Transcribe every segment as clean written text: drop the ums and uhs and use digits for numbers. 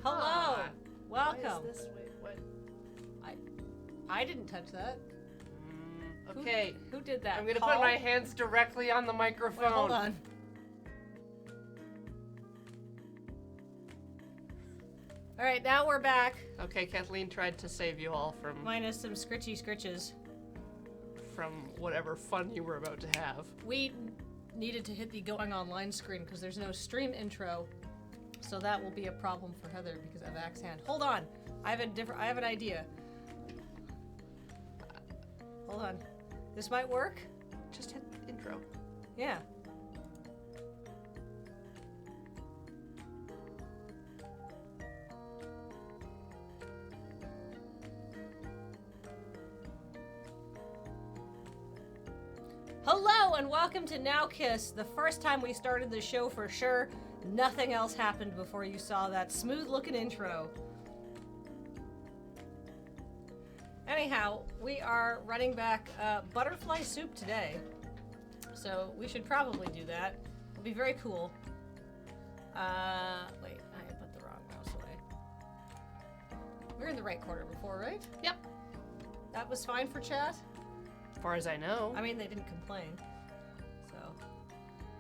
Hello. Welcome. Why is this way? What? I didn't touch that. Okay. Who did that? I'm gonna Paul? put my hands directly on the microphone. Wait, hold on. All right, now we're back. Okay, Kathleen tried to save you all from Minus some scritchy scritches. whatever fun you were about to have. We needed to hit the going online screen because there's no stream intro. So that will be a problem for Heather because of Axe Hand. Hold on. I have an idea. Hold on. This might work? Just hit intro. Yeah. Hello and welcome to Now Kiss. The first time we started the show for sure, nothing else happened before you saw that smooth looking intro. Anyhow, we are running back butterfly soup today. So we should probably do that. It'll be very cool. Wait, I put the wrong mouse away. We were in the right corner before, right? Yep. That was fine for chat? As far as I know. I mean, they didn't complain. So,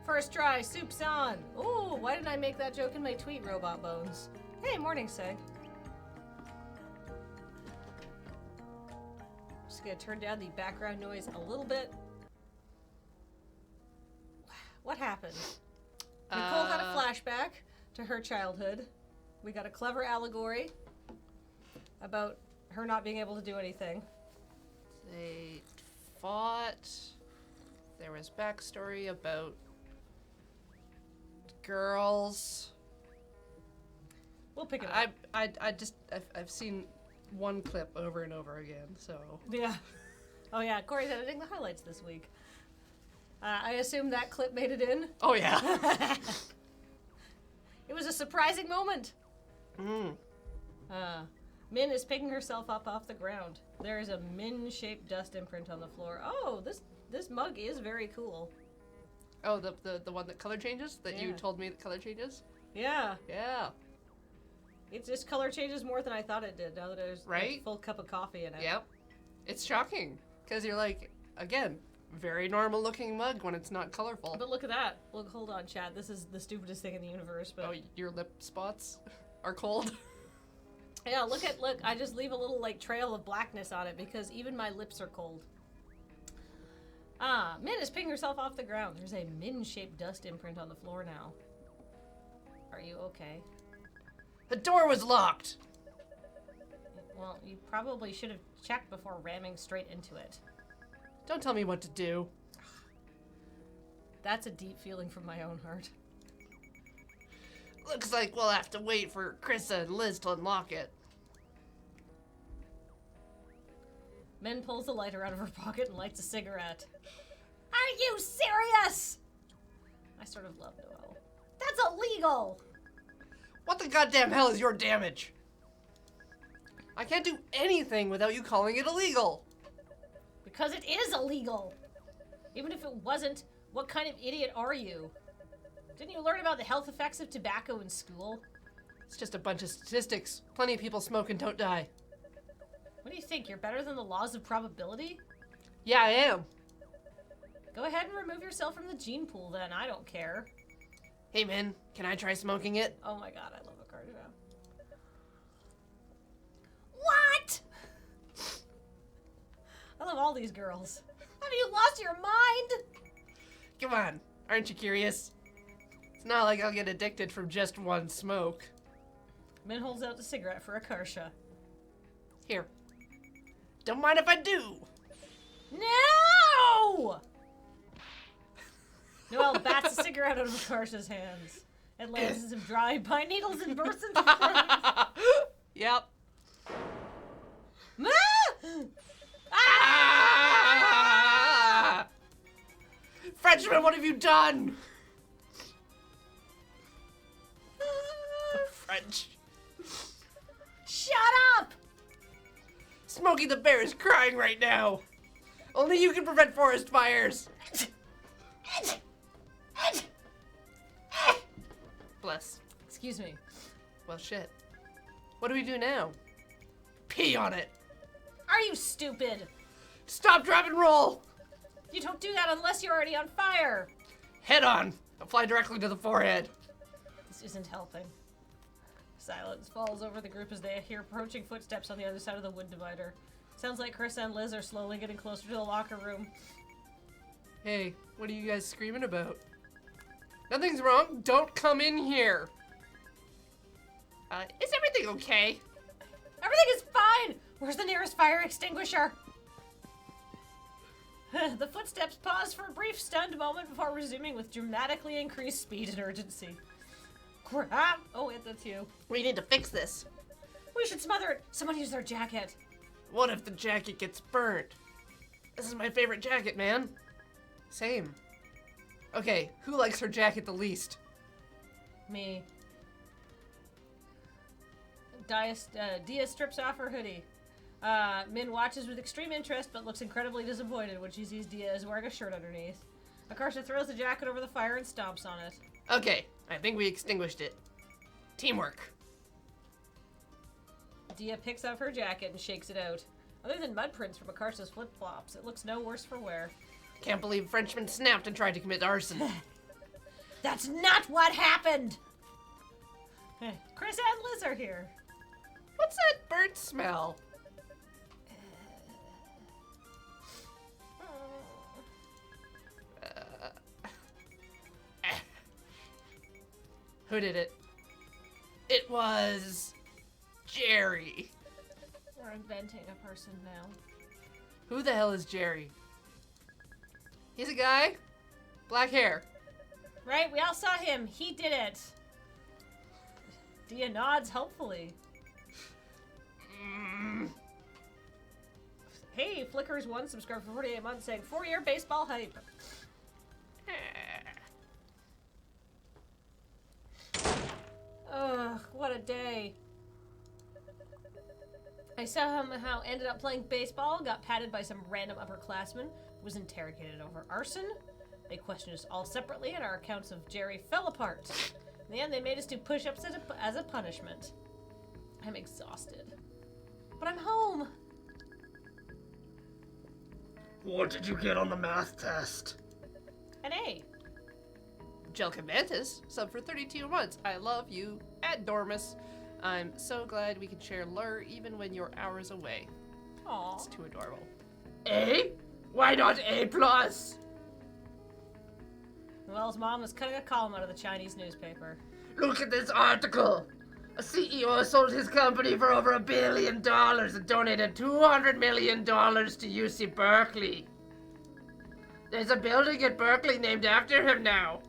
first try, soup's on. Ooh, why didn't I make that joke in my tweet, Robot Bones? Hey, morning, Seg. Just gonna turn down the background noise a little bit. What happened? Nicole had a flashback to her childhood. We got a clever allegory about her not being able to do anything. They fought. There was backstory about girls. We'll pick it up. I've seen one clip over and over again, so. Yeah. Oh yeah, Corey's editing the highlights this week. I assume that clip made it in. Oh yeah. It was a surprising moment. Mm. Min is picking herself up off the ground. There is a Min-shaped dust imprint on the floor. Oh, this mug is very cool. Oh, the one that color changes? That you Yeah. told me that color changes? Yeah. Yeah. It just color changes more than I thought it did now that there's Right? a full cup of coffee in it. Yep. It's shocking. Because you're like, again, very normal looking mug when it's not colorful. But look at that. Look, hold on, chat. This is the stupidest thing in the universe, but... Oh, your lip spots are cold? Yeah, look, I just leave a little, like, trail of blackness on it because even my lips are cold. Min is picking herself off the ground. There's a Min-shaped dust imprint on the floor now. Are you okay? The door was locked! Well, you probably should have checked before ramming straight into it. Don't tell me what to do. That's a deep feeling from my own heart. Looks like we'll have to wait for Krista and Liz to unlock it. Min pulls the lighter out of her pocket and lights a cigarette. Are you serious? I sort of love Noelle. That's illegal! What the goddamn hell is your damage? I can't do anything without you calling it illegal. Because it is illegal! Even if it wasn't, what kind of idiot are you? Didn't you learn about the health effects of tobacco in school? It's just a bunch of statistics. Plenty of people smoke and don't die. What do you think? You're better than the laws of probability? Yeah, I am. Go ahead and remove yourself from the gene pool then. I don't care. Hey, man, can I try smoking it? Oh my god, I love a card now. What? I love all these girls. Have you lost your mind? Come on, aren't you curious? It's not like I'll get addicted from just one smoke. Min holds out the cigarette for Akarsha. Here. Don't mind if I do. No! Noelle bats a cigarette out of Akarsha's hands. It lands in some dry pine needles and bursts into flames. Yep. Ah! Ah! Frenchman, what have you done? The French. Shut up! Smokey the Bear is crying right now. Only you can prevent forest fires. Bless. Excuse me. Well, shit. What do we do now? Pee on it. Are you stupid? Stop, drop, and roll. You don't do that unless you're already on fire. Head on. Apply directly to the forehead. This isn't helping. Silence falls over the group as they hear approaching footsteps on the other side of the wood divider. Sounds like Chris and Liz are slowly getting closer to the locker room. Hey, what are you guys screaming about? Nothing's wrong. Don't come in here. Is everything okay? Everything is fine! Where's the nearest fire extinguisher? The footsteps pause for a brief stunned moment before resuming with dramatically increased speed and urgency. Crap! Oh wait, that's you. We need to fix this. We should smother it! Someone use their jacket! What if the jacket gets burnt? This is my favorite jacket, man. Same. Okay, who likes her jacket the Me. Dia strips off her hoodie. Min watches with extreme interest but looks incredibly disappointed when she sees Dia is wearing a shirt underneath. Akarsha throws the jacket over the fire and stomps on it. Okay, I think we extinguished it. Teamwork. Dia picks up her jacket and shakes it out. Other than mud prints from Akarsha's flip-flops, it looks no worse for wear. Can't believe Frenchman snapped and tried to commit arson. That's not what happened! Chris and Liz are here. What's that burnt smell? Who did it? It was Jerry. We're inventing a person now. Who the hell is Jerry? He's a guy. Black hair. Right, we all saw him. He did it. Dia nods hopefully. Hey, Flickers 1 subscribed for 48 months saying 4-year baseball hype. Ugh, what a day. I somehow ended up playing baseball, got patted by some random upperclassman, was interrogated over arson. They questioned us all separately, and our accounts of Jerry fell apart. In the end, they made us do push-ups as a punishment. I'm exhausted. But I'm home! What did you get on the math test? An A. Jelka Mantis, sub for 32 months. I love you, at Dormus. I'm so glad we can share lure even when you're hours away. Aww. It's too adorable. A? Why not A+? Noelle's mom was cutting a column out of the Chinese newspaper. Look at this article. A CEO sold his company for over $1 billion and donated $200 million to UC Berkeley. There's a building at Berkeley named after him now.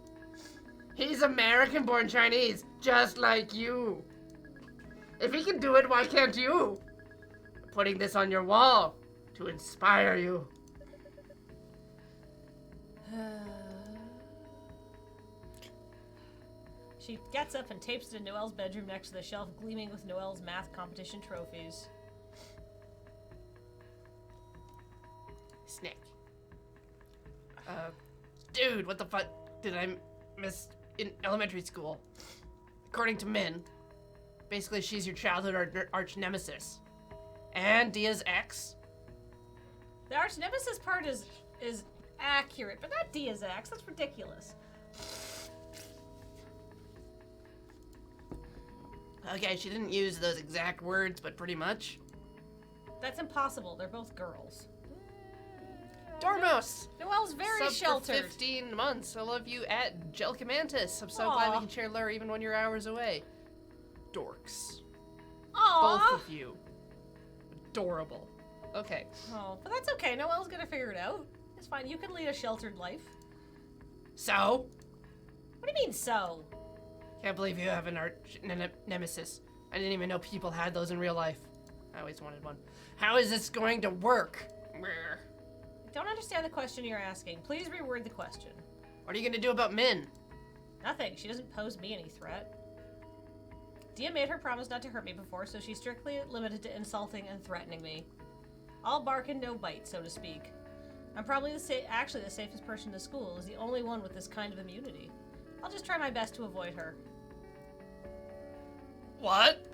He's American-born Chinese, just like you. If he can do it, why can't you? I'm putting this on your wall to inspire you. She gets up and tapes it in Noelle's bedroom next to the shelf gleaming with Noelle's math competition trophies. Snack. Dude, what the fuck did I miss in elementary school? According to Min, basically she's your childhood arch nemesis. And Dia's ex. The arch nemesis part is accurate, but not Dia's ex. That's ridiculous. Okay, she didn't use those exact words, but pretty much. That's impossible. They're both girls. Dormos! Noelle's very Sub sheltered. For 15 months. I love you at Jelka Mantis. I'm so glad we Aw. can share lure even when you're hours away. Dorks. Aww. Both of you. Adorable. Okay. Oh, but that's okay. Noelle's gonna figure it out. It's fine. You can lead a sheltered life. So? What do you mean, so? Can't believe you have an arch nemesis. I didn't even know people had those in real life. I always wanted one. How is this going to work? Brr. I don't understand the question you're asking. Please reword the question. What are you gonna do about Min? Nothing. She doesn't pose me any threat. Dia made her promise not to hurt me before, so she's strictly limited to insulting and threatening me. All bark and no bite, so to speak. I'm probably actually the safest person in the school, is the only one with this kind of immunity. I'll just try my best to avoid her. What?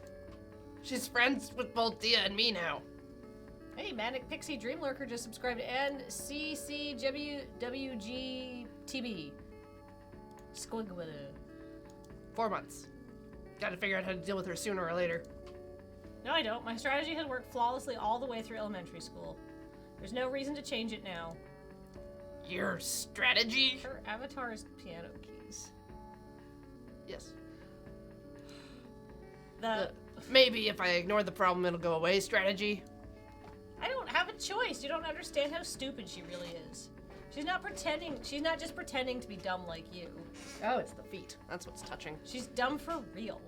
She's friends with both Dia and me now. Hey, Manic Pixie Dreamlurker just subscribed and CCWWGTB. Squiggle. 4 months. Gotta figure out how to deal with her sooner or later. No, I don't. My strategy has worked flawlessly all the way through elementary school. There's no reason to change it now. Your strategy? Her avatar is piano keys. Yes. Maybe if I ignore the problem, it'll go away strategy. I don't have a choice. You don't understand how stupid she really is. She's not pretending. She's not just pretending to be dumb like you. Oh, it's the feet. That's what's touching. She's dumb for real.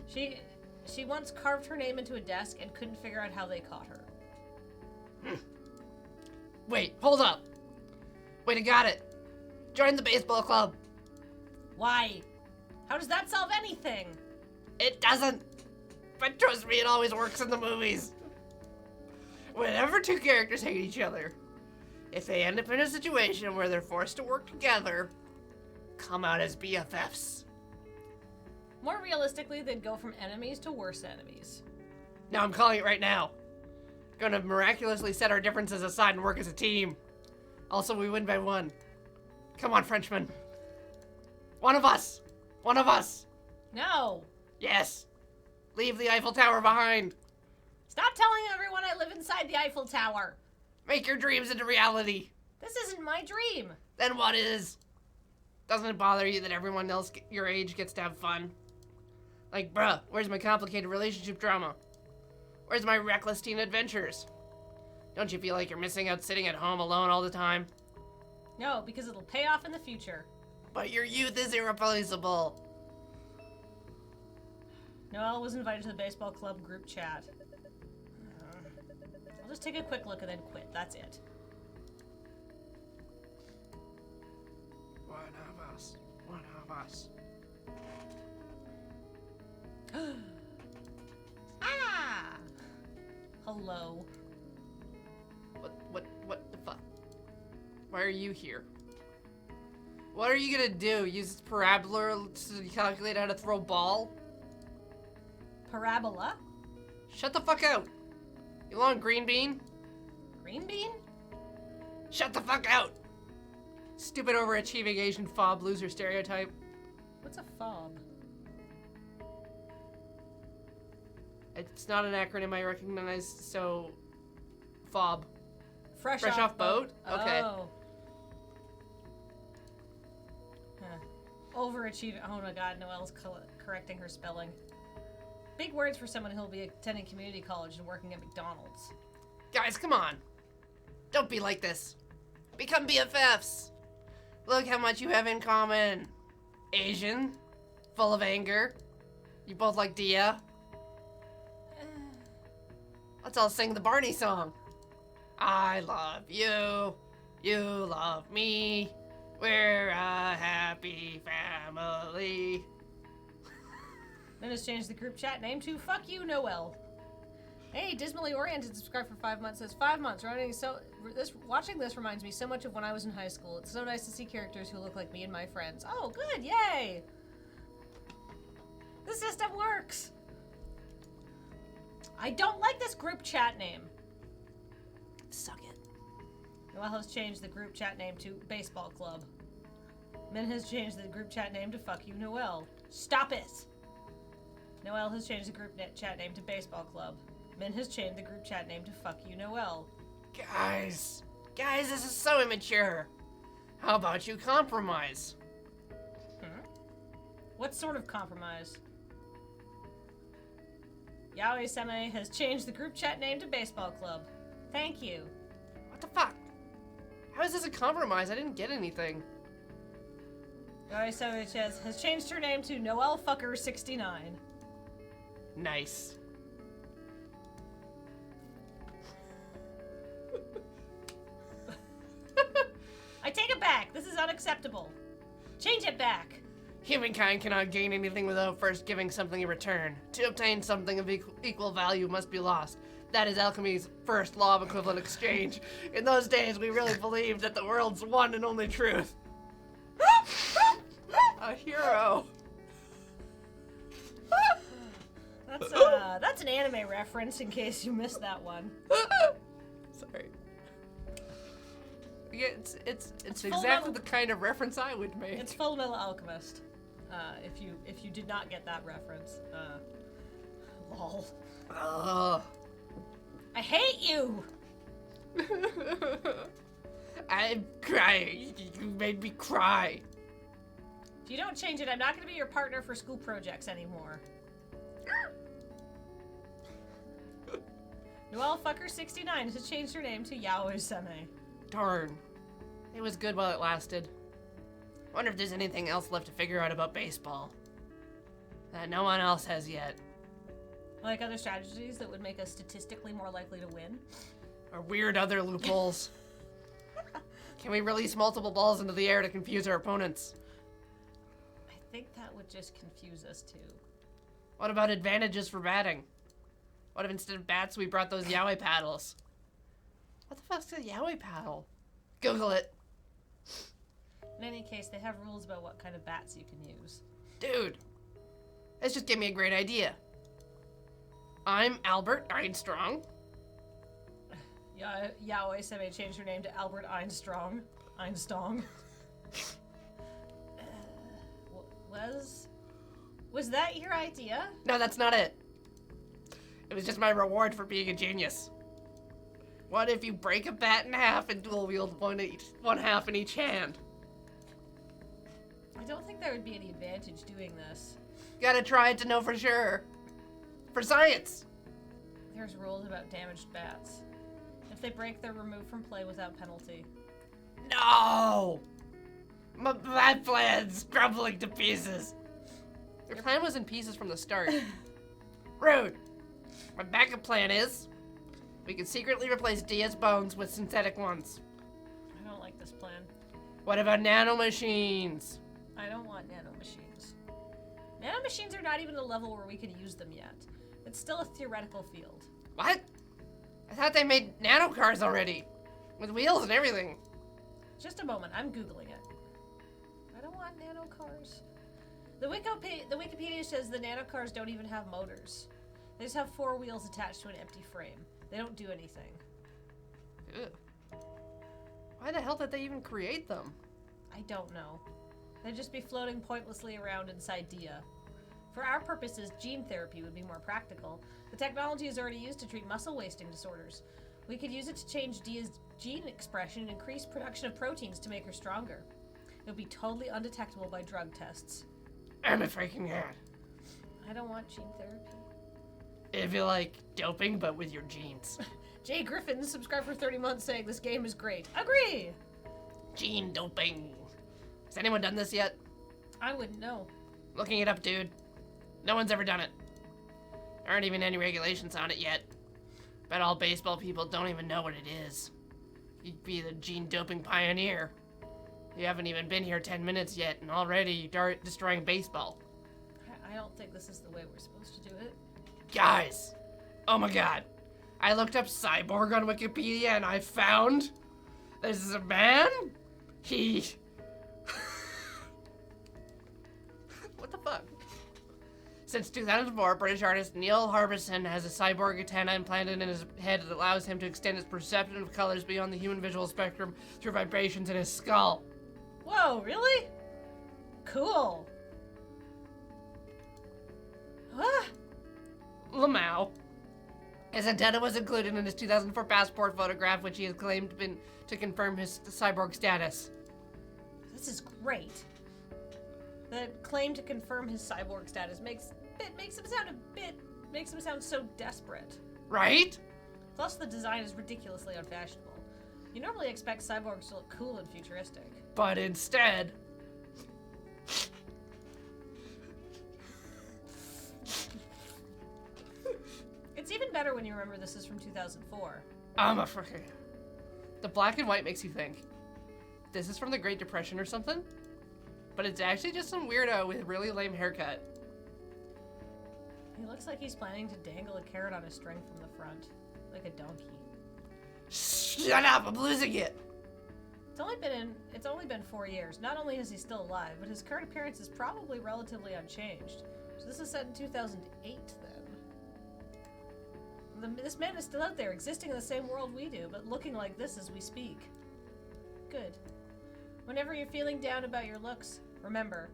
She once carved her name into a desk and couldn't figure out how they caught her. Wait, hold up. Wait, I got it. Join the baseball club. Why? How does that solve anything? It doesn't. But trust me, it always works in the movies. Whenever two characters hate each other, if they end up in a situation where they're forced to work together, come out as BFFs. More realistically, they'd go from enemies to worse enemies. Now I'm calling it right now. Gonna miraculously set our differences aside and work as a team. Also, we win by 1. Come on, Frenchman. One of us. One of us. No. Yes. Leave the Eiffel Tower behind. Stop telling everyone I live inside the Eiffel Tower. Make your dreams into reality. This isn't my dream. Then what is? Doesn't it bother you that everyone else your age gets to have fun? Like, bruh, where's my complicated relationship drama? Where's my reckless teen adventures? Don't you feel like you're missing out sitting at home alone all the time? No, because it'll pay off in the future. But your youth is irreplaceable. Noelle was invited to the baseball club group chat. I'll just take a quick look and then quit. That's it. One of us. One of us. Ah! Hello. What the fuck? Why are you here? What are you gonna do? Use this parabola to calculate how to throw ball? Parabola? Shut the fuck out. You want green bean? Green bean? Shut the fuck out. Stupid overachieving Asian fob loser stereotype. What's a fob? It's not an acronym I recognize, so fob. Fresh off boat? Okay. Oh. Huh. Overachieving. Oh my god, Noelle's correcting her spelling. Big words for someone who'll be attending community college and working at McDonald's. Guys, come on. Don't be like this. Become BFFs. Look how much you have in common. Asian, full of anger. You both like Dia. Let's all sing the Barney song. I love you. You love me. We're a happy family. Then has changed the group chat name to Fuck You, Noelle. Hey, Dismally Oriented subscribed for 5 months. Says 5 months. Watching this reminds me so much of when I was in high school. It's so nice to see characters who look like me and my friends. Oh, good. Yay. The system works. I don't like this group chat name. Suck it. Noelle has changed the group chat name to Baseball Club. Min has changed the group chat name to Fuck You, Noelle. Stop it. Noelle has changed the group chat name to Baseball Club. Min has changed the group chat name to Fuck You, Noelle. Guys, this is so immature. How about you compromise? What sort of compromise? Yaoi Seme has changed the group chat name to Baseball Club. Thank you. What the fuck? How is this a compromise? I didn't get anything. Yaoi Seme has changed her name to Noelle Fucker 69. Nice. I take it back. This is unacceptable. Change it back. Humankind cannot gain anything without first giving something in return. To obtain something of equal value must be lost. That is alchemy's first law of equivalent exchange. In those days, we really believed that the world's one and only truth. A hero. That's an anime reference in case you missed that one. Sorry. Yeah, it's Full exactly Metal- the kind of reference I would make. It's Full Metal Alchemist. If you did not get that reference, lol. Ugh. I hate you. I'm crying. You made me cry. If you don't change it, I'm not going to be your partner for school projects anymore. Noelle Fucker 69 has changed her name to Yaoi Seme. Darn. It was good while it lasted. Wonder if there's anything else left to figure out about baseball that no one else has yet. Like other strategies that would make us statistically more likely to win. Or weird other loopholes. Can we release multiple balls into the air to confuse our opponents? I think that would just confuse us too. What about advantages for batting? What if instead of bats we brought those yaoi paddles? What the fuck's a yaoi paddle? Google it. In any case, they have rules about what kind of bats you can use. Dude, this just gave me a great idea. I'm Albert Einstrong. Yaoi Seme changed her name to Albert Einstrong. Einstong. Was that your idea? No, that's not it. It was just my reward for being a genius. What if you break a bat in half and dual wield one half in each hand? I don't think there would be any advantage doing this. Gotta try it to know for sure. For science! There's rules about damaged bats. If they break, they're removed from play without penalty. No! My plan's crumbling to pieces. Your plan was in pieces from the start. Rude. My backup plan is we can secretly replace Dia's bones with synthetic ones. I don't like this plan. What about nanomachines? I don't want nanomachines. Nanomachines are not even a level where we could use them yet. It's still a theoretical field. What? I thought they made nanocars already. With wheels and everything. Just a moment, I'm Googling it. I don't want nanocars. The Wikipedia says the nanocars don't even have motors. They just have 4 wheels attached to an empty frame. They don't do anything. Ugh. Why the hell did they even create them? I don't know. They'd just be floating pointlessly around inside Dia. For our purposes, gene therapy would be more practical. The technology is already used to treat muscle wasting disorders. We could use it to change Dia's gene expression and increase production of proteins to make her stronger. It would be totally undetectable by drug tests. I'm a freaking head. I don't want gene therapy. It'd be like doping, but with your genes. Jay Griffin subscribed for 30 months saying this game is great. Agree! Gene doping. Has anyone done this yet? I wouldn't know. Looking it up, dude. No one's ever done it. There aren't even any regulations on it yet. Bet all baseball people don't even know what it is. You'd be the gene doping pioneer. You haven't even been here 10 minutes yet, and already you're destroying baseball. I don't think this is the way we're supposed to do it. Guys! Oh my god. I looked up cyborg on Wikipedia and I found this is a man. He... What the fuck? Since 2004, British artist Neil Harbison has a cyborg antenna implanted in his head that allows him to extend his perception of colors beyond the human visual spectrum through vibrations in his skull. Whoa, really? Cool. Ah, Lamau. His antenna was included in his 2004 passport photograph, which he has claimed to confirm his cyborg status. this is great. The claim to confirm his cyborg status makes him sound so desperate. Right? Plus, the design is ridiculously unfashionable. You normally expect cyborgs to look cool and futuristic. But instead... It's even better when you remember this is from 2004. I'm a freaking... The black and white makes you think, this is from the Great Depression or something? But it's actually just some weirdo with a really lame haircut. He looks like he's planning to dangle a carrot on a string from the front. Like a donkey. Shut up, I'm losing it! It's only been 4 years. Not only is he still alive, but his current appearance is probably relatively unchanged. So this is set in 2008 then. This man is still out there, existing in the same world we do, but looking like this as we speak. Good. Whenever you're feeling down about your looks, remember.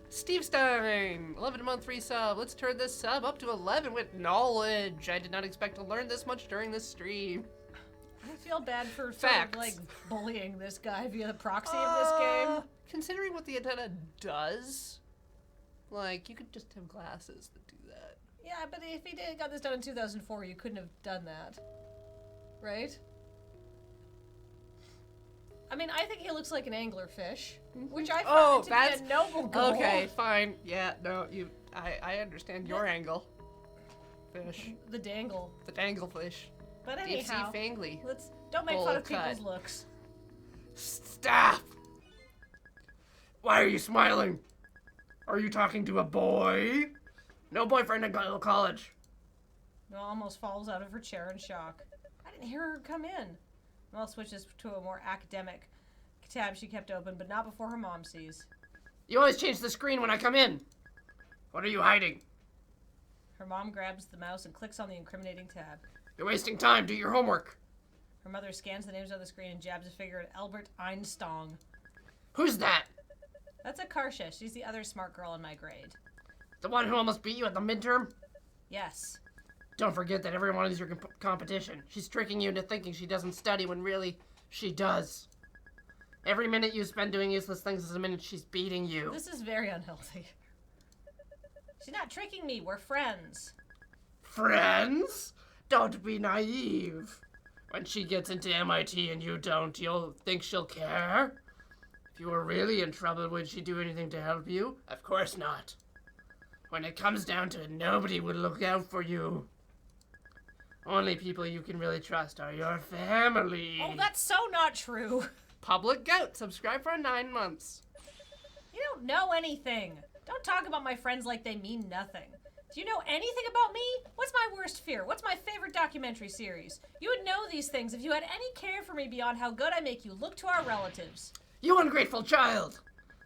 Steve's time! 11-month free sub. Let's turn this sub up to 11 with knowledge. I did not expect to learn this much during this stream. I feel bad for sort Facts. of, like, bullying this guy via the proxy of this game. Considering what the antenna does, like, you could just have glasses that do that. Yeah, but if he got this done in 2004, you couldn't have done that. Right? I mean, I think he looks like an anglerfish, which I find to be a noble goal. Okay, fine. Yeah, no, I understand your angle. Fish. The dangle. The danglefish. But Deep sea anyhow, fangly. don't make Bowl fun of cut. people's looks. Stop! Why are you smiling? Are you talking to a boy? No boyfriend in college. Noelle almost falls out of her chair in shock. I didn't hear her come in. Noelle switches to a more academic tab she kept open, but not before her mom sees. You always change the screen when I come in. What are you hiding? Her mom grabs the mouse and clicks on the incriminating tab. You're wasting time. Do your homework. Her mother scans the names on the screen and jabs a figure at Albert Einstein. Who's that? That's Akarsha. She's the other smart girl in my grade. The one who almost beat you at the midterm? Yes. Don't forget that everyone is your competition. She's tricking you into thinking she doesn't study when really she does. Every minute you spend doing useless things is a minute she's beating you. This is very unhealthy. She's not tricking me. We're friends. Friends? Don't be naive. When she gets into MIT and you don't, you'll think she'll care? If you were really in trouble, would she do anything to help you? Of course not. When it comes down to it, nobody would look out for you. Only people you can really trust are your family. Oh, that's so not true. Public Goat, subscribe for 9 months. You don't know anything. Don't talk about my friends like they mean nothing. Do you know anything about me? What's my worst fear? What's my favorite documentary series? You would know these things if you had any care for me beyond how good I make you look to our relatives. You ungrateful child!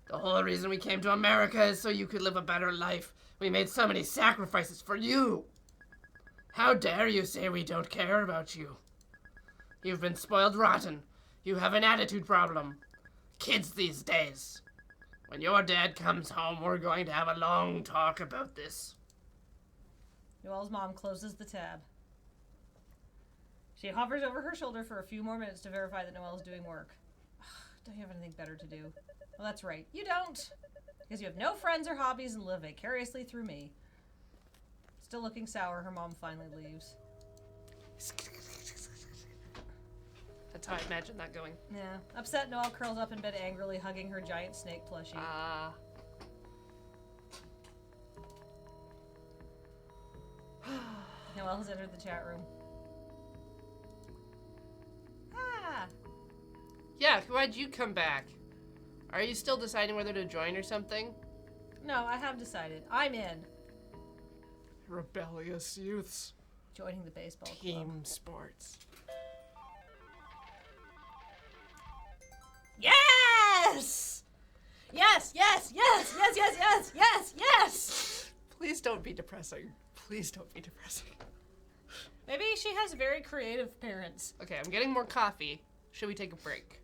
The whole reason we came to America is so you could live a better life. We made so many sacrifices for you. How dare you say we don't care about you? You've been spoiled rotten. You have an attitude problem. Kids these days. When your dad comes home, we're going to have a long talk about this. Noelle's mom closes the tab. She hovers over her shoulder for a few more minutes to verify that Noelle's doing work. Don't you have anything better to do? Well, that's right. You don't. Because you have no friends or hobbies and live vicariously through me. Still looking sour, her mom finally leaves. That's how I imagine that going. Yeah. Upset, Noelle curls up in bed angrily, hugging her giant snake plushie. Noelle has entered the chat room. Ah! Yeah, why'd you come back? Are you still deciding whether to join or something? No, I have decided. I'm in. Rebellious youths. Joining the baseball club. Team sports. Yes! Yes, yes, yes, yes, yes, yes, yes, yes! Please don't be depressing. Please don't be depressing. Maybe she has very creative parents. Okay, I'm getting more coffee. Should we take a break?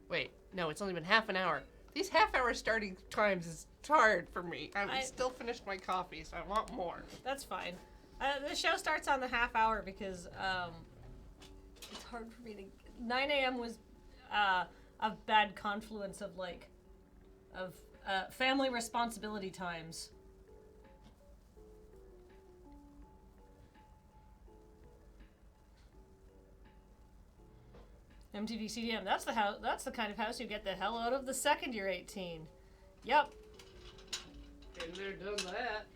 Wait, no, it's only been half an hour. These half-hour starting times is hard for me. I still finished my coffee, so I want more. That's fine. The show starts on the half hour because it's hard for me to. 9 a.m. was a bad confluence of family responsibility times. MTV CDM. That's the house. That's the kind of house you get the hell out of the second you're 18. Yep. Been there, done that.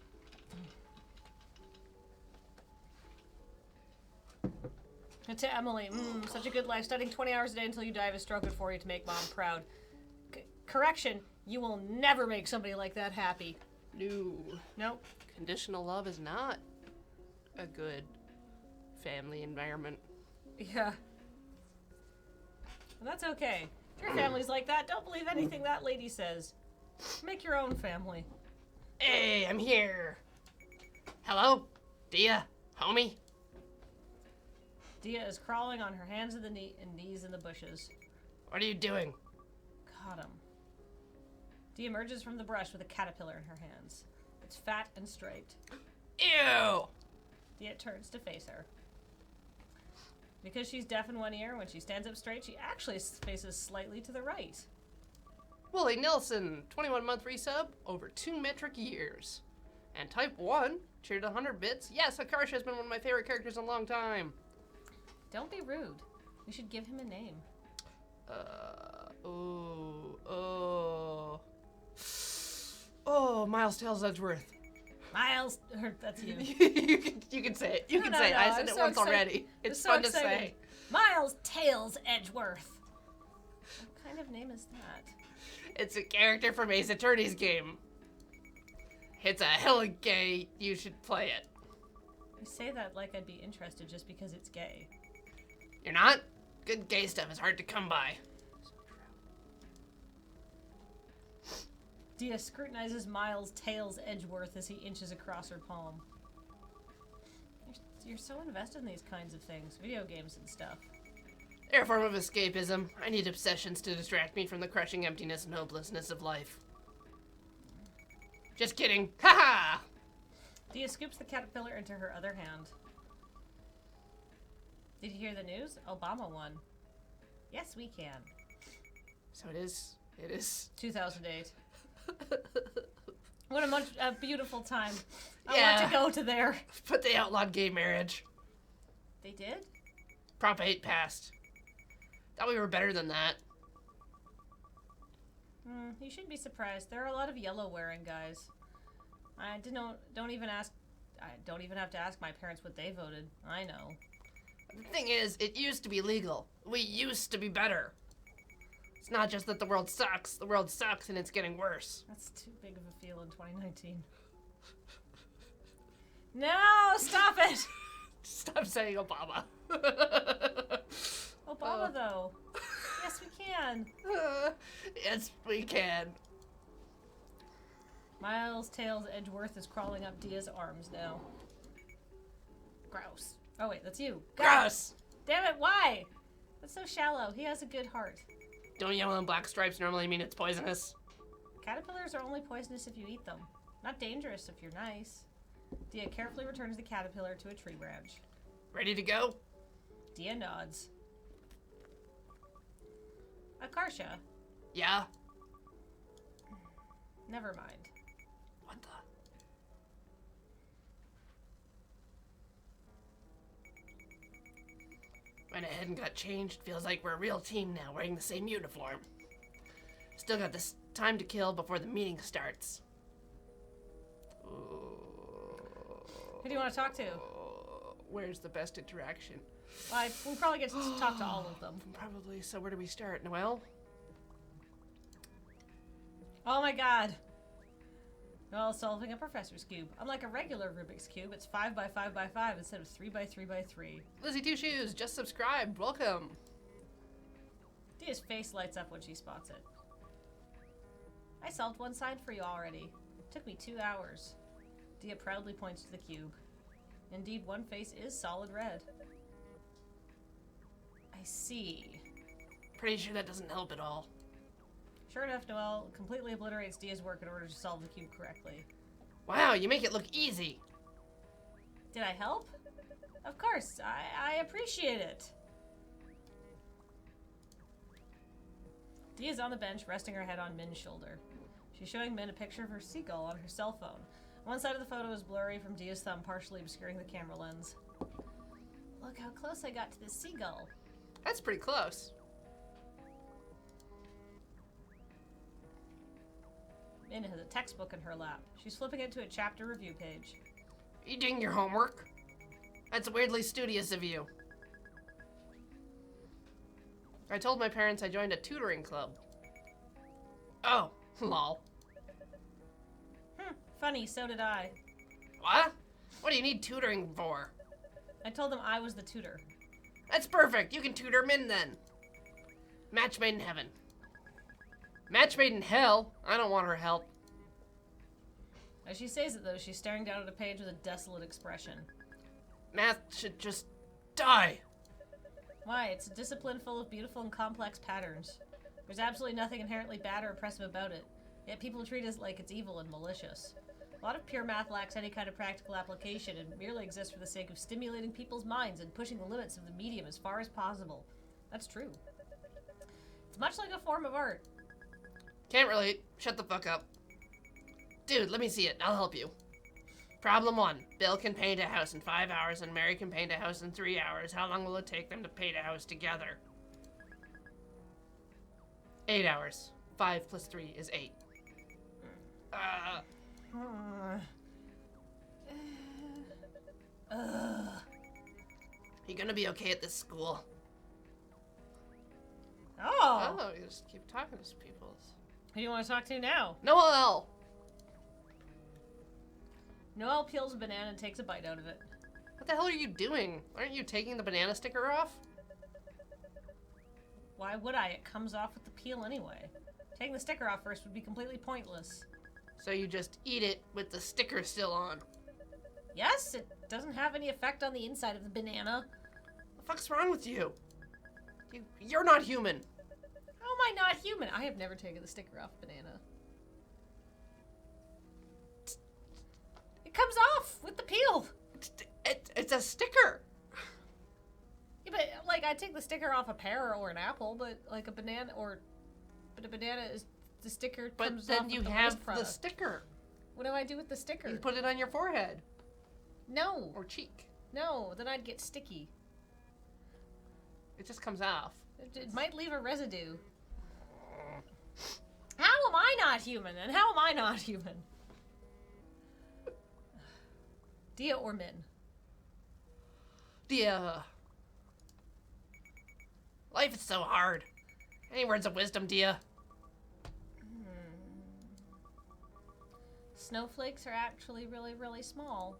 And to Emily, such a good life, studying 20 hours a day until you die of a stroke at 40 to make mom proud. Correction, you will never make somebody like that happy. No. Nope. Conditional love is not a good family environment. Yeah. Well, that's okay. If your family's like that, don't believe anything that lady says. Make your own family. Hey, I'm here. Hello? Dia? Homie? Dia is crawling on her hands and knees in the bushes. What are you doing? Got him. Dia emerges from the brush with a caterpillar in her hands. It's fat and striped. Ew! Dia turns to face her. Because she's deaf in one ear, when she stands up straight, she actually faces slightly to the right. Willie Nelson, 21-month resub, over 2 metric years. And Type 1, cheered 100 bits. Yes, Akarsha has been one of my favorite characters in a long time. Don't be rude. We should give him a name. Oh, Miles Tails Edgeworth. Miles, that's you. you can say it. You can No, say it. no, I said I'm it so once excited. already. I'm It's so fun excited. to say. Miles Tails Edgeworth. What kind of name is that? It's a character from Ace Attorney's game. It's a hella gay. You should play it. You say that like I'd be interested just because it's gay. You're not? Good gay stuff is hard to come by. Dia scrutinizes Miles Tails Edgeworth as he inches across her palm. You're so invested in these kinds of things, video games and stuff. They're a form of escapism. I need obsessions to distract me from the crushing emptiness and hopelessness of life. Just kidding. Haha! Dia scoops the caterpillar into her other hand. Did you hear the news? Obama won. Yes, we can. So it is. 2008. What a beautiful time. I Yeah. want to go to there. But they outlawed gay marriage. They did? Prop 8 passed. Thought we were better than that. You shouldn't be surprised. There are a lot of yellow wearing guys. I don't even have to ask my parents what they voted. I know. The thing is, it used to be legal. We used to be better. It's not just that the world sucks. The world sucks and it's getting worse. That's too big of a feel in 2019. No, stop it! Stop saying Obama. Obama, though. Yes, we can. Yes, we can. Miles Tails Edgeworth is crawling up Dia's arms now. Gross. Oh, wait, that's you. Gross! Damn it, why? That's so shallow. He has a good heart. Don't yellow and black stripes normally mean it's poisonous? Caterpillars are only poisonous if you eat them. Not dangerous if you're nice. Dia carefully returns the caterpillar to a tree branch. Ready to go? Dia nods. Akarsha, Yeah? never mind. What the? Went ahead and got changed. Feels like we're a real team now, wearing the same uniform. Still got this time to kill before the meeting starts. Who do you want to talk to? Where's the best interaction? We'll probably get to talk to all of them. Probably. So where do we start, Noelle? Oh my god. Well, solving a professor's cube. Unlike a regular Rubik's Cube, it's 5 by 5 by 5 instead of 3 by 3 by 3. Lizzie Two Shoes, just subscribed. Welcome. Dia's face lights up when she spots it. I solved one side for you already. Took me 2 hours. Dia proudly points to the cube. Indeed, one face is solid red. I see. Pretty sure that doesn't help at all. Sure enough, Noelle completely obliterates Dia's work in order to solve the cube correctly. Wow, you make it look easy. Did I help? Of course, I appreciate it. Dia's on the bench, resting her head on Min's shoulder. She's showing Min a picture of her seagull on her cell phone. One side of the photo is blurry from Dia's thumb, partially obscuring the camera lens. Look how close I got to this seagull. That's pretty close. Min has a textbook in her lap. She's flipping it to a chapter review page. Are you doing your homework? That's weirdly studious of you. I told my parents I joined a tutoring club. Oh, lol. Funny, so did I. What? What do you need tutoring for? I told them I was the tutor. That's perfect. You can tutor Min then. Match made in heaven. Match made in hell. I don't want her help. As she says it, though, she's staring down at a page with a desolate expression. Math should just die. Why? It's a discipline full of beautiful and complex patterns. There's absolutely nothing inherently bad or oppressive about it. Yet people treat it like it's evil and malicious. A lot of pure math lacks any kind of practical application and merely exists for the sake of stimulating people's minds and pushing the limits of the medium as far as possible. That's true. It's much like a form of art. Can't relate. Shut the fuck up. Dude, let me see it. I'll help you. Problem 1. Bill can paint a house in 5 hours and Mary can paint a house in 3 hours. How long will it take them to paint a house together? 8 hours. 5 plus 3 is 8. You gonna be okay at this school? Oh! Oh, you just keep talking to people. Who do you want to talk to now? Noel! Noel peels a banana and takes a bite out of it. What the hell are you doing? Aren't you taking the banana sticker off? Why would I? It comes off with the peel anyway. Taking the sticker off first would be completely pointless. So you just eat it with the sticker still on. Yes, it doesn't have any effect on the inside of the banana. What the fuck's wrong with you? You're not human. How am I not human? I have never taken the sticker off a banana. It comes off with the peel. It's a sticker. Yeah, but like I take the sticker off a pear or an apple, but like a banana but a banana is the sticker But comes then off you with the have waste the product. sticker. What do I do with the sticker? You put it on your forehead No, or cheek. no, then I'd get sticky. It just comes off. It might leave a residue. How am I not human? And how am I not human? Dia or Min? Dia. Life is so hard. Any words of wisdom, Dia? Snowflakes are actually really, really small.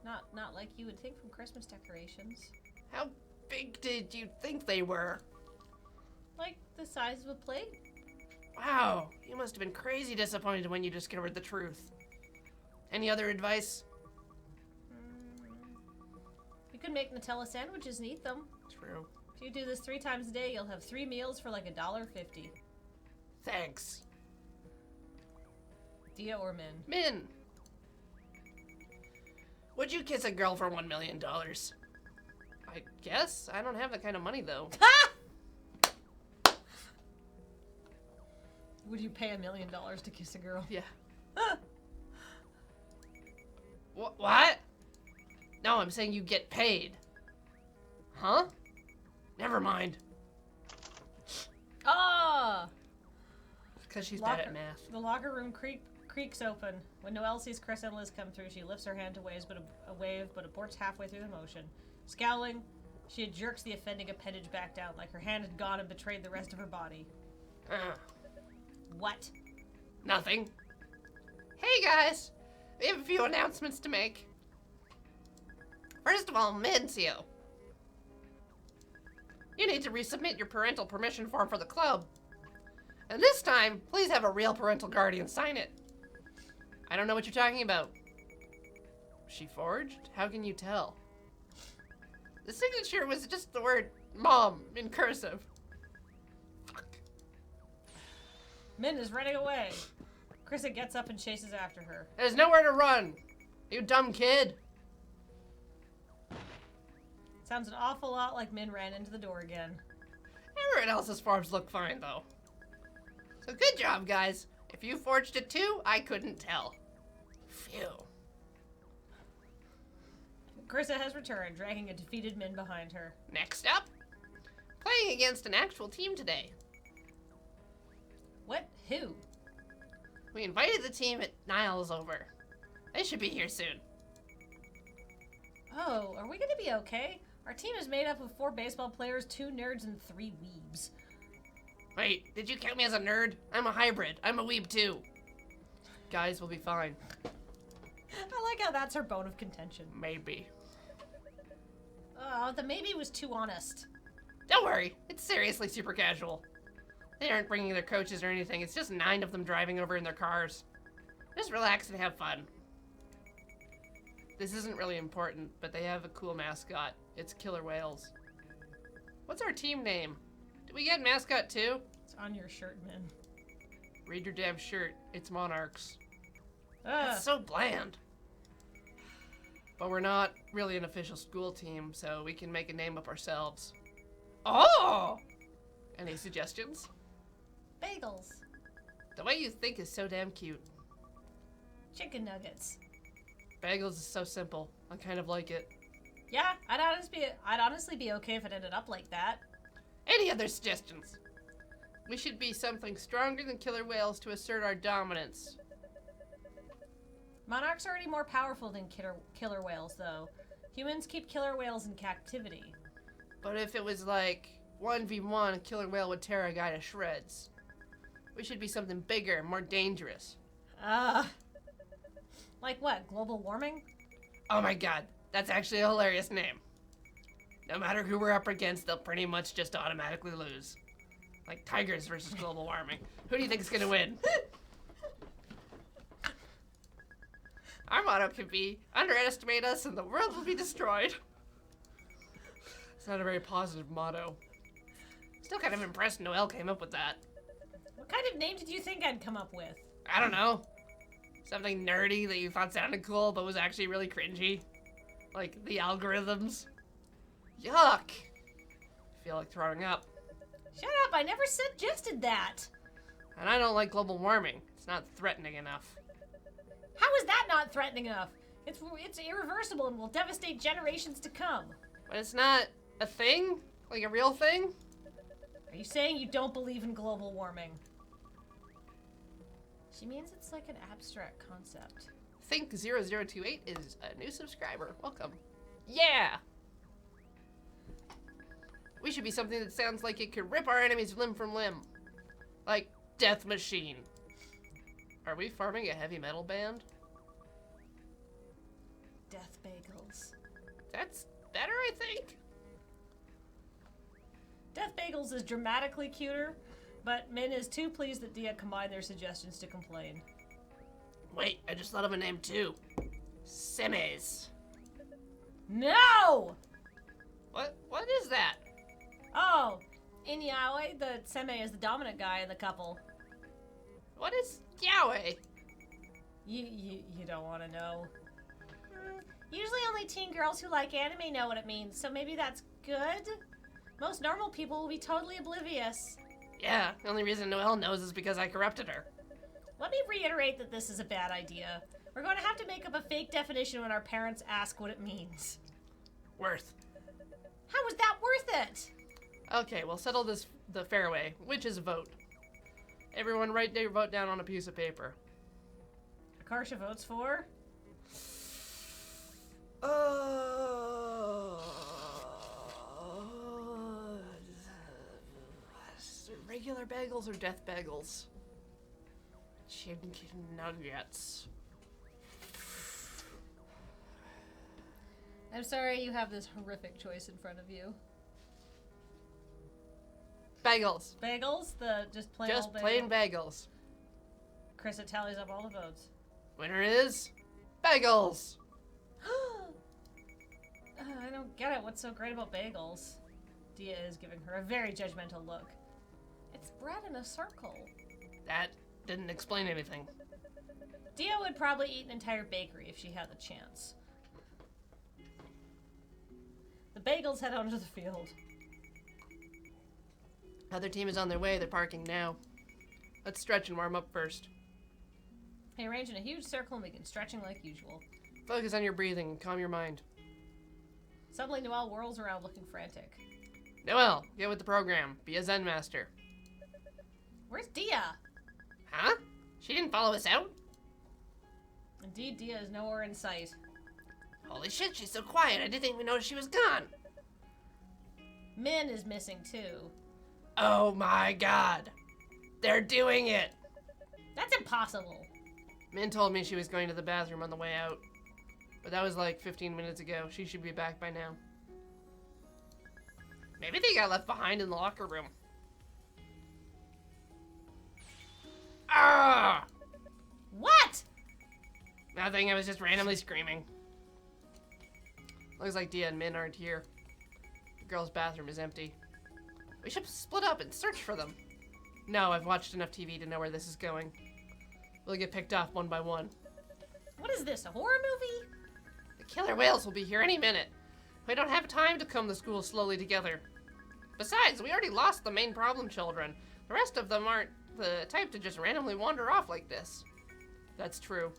Not like you would think from Christmas decorations. How big did you think they were? Like the size of a plate? Wow, you must have been crazy disappointed when you discovered the truth. Any other advice? You could make Nutella sandwiches and eat them. True. If you do this 3 times a day, you'll have 3 meals for like $1.50. Thanks. Dia or Min? Min. Would you kiss a girl for $1 million? I guess. I don't have that kind of money, though. Would you pay $1 million to kiss a girl? Yeah. What? No, I'm saying you get paid. Huh? Never mind. Ah! Because she's bad at math. The locker room creaks open. When Noelle sees Chris and Liz come through, she lifts her hand to wave, but aborts halfway through the motion. Scowling, she jerks the offending appendage back down, like her hand had gone and betrayed the rest of her body. What? Nothing. Hey guys, we have a few announcements to make. First of all, Mencio. You need to resubmit your parental permission form for the club. And this time, please have a real parental guardian sign it. I don't know what you're talking about. She forged? How can you tell? The signature was just the word mom in cursive. Fuck. Min is running away. Chrissa gets up and chases after her. There's nowhere to run. You dumb kid. Sounds an awful lot like Min ran into the door again. Everyone else's forms look fine, though. So good job, guys. If you forged it too, I couldn't tell. Phew. Chrissa has returned, dragging a defeated Min behind her. Next up, playing against an actual team today. What? Who? We invited the team at Niles over. They should be here soon. Oh, are we gonna be okay? Our team is made up of 4 baseball players, 2 nerds, and 3 weebs. Wait, did you count me as a nerd? I'm a hybrid. I'm a weeb too. Guys, we'll be fine. I like how that's her bone of contention. Maybe. Oh, the maybe was too honest. Don't worry, it's seriously super casual. They aren't bringing their coaches or anything. It's just 9 of them driving over in their cars. Just relax and have fun. This isn't really important, but they have a cool mascot. It's Killer Whales. What's our team name? Did we get mascot too? It's on your shirt, man. Read your damn shirt. It's Monarchs. Ah, That's so bland. But we're not really an official school team, so we can make a name up ourselves. Oh! Any suggestions? bagels. The way you think is so damn cute. Chicken nuggets. Bagels is so simple. I kind of like it. Yeah, I'd honestly be okay if it ended up like that. Any other suggestions? We should be something stronger than killer whales to assert our dominance. Monarchs are already more powerful than killer whales, though. Humans keep killer whales in captivity. But if it was like 1v1, a killer whale would tear a guy to shreds. We should be something bigger, more dangerous. Like what? Global warming? Oh my god, that's actually a hilarious name. No matter who we're up against, they'll pretty much just automatically lose. Like tigers versus global warming. Who do you think is gonna win? Our motto could be, underestimate us and the world will be destroyed. It's not a very positive motto. Still kind of impressed Noelle came up with that. What kind of name did you think I'd come up with? I don't know. Something nerdy that you thought sounded cool but was actually really cringy. Like the algorithms. Yuck! I feel like throwing up. Shut up, I never suggested that. And I don't like global warming. It's not threatening enough. How is that not threatening enough? It's irreversible and will devastate generations to come. But it's not a thing? Like a real thing? Are you saying you don't believe in global warming? She means it's like an abstract concept. Think0028 is a new subscriber. Welcome. Yeah! We should be something that sounds like it could rip our enemies limb from limb. Like Death Machine. Are we forming a heavy metal band? Death bagels. That's better, I think. Death bagels is dramatically cuter, but Min is too pleased that Dia combined their suggestions to complain. Wait, I just thought of a name too. Semes. No! What is that? Oh, in Yaoi, the Seme is the dominant guy in the couple. What is Yaoi? You don't want to know. Usually only teen girls who like anime know what it means, so maybe that's good? Most normal people will be totally oblivious. Yeah, the only reason Noelle knows is because I corrupted her. Let me reiterate that this is a bad idea. We're going to have to make up a fake definition when our parents ask what it means. Worth. How is that worth it? Okay, we'll settle this the fair way, which is vote. Everyone write their vote down on a piece of paper. Akarsha votes for... Regular bagels or death bagels? Chicken nuggets. I'm sorry you have this horrific choice in front of you. Bagels. Bagels? The just plain Just old bagel? plain bagels. Chris, it tallies up all the votes. Winner is bagels. I don't get it. What's so great about bagels? Dia is giving her a very judgmental look. It's bread in a circle. That didn't explain anything. Dia would probably eat an entire bakery if she had the chance. The bagels head onto the field. Other team is on their way. They're parking now. Let's stretch and warm up first. They arrange in a huge circle and begin stretching like usual. Focus on your breathing and calm your mind. Suddenly, Noelle whirls around looking frantic. Noelle, get with the program. Be a Zen master. Where's Dia? Huh? She didn't follow us out? Indeed, Dia is nowhere in sight. Holy shit, she's so quiet. I didn't even know she was gone. Min is missing too. Oh my god. They're doing it. That's impossible. Min told me she was going to the bathroom on the way out. But that was like 15 minutes ago. She should be back by now. Maybe they got left behind in the locker room. Ah! What? Nothing, I was just randomly screaming. Looks like Dia and Min aren't here. The girls' bathroom is empty. We should split up and search for them. No, I've watched enough TV to know where this is going. We'll get picked off one by one. What is this, a horror movie? The killer whales will be here any minute. We don't have time to comb the school slowly together. Besides, we already lost the main problem children. The rest of them aren't the type to just randomly wander off like this. That's true.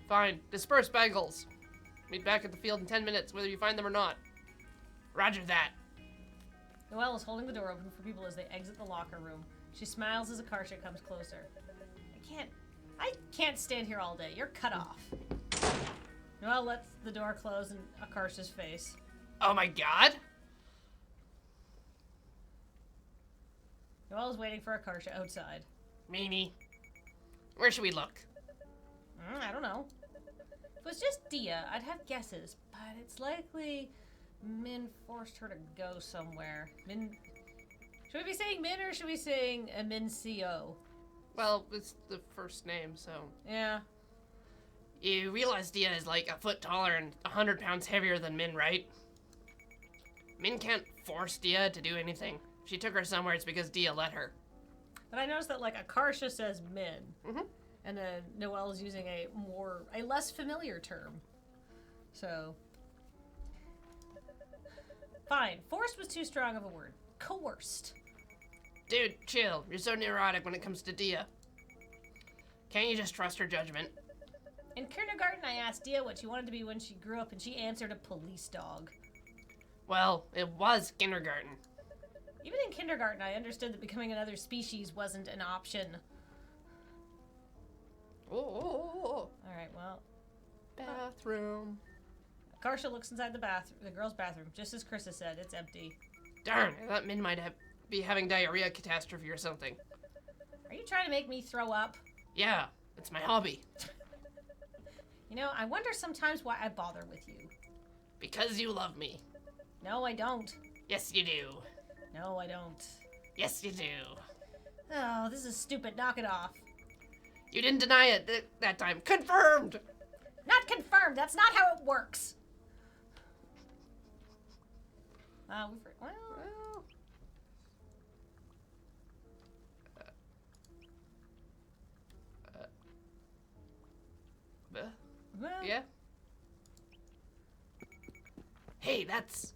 Fine, disperse, Bagels. Meet back at the field in 10 minutes, whether you find them or not. Roger that. Noelle is holding the door open for people as they exit the locker room. She smiles as Akarsha comes closer. I can't stand here all day. You're cut off. Noelle lets the door close in Akarsha's face. Oh my god! Noelle is waiting for Akarsha outside. Meanie. Where should we look? I don't know. If it was just Dia, I'd have guesses, but it's likely Min forced her to go somewhere. Min. Should we be saying Min or should we be saying a Min CO? Well, it's the first name, so... Yeah. You realize Dia is like a foot taller and 100 pounds heavier than Min, right? Min can't force Dia to do anything. If she took her somewhere, it's because Dia let her. But I noticed that, like, Akarsha says Min. Mm-hmm. And then Noelle is using a less familiar term. So. Fine. Forced was too strong of a word. Coerced. Dude, chill. You're so neurotic when it comes to Dia. Can't you just trust her judgment? In kindergarten, I asked Dia what she wanted to be when she grew up, and she answered a police dog. Well, it was kindergarten. Even in kindergarten, I understood that becoming another species wasn't an option. Oh. Alright, well. Bathroom. Akarsha looks inside the girls' bathroom. Just as Chris has said, it's empty. Darn, I thought Min might be having diarrhea catastrophe or something. Are you trying to make me throw up? Yeah, it's my hobby. You know, I wonder sometimes why I bother with you. Because you love me. No, I don't. Yes, you do. No, I don't. Yes, you do. Oh, this is stupid. Knock it off. You didn't deny it that time. Confirmed! Not confirmed. That's not how it works. Well. Well. Yeah? Hey, that's...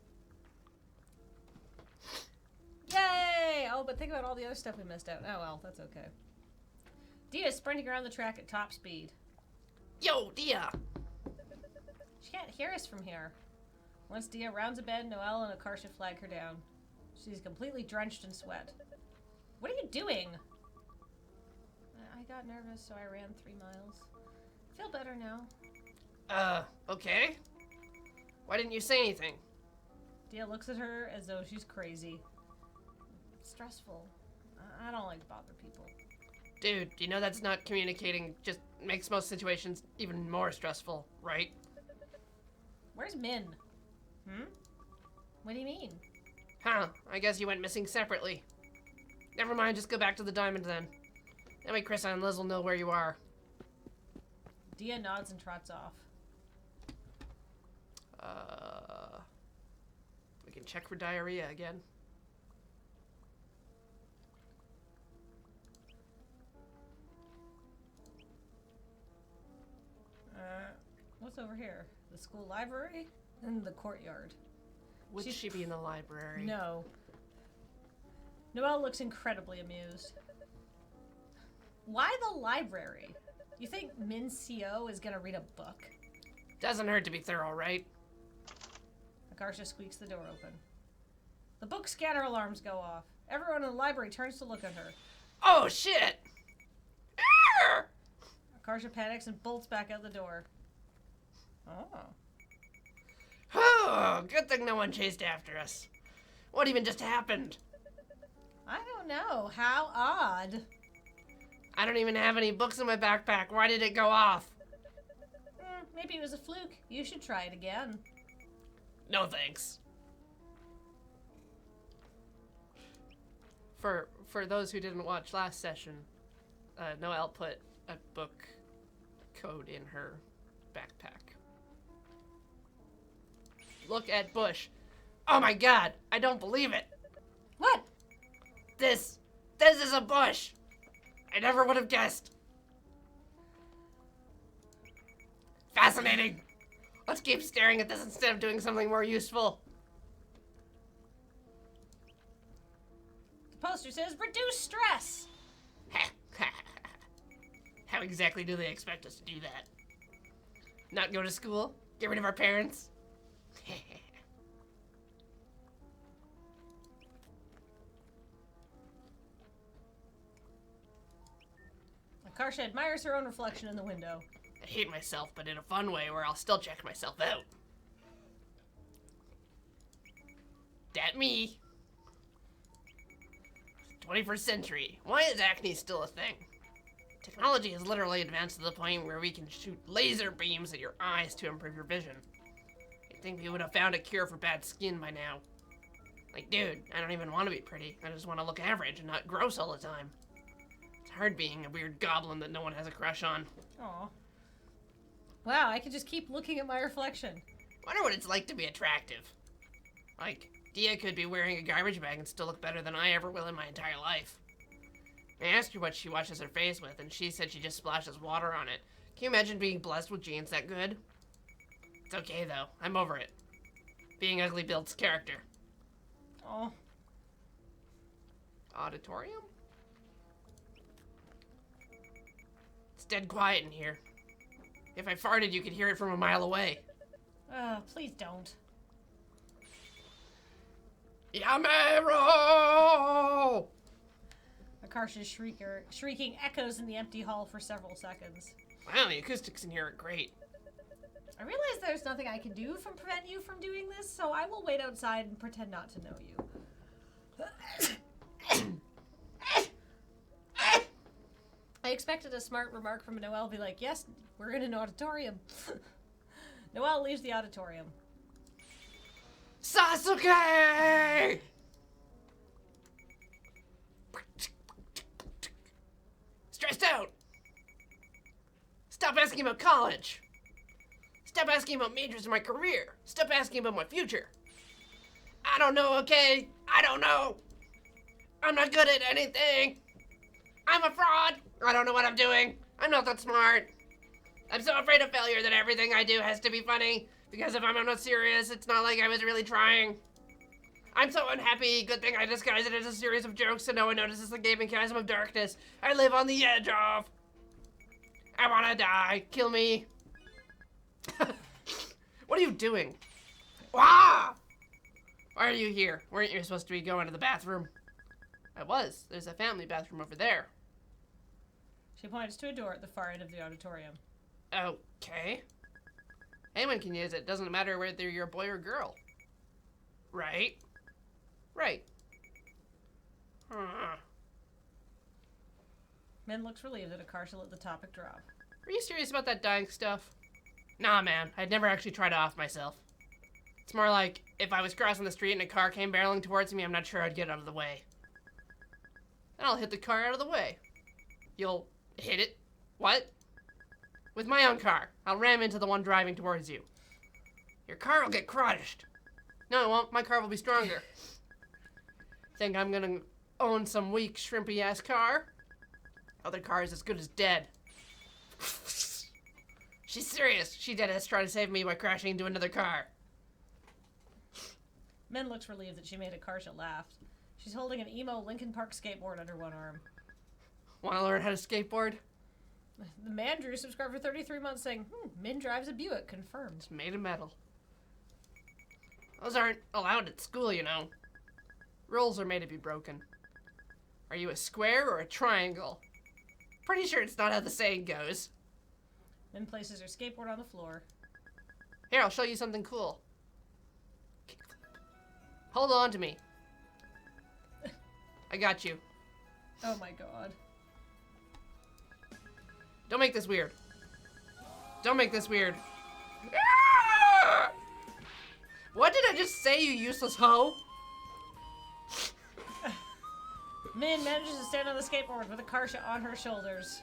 Yay! Oh, but think about all the other stuff we missed out. Oh well, that's okay. Dia is sprinting around the track at top speed. Yo, Dia! She can't hear us from here. Once Dia rounds a bend, Noelle and Akarsha flag her down. She's completely drenched in sweat. What are you doing? I got nervous, so I ran 3 miles. I feel better now. Okay. Why didn't you say anything? Dia looks at her as though she's crazy. It's stressful. I don't like to bother people. Dude, you know that's not communicating, just makes most situations even more stressful, right? Where's Min? What do you mean? Huh, I guess you went missing separately. Never mind, just go back to the diamond then. That way Chris and Liz will know where you are. Dia nods and trots off. We can check for diarrhea again. What's over here? The school library? And the courtyard. Would she be in the library? No. Noelle looks incredibly amused. Why the library? You think Min CO is gonna read a book? Doesn't hurt to be thorough, right? Akarsha squeaks the door open. The book scanner alarms go off. Everyone in the library turns to look at her. Oh, shit! Arr! Akarsha panics and bolts back out the door. Oh. Oh, good thing no one chased after us. What even just happened? I don't know. How odd. I don't even have any books in my backpack. Why did it go off? Maybe it was a fluke. You should try it again. No thanks. For those who didn't watch last session, Noelle put a book code in her backpack. Look at Bush. Oh my god, I don't believe it. What? This is a bush. I never would have guessed. Fascinating. Let's keep staring at this instead of doing something more useful. The poster says reduce stress. How exactly do they expect us to do that? Not go to school? Get rid of our parents? Akarsha admires her own reflection in the window. I hate myself, but in a fun way where I'll still check myself out. That me. 21st century. Why is acne still a thing? Technology has literally advanced to the point where we can shoot laser beams at your eyes to improve your vision. You'd think we would have found a cure for bad skin by now. Like, dude, I don't even want to be pretty. I just want to look average and not gross all the time. It's hard being a weird goblin that no one has a crush on. Aw. Wow, I could just keep looking at my reflection. Wonder what it's like to be attractive. Like, Dia could be wearing a garbage bag and still look better than I ever will in my entire life. I asked her what she washes her face with, and she said she just splashes water on it. Can you imagine being blessed with genes that good? It's okay, though. I'm over it. Being ugly builds character. Oh. Auditorium? It's dead quiet in here. If I farted, you could hear it from a mile away. Please don't. Yamero! Akarsha's shrieking echoes in the empty hall for several seconds. Wow, the acoustics in here are great. I realize there's nothing I can do to prevent you from doing this, so I will wait outside and pretend not to know you. I expected a smart remark from Noelle be like, yes, we're in an auditorium. Noelle leaves the auditorium. Sasuke! Stressed out! Stop asking about college! Stop asking about majors in my career! Stop asking about my future! I don't know, okay? I don't know! I'm not good at anything! I'm a fraud! I don't know what I'm doing! I'm not that smart! I'm so afraid of failure that everything I do has to be funny, because if I'm not serious, it's not like I was really trying. I'm so unhappy. Good thing I disguise it as a series of jokes so no one notices the gaping chasm of darkness I live on the edge of. I wanna die. Kill me. What are you doing? Wah! Why are you here? Weren't you supposed to be going to the bathroom? I was. There's a family bathroom over there. She points to a door at the far end of the auditorium. Okay. Anyone can use it. Doesn't matter whether you're a boy or girl. Right? Right. Huh. Min looks relieved that Akarsha let the topic drop. Are you serious about that dying stuff? Nah, man. I'd never actually tried to off myself. It's more like, if I was crossing the street and a car came barreling towards me, I'm not sure I'd get out of the way. Then I'll hit the car out of the way. You'll hit it? What? With my own car. I'll ram into the one driving towards you. Your car will get crushed. No, it won't. My car will be stronger. Think I'm gonna own some weak, shrimpy-ass car? Other car is as good as dead. She's serious. She dead ass trying to save me by crashing into another car. Min looks relieved that she made Akarsha laugh. She's holding an emo Linkin Park skateboard under one arm. Wanna learn how to skateboard? The man Drew subscribed for 33 months saying, Min drives a Buick, confirmed. It's made of metal. Those aren't allowed at school, you know. Rules are made to be broken. Are you a square or a triangle? Pretty sure it's not how the saying goes. Min places her skateboard on the floor. Here, I'll show you something cool. Hold on to me. I got you. Oh my god. Don't make this weird. Don't make this weird. What did I just say, you useless hoe? Min manages to stand on the skateboard with Akarsha on her shoulders.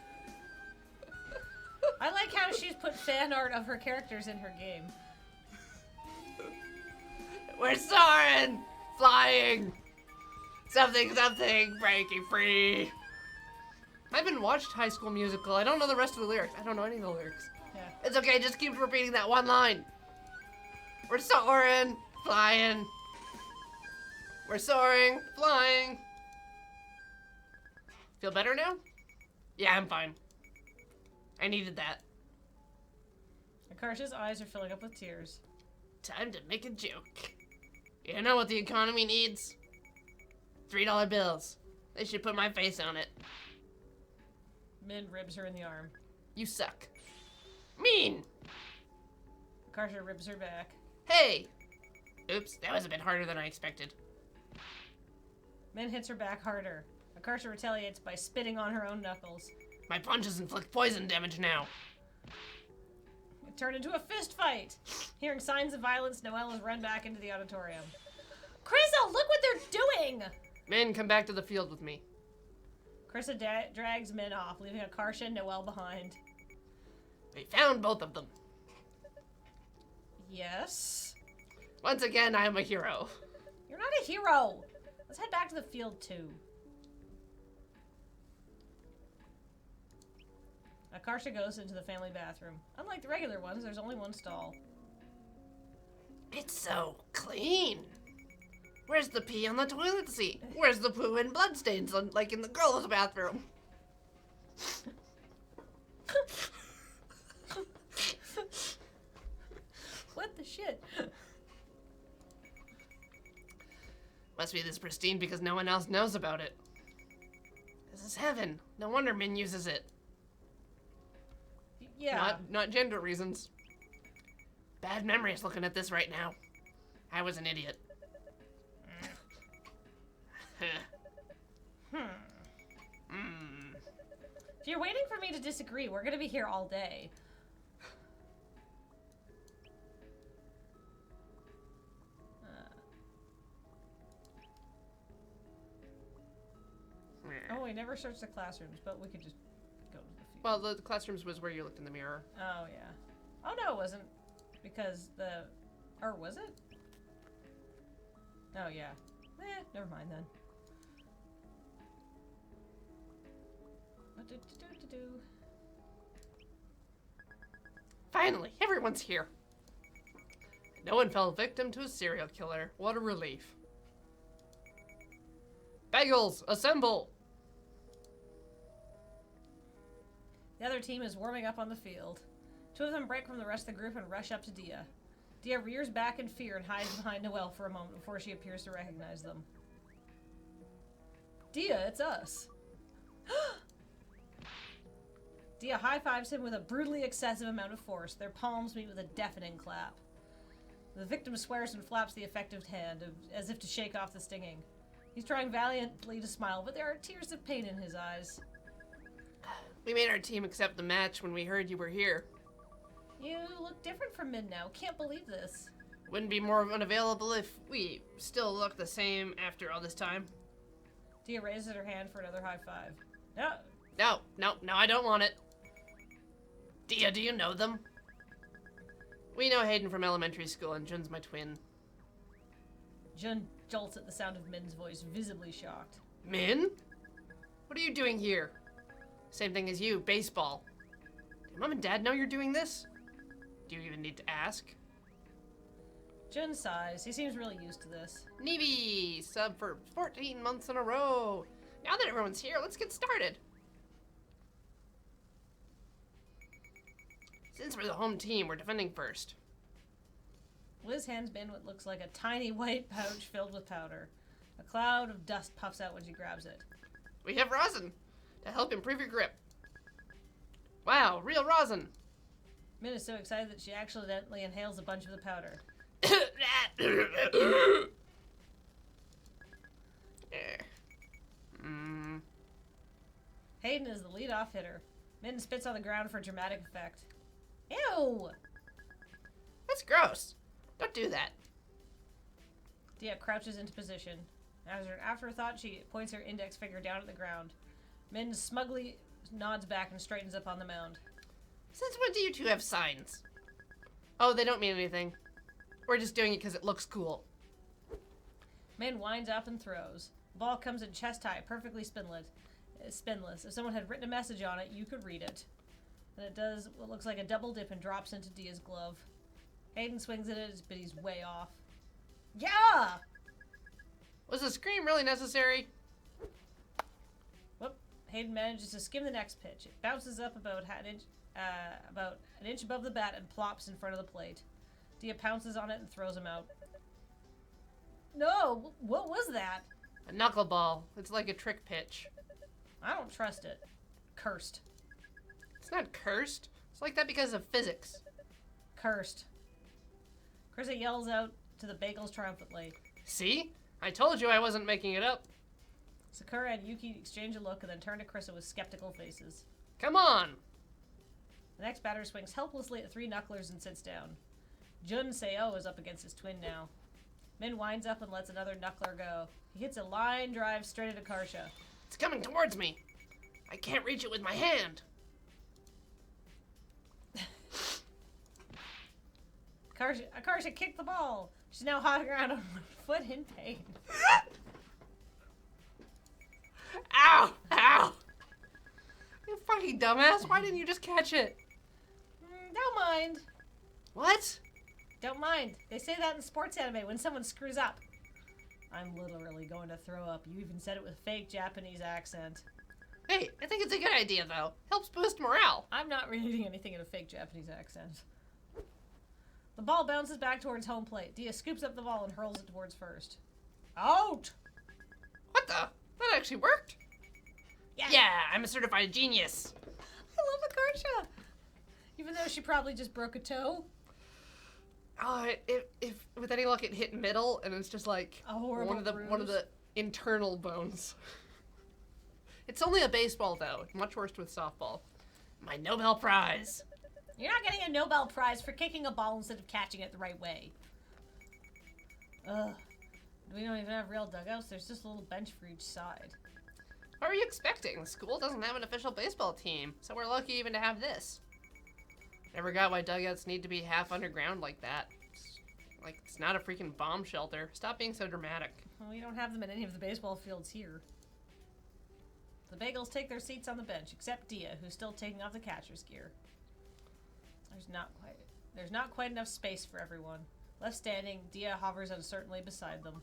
I like how she's put fan art of her characters in her game. We're soaring! Flying! Something, breaking free! I haven't watched High School Musical. I don't know the rest of the lyrics. I don't know any of the lyrics. Yeah. It's okay, just keep repeating that one line. We're soaring, flying. We're soaring, flying. Feel better now? Yeah, I'm fine. I needed that. Akarsha's eyes are filling up with tears. Time to make a joke. You know what the economy needs? $3 bills. They should put my face on it. Min ribs her in the arm. You suck. Mean! Akarsha ribs her back. Hey! Oops, that was a bit harder than I expected. Min hits her back harder. Akarsha retaliates by spitting on her own knuckles. My punches inflict poison damage now. It turned into a fist fight. Hearing signs of violence, Noelle has run back into the auditorium. Krissa, look what they're doing! Min, come back to the field with me. Krissa drags Min off, leaving Akarsha and Noelle behind. We found both of them. Yes? Once again, I am a hero. You're not a hero! Let's head back to the field, too. Akarsha goes into the family bathroom. Unlike the regular ones, there's only one stall. It's so clean. Where's the pee on the toilet seat? Where's the poo and bloodstains like in the girls' bathroom? What the shit? Must be this pristine because no one else knows about it. This is heaven. No wonder Min uses it. Yeah. Not gender reasons. Bad memories looking at this right now. I was an idiot. If you're waiting for me to disagree, we're gonna be here all day. Oh, we never searched the classrooms, but we could just go to the field. Well, the classrooms was where you looked in the mirror. Oh, yeah. Oh, no, it wasn't. Because the... Or was it? Oh, yeah. Never mind then. Finally, everyone's here. No one fell victim to a serial killer. What a relief. Bagels, assemble! The other team is warming up on the field. Two of them break from the rest of the group and rush up to Dia. Dia rears back in fear and hides behind Noelle for a moment before she appears to recognize them. Dia, it's us. Dia high-fives him with a brutally excessive amount of force. Their palms meet with a deafening clap. The victim swears and flaps the affected hand, as if to shake off the stinging. He's trying valiantly to smile, but there are tears of pain in his eyes. We made our team accept the match when we heard you were here. You look different from Min now. Can't believe this. Wouldn't be more unavailable if we still look the same after all this time. Dia raises her hand for another high five. No, I don't want it. Dia, do you know them? We know Hayden from elementary school, and Jun's my twin. Jun jolts at the sound of Min's voice, visibly shocked. Min? What are you doing here? Same thing as you, baseball. Do Mom and Dad know you're doing this? Do you even need to ask? Jun sighs. He seems really used to this. Neeby, sub for 14 months in a row. Now that everyone's here, let's get started. Since we're the home team, we're defending first. Liz hands Min what looks like a tiny white pouch filled with powder. A cloud of dust puffs out when she grabs it. We have rosin to help improve your grip. Wow, real rosin. Min is so excited that she accidentally inhales a bunch of the powder. Hayden is the lead-off hitter. Min spits on the ground for dramatic effect. Ew! That's gross. Don't do that. Dia crouches into position. As an afterthought, she points her index finger down at the ground. Min smugly nods back and straightens up on the mound. Since when do you two have signs? Oh, they don't mean anything. We're just doing it because it looks cool. Min winds up and throws. The ball comes in chest high, perfectly spinless. If someone had written a message on it, you could read it. And it does what looks like a double dip and drops into Dia's glove. Hayden swings at it, but he's way off. Yeah! Was the scream really necessary? Whoop. Hayden manages to skim the next pitch. It bounces up about an inch above the bat and plops in front of the plate. Dia pounces on it and throws him out. No! What was that? A knuckleball. It's like a trick pitch. I don't trust it. Cursed. It's not cursed. It's like that because of physics. Cursed. Carissa yells out to the bagels triumphantly. See? I told you I wasn't making it up. Sakura and Yuki exchange a look and then turn to Carissa with skeptical faces. Come on! The next batter swings helplessly at 3 knucklers and sits down. Jun Seo is up against his twin now. Min winds up and lets another knuckler go. He hits a line drive straight at Akarsha. It's coming towards me. I can't reach it with my hand. Akarsha kicked the ball. She's now hopping around on one foot in pain. Ow! Ow! You fucking dumbass. Why didn't you just catch it? Don't mind. What? Don't mind. They say that in sports anime when someone screws up. I'm literally going to throw up. You even said it with fake Japanese accent. Hey, I think it's a good idea, though. Helps boost morale. I'm not reading anything in a fake Japanese accent. The ball bounces back towards home plate. Dia scoops up the ball and hurls it towards first. Out! What the? That actually worked. Yeah. Yeah, I'm a certified genius. I love Akarsha. Even though she probably just broke a toe. Oh, if with any luck it hit middle, and it's just like A horrible one of the internal bones. It's only a baseball though. Much worse with softball. My Nobel Prize. You're not getting a Nobel Prize for kicking a ball instead of catching it the right way. Ugh. We don't even have real dugouts. There's just a little bench for each side. What were you expecting? The school doesn't have an official baseball team, so we're lucky even to have this. Never got why dugouts need to be half underground like that. It's not a freaking bomb shelter. Stop being so dramatic. Well, we don't have them in any of the baseball fields here. The bagels take their seats on the bench, except Dia, who's still taking off the catcher's gear. There's not quite enough space for everyone. Left standing, Dia hovers uncertainly beside them.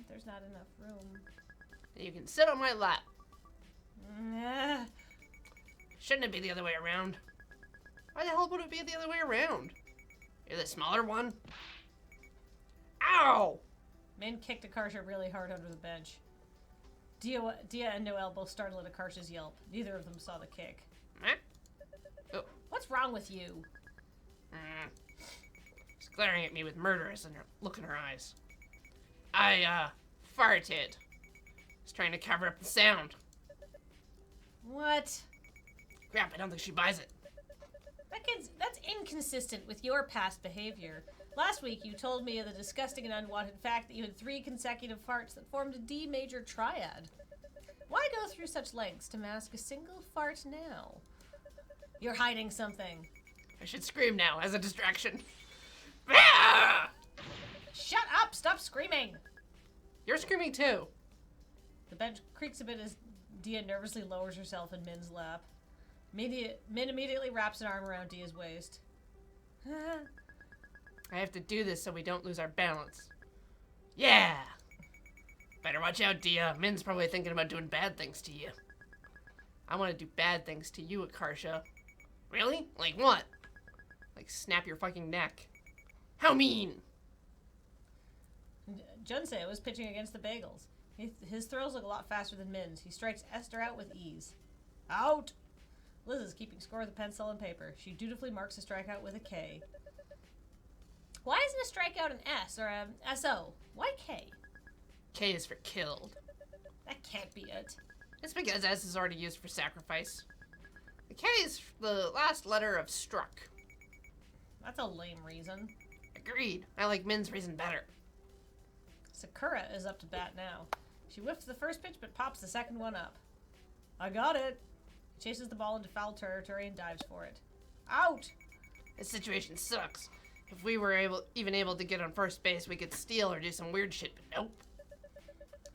There's not enough room. You can sit on my lap. Nah. Shouldn't it be the other way around? Why the hell would it be the other way around? You're the smaller one? Ow! Min kicked Akarsha really hard under the bench. Dia and Noelle both startled at Akarsha's yelp. Neither of them saw the kick. Oh. What's wrong with you? She's glaring at me with murderous look in her eyes. I, farted. Just trying to cover up the sound. What? Crap, I don't think she buys it. That's inconsistent with your past behavior. Last week, you told me of the disgusting and unwanted fact that you had 3 consecutive farts that formed a D major triad. Why go through such lengths to mask a single fart now? You're hiding something. I should scream now as a distraction. Ah! Shut up! Stop screaming! You're screaming too. The bench creaks a bit as Dia nervously lowers herself in Min's lap. Min immediately wraps an arm around Dia's waist. I have to do this so we don't lose our balance. Yeah! Better watch out, Dia. Min's probably thinking about doing bad things to you. I want to do bad things to you, Akarsha. Really? Like what? Like snap your fucking neck. How mean! Junsei was pitching against the Bagels. His throws look a lot faster than Min's. He strikes Esther out with ease. Out! Liz is keeping score with a pencil and paper. She dutifully marks a strikeout with a K. Why isn't a strikeout an S or a SO? Why K? K is for killed. That can't be it. It's because S is already used for sacrifice. The K is the last letter of struck. That's a lame reason. Agreed. I like Min's reason better. Sakura is up to bat now. She whiffs the first pitch but pops the second one up. I got it. Chases the ball into foul territory and dives for it. Out! This situation sucks. If we were even able to get on first base, we could steal or do some weird shit, but nope.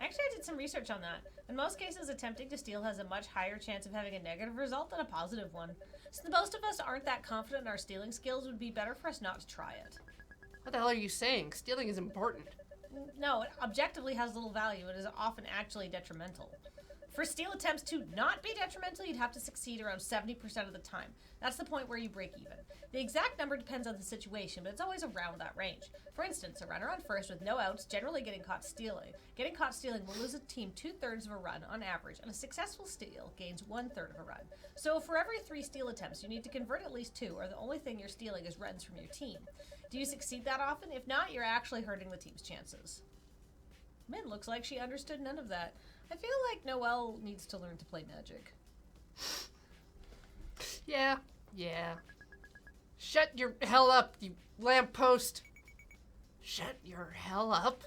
Actually, I did some research on that. In most cases, attempting to steal has a much higher chance of having a negative result than a positive one. Since most of us aren't that confident in our stealing skills, it would be better for us not to try it. What the hell are you saying? Stealing is important. No, it objectively has little value and is often actually detrimental. For steal attempts to not be detrimental, you'd have to succeed around 70% of the time. That's the point where you break even. The exact number depends on the situation, but it's always around that range. For instance, a runner on first with no outs generally getting caught stealing. Getting caught stealing will lose a team 2/3 of a run on average, and a successful steal gains 1/3 of a run. So for every 3 steal attempts, you need to convert at least 2, or the only thing you're stealing is runs from your team. Do you succeed that often? If not, you're actually hurting the team's chances. Min looks like she understood none of that. I feel like Noelle needs to learn to play Magic. Yeah. Shut your hell up, you lamppost. Shut your hell up.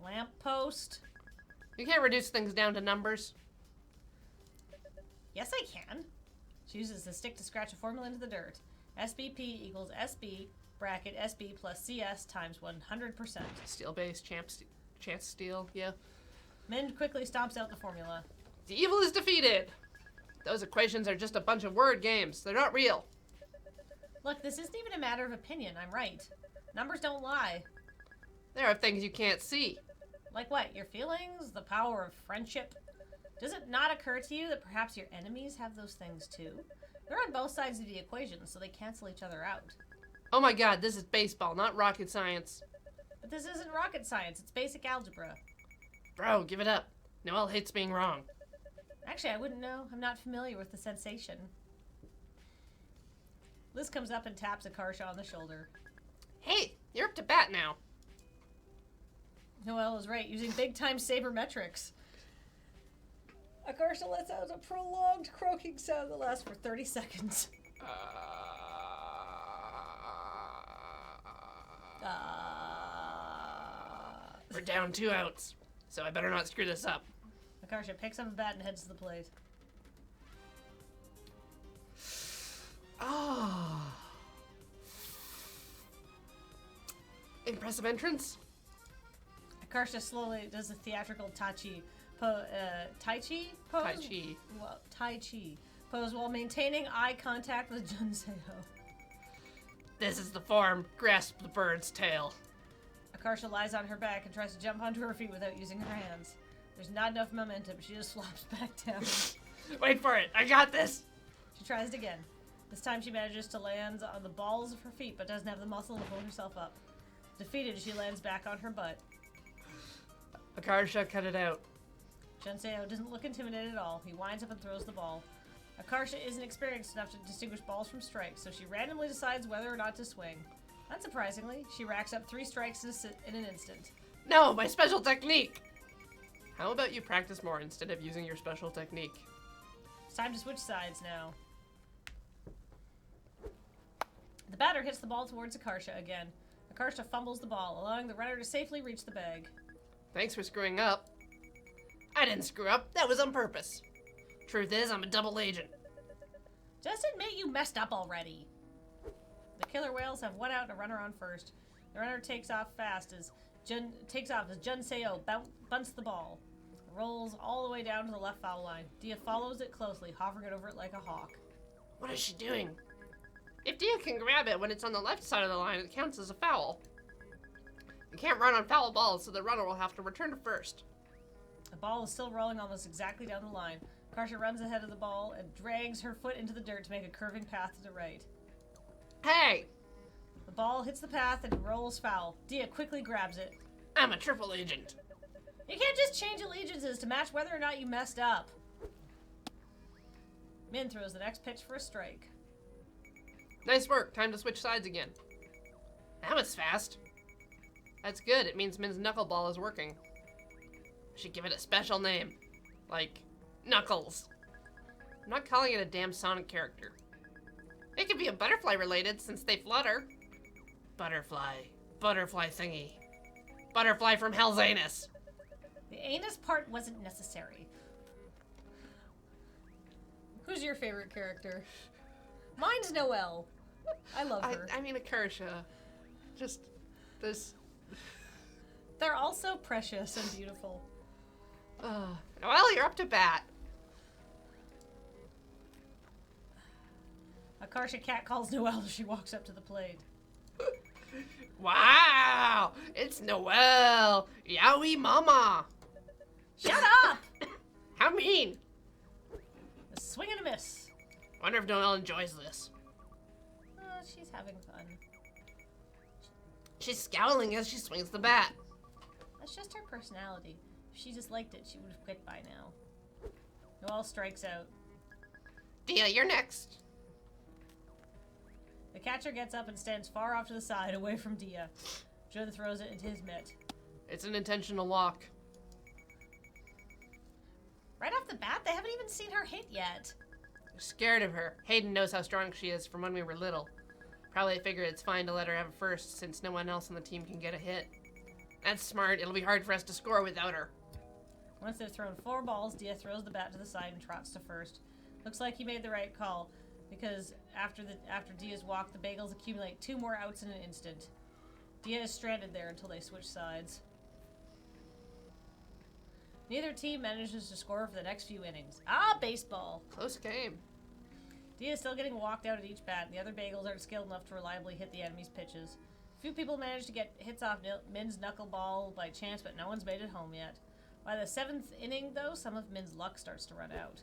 Lamppost? You can't reduce things down to numbers. Yes, I can. She uses the stick to scratch a formula into the dirt. SBP equals SB bracket SB plus CS times 100%. Steel base, chance steal, yeah. Min quickly stomps out the formula. The evil is defeated. Those equations are just a bunch of word games. They're not real. Look, this isn't even a matter of opinion. I'm right. Numbers don't lie. There are things you can't see. Like what? Your feelings? The power of friendship? Does it not occur to you that perhaps your enemies have those things too? They're on both sides of the equation, so they cancel each other out. Oh my god, this is baseball, not rocket science. But this isn't rocket science, it's basic algebra. Bro, give it up. Noelle hates being wrong. Actually, I wouldn't know. I'm not familiar with the sensation. Liz comes up and taps Akarsha on the shoulder. Hey, you're up to bat now. Noelle is right, using big-time sabermetrics. Akarsha lets out a prolonged croaking sound that lasts for 30 seconds. We're down 2 outs, so I better not screw this up. Akarsha picks up a bat and heads to the plate. Ah. Impressive entrance. Akarsha slowly does a theatrical Tai Chi pose. Well, Tai Chi pose while maintaining eye contact with Jun Seo. This is the form. Grasp the bird's tail. Akarsha lies on her back and tries to jump onto her feet without using her hands. There's not enough momentum. She just flops back down. Wait for it. I got this. She tries it again. This time she manages to land on the balls of her feet, but doesn't have the muscle to pull herself up. Defeated, she lands back on her butt. Akarsha, cut it out. Junseo doesn't look intimidated at all. He winds up and throws the ball. Akarsha isn't experienced enough to distinguish balls from strikes, so she randomly decides whether or not to swing. Unsurprisingly, she racks up 3 strikes in an instant. No, my special technique. How about you practice more instead of using your special technique? It's time to switch sides now. The batter hits the ball towards Akarsha again. Akarsha fumbles the ball, allowing the runner to safely reach the bag. Thanks for screwing up. I didn't screw up. That was on purpose. Truth is, I'm a double agent. Just admit you messed up already. The killer whales have 1 out and a runner on first. The runner takes off as Jun Seo bunts the ball. Rolls all the way down to the left foul line. Dia follows it closely, hovering over it like a hawk. What is she doing? If Dia can grab it when it's on the left side of the line, it counts as a foul. You can't run on foul balls, so the runner will have to return to first. The ball is still rolling almost exactly down the line. Akarsha runs ahead of the ball and drags her foot into the dirt to make a curving path to the right. Hey! The ball hits the path and rolls foul. Dia quickly grabs it. I'm a triple agent. You can't just change allegiances to match whether or not you messed up. Min throws the next pitch for a strike. Nice work. Time to switch sides again. That was fast. That's good. It means Min's knuckleball is working. I should give it a special name. Like, Knuckles. I'm not calling it a damn Sonic character. It could be a butterfly related since they flutter. Butterfly. Butterfly thingy. Butterfly from Hell's Anus. The anus part wasn't necessary. your favorite character? Mine's Noelle. I love her. I mean, Akarsha. Just this. They're all so precious and beautiful. Well, you're up to bat. Akarsha cat calls Noelle as she walks up to the plate. Wow! It's Noelle! Yowie mama! Shut up! How mean! A swing and a miss. Wonder if Noelle enjoys this. She's having fun. She's scowling as she swings the bat. That's just her personality. If she disliked it, she would have quit by now. Noelle strikes out. Dia, you're next. The catcher gets up and stands far off to the side, away from Dia. Jun throws it into his mitt. It's an intentional walk. Right off the bat, they haven't even seen her hit yet. They're scared of her. Hayden knows how strong she is from when we were little. Probably figured it's fine to let her have it first, since no one else on the team can get a hit. That's smart. It'll be hard for us to score without her. Once they've thrown 4 balls, Dia throws the bat to the side and trots to first. Looks like he made the right call, because after Dia's walk, the Bagels accumulate 2 more outs in an instant. Dia is stranded there until they switch sides. Neither team manages to score for the next few innings. Baseball! Close game. Dia is still getting walked out at each bat, and the other Bagels aren't skilled enough to reliably hit the enemy's pitches. Few people manage to get hits off Min's knuckleball by chance, but no one's made it home yet. By the 7th inning, though, some of Min's luck starts to run out.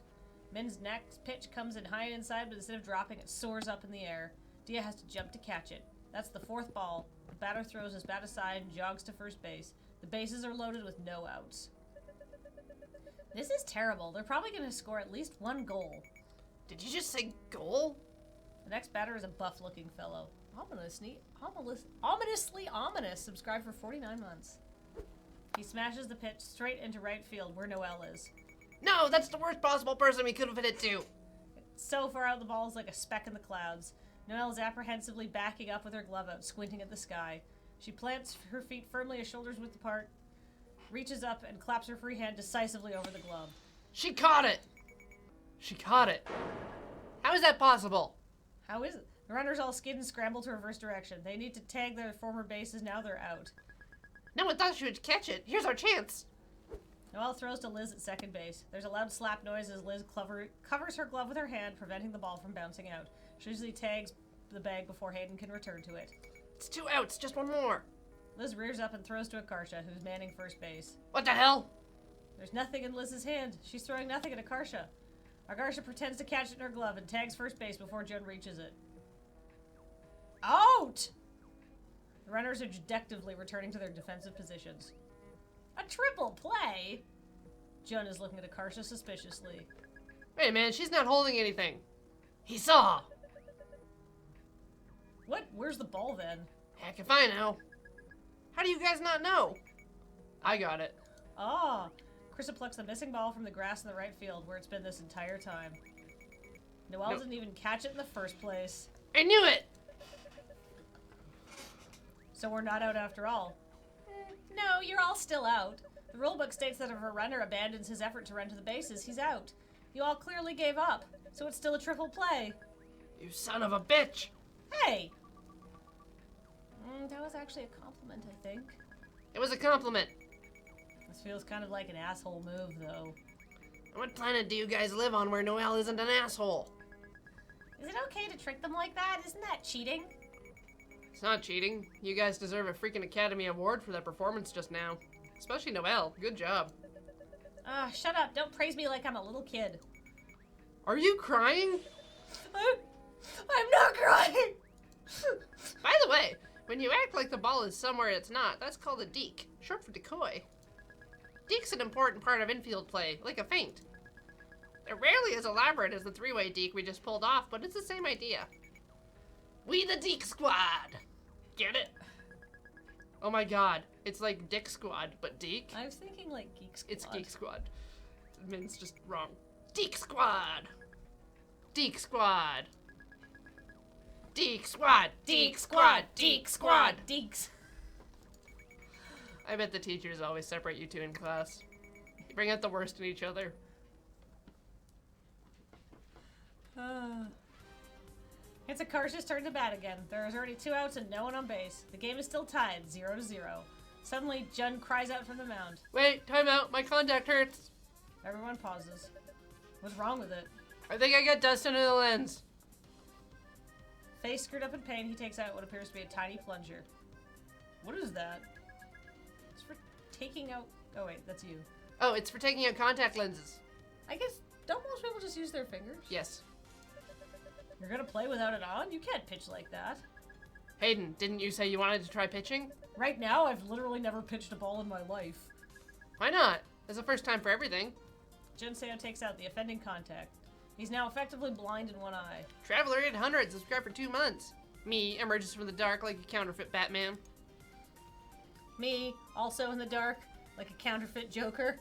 Min's next pitch comes in high and inside, but instead of dropping, it soars up in the air. Dia has to jump to catch it. That's the 4th ball. The batter throws his bat aside and jogs to first base. The bases are loaded with no outs. This is terrible. They're probably going to score at least 1 goal. Did you just say goal? The next batter is a buff-looking fellow. Ominously ominous. Subscribed for 49 months. He smashes the pitch straight into right field, where Noelle is. No, that's the worst possible person we could have hit it to. So far out, the ball is like a speck in the clouds. Noelle is apprehensively backing up with her glove out, squinting at the sky. She plants her feet firmly as shoulders width apart, reaches up, and claps her free hand decisively over the glove. She caught it! She caught it. How is that possible? How is it? The runners all skid and scramble to reverse direction. They need to tag their former bases. Now they're out. No one thought she would catch it. Here's our chance. Noelle throws to Liz at second base. There's a loud slap noise as Liz covers her glove with her hand, preventing the ball from bouncing out. She usually tags the bag before Hayden can return to it. It's 2 outs, just 1 more. Liz rears up and throws to Akarsha, who's manning first base. What the hell? There's nothing in Liz's hand. She's throwing nothing at Akarsha. Akarsha pretends to catch it in her glove and tags first base before Jun reaches it. Out! The runners are dejectedly returning to their defensive positions. A triple play? Jun is looking at Akarsha suspiciously. Wait, man, she's not holding anything. He saw. What? Where's the ball then? Heck if I know. How do you guys not know? I got it. Ah! Krista plucks the missing ball from the grass in the right field, where it's been this entire time. Noelle didn't even catch it in the first place. I knew it! So we're not out after all. No, you're all still out. The rulebook states that if a runner abandons his effort to run to the bases, he's out. You all clearly gave up, so it's still a triple play. You son of a bitch! Hey! That was actually a compliment, I think. It was a compliment. This feels kind of like an asshole move, though. What planet do you guys live on where Noelle isn't an asshole? Is it okay to trick them like that? Isn't that cheating? It's not cheating. You guys deserve a freaking Academy Award for that performance just now. Especially Noelle. Good job. Shut up. Don't praise me like I'm a little kid. Are you crying? I'm not crying! By the way, when you act like the ball is somewhere it's not, that's called a deke, short for decoy. Deke's an important part of infield play, like a feint. They're rarely as elaborate as the 3-way deke we just pulled off, but it's the same idea. We the Deke Squad! Get it? Oh my god, it's like Dick Squad, but Deke? I was thinking like Geek Squad. It's Geek Squad. Min's just wrong. Deke Squad! Deke Squad! Deke Squad! Deke Squad! Deke Squad! Deeks. I bet the teachers always separate you two in class. You bring out the worst in each other. It's Akarsha's turn to bat again. There is already 2 outs and no one on base. The game is still tied, 0-0. Suddenly, Jun cries out from the mound. Wait, timeout. My contact hurts. Everyone pauses. What's wrong with it? I think I got dust under the lens. Face screwed up in pain, he takes out what appears to be a tiny plunger. What is that? It's for taking out... Oh wait, that's you. Oh, it's for taking out contact lenses. I guess, don't most people just use their fingers? Yes. You're gonna play without it on? You can't pitch like that. Hayden, didn't you say you wanted to try pitching? Right now, I've literally never pitched a ball in my life. Why not? It's the first time for everything. Jinseo takes out the offending contact. He's now effectively blind in one eye. Traveler 800 subscribed for 2 months. Me emerges from the dark like a counterfeit Batman. Me, also in the dark, like a counterfeit Joker.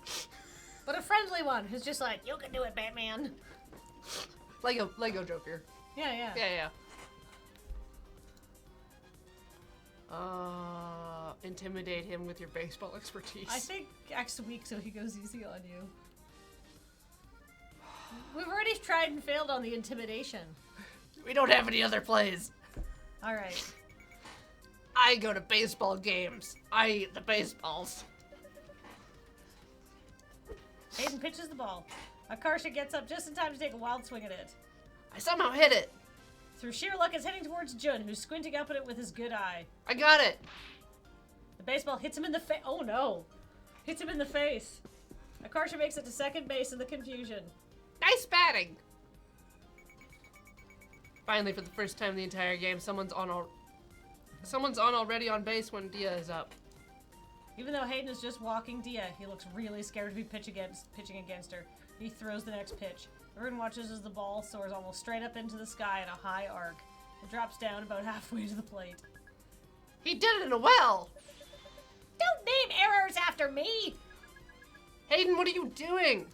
But a friendly one who's just like, you can do it, Batman. Lego Joker. Yeah. Yeah. Intimidate him with your baseball expertise. I think next week so he goes easy on you. We've already tried and failed on the intimidation. We don't have any other plays. Alright. I go to baseball games. I eat the baseballs. Hayden pitches the ball. Akarsha gets up just in time to take a wild swing at it. I somehow hit it. Through sheer luck, it's heading towards Jun, who's squinting up at it with his good eye. I got it. The baseball hits him in the face. Oh no! Hits him in the face. Akarsha makes it to second base in the confusion. Nice batting. Finally, for the first time in the entire game, someone's on already on base when Dia is up. Even though Hayden is just walking Dia, he looks really scared to be pitching against her. He throws the next pitch. Everyone watches as the ball soars almost straight up into the sky in a high arc. It drops down about halfway to the plate. He did it in a well. Don't name errors after me! Hayden, what are you doing?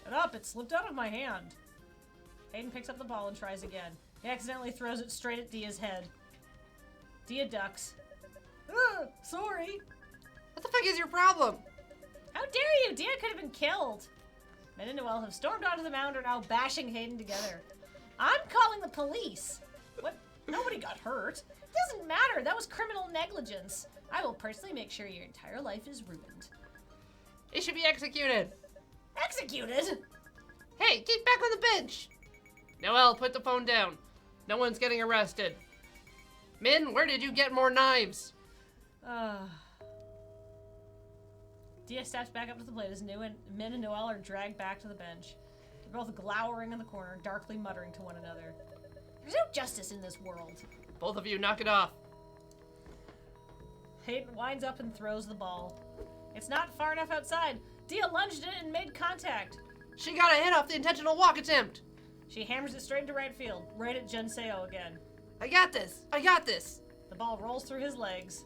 Shut up, it slipped out of my hand. Hayden picks up the ball and tries again. He accidentally throws it straight at Dia's head. Dia ducks. Ugh, sorry. What the fuck is your problem? How dare you? Dia could have been killed. Men and Noelle have stormed onto the mound and are now bashing Hayden together. I'm calling the police. What? Nobody got hurt. It doesn't matter. That was criminal negligence. I will personally make sure your entire life is ruined. He should be executed. Executed? Hey, get back on the bench. Noelle, put the phone down. No one's getting arrested. Min, where did you get more knives? Dia steps back up to the plate as Min and Noelle are dragged back to the bench. They're both glowering in the corner, darkly muttering to one another. There's no justice in this world. Both of you, knock it off. Hayden winds up and throws the ball. It's not far enough outside. Dia lunged at it and made contact. She got a hit off the intentional walk attempt. She hammers it straight into right field, right at Jinseo again. I got this. I got this. The ball rolls through his legs.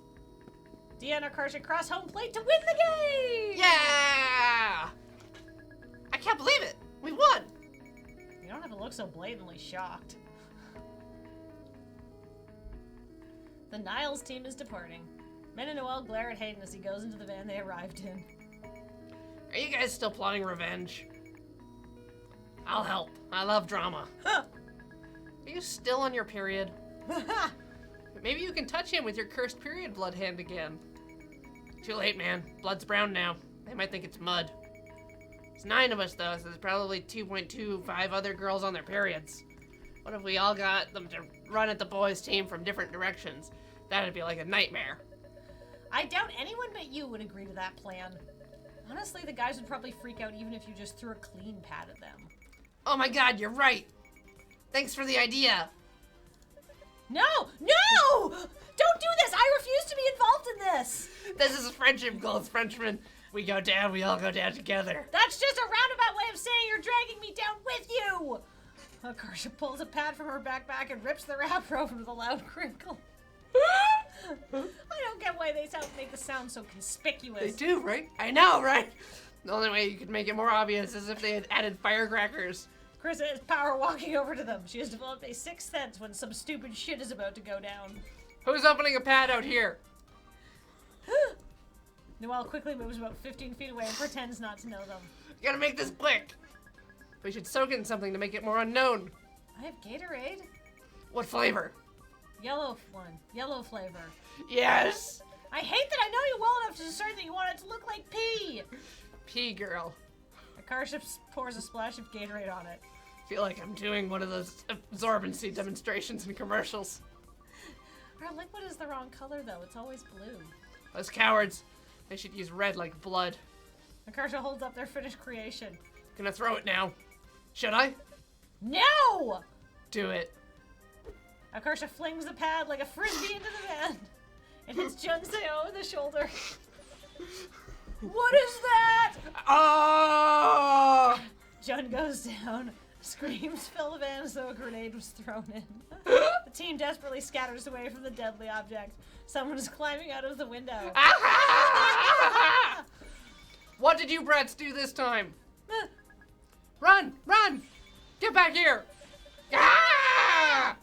Dia and Akarsha cross home plate to win the game! Yeah! I can't believe it. We won. You don't have to look so blatantly shocked. The Niles team is departing. Men and Noelle glare at Hayden as he goes into the van they arrived in. Are you guys still plotting revenge? I'll help. I love drama. Huh. Are you still on your period? Maybe you can touch him with your cursed period blood hand again. Too late, man. Blood's brown now. They might think it's mud. There's 9 of us, though, so there's probably 2.25 other girls on their periods. What if we all got them to run at the boys' team from different directions? That'd be like a nightmare. I doubt anyone but you would agree to that plan. Honestly, the guys would probably freak out even if you just threw a clean pad at them. Oh my god, you're right. Thanks for the idea. No! No! Don't do this! I refuse to be involved in this! This is friendship goals, Frenchmen. We go down, we all go down together. That's just a roundabout way of saying you're dragging me down with you! Akarsha pulls a pad from her backpack and rips the wrapper open with a loud crinkle. I don't get why they make the sound so conspicuous. They do, right? I know, right? The only way you could make it more obvious is if they had added firecrackers. Krista is power walking over to them. She has developed a sixth sense when some stupid shit is about to go down. Who's opening a pad out here? Noelle quickly moves about 15 feet away and pretends not to know them. You gotta make this quick. We should soak it in something to make it more unknown. I have Gatorade. What flavor? Yellow one. Yellow flavor. Yes! I hate that I know you well enough to discern that you want it to look like pee! Pea girl. Akarsha pours a splash of Gatorade on it. Feel like I'm doing one of those absorbency demonstrations in commercials. Our liquid is the wrong color, though. It's always blue. Those cowards. They should use red like blood. Akarsha holds up their finished creation. Gonna throw it now. Should I? No! Do it. Akarsha flings the pad like a frisbee into the van. It hits Junseo in the shoulder. What is that? Oh! Jun goes down, screams, fill the van as though a grenade was thrown in. The team desperately scatters away from the deadly object. Someone is climbing out of the window. What did you brats do this time? Run! Run! Get back here! Ah!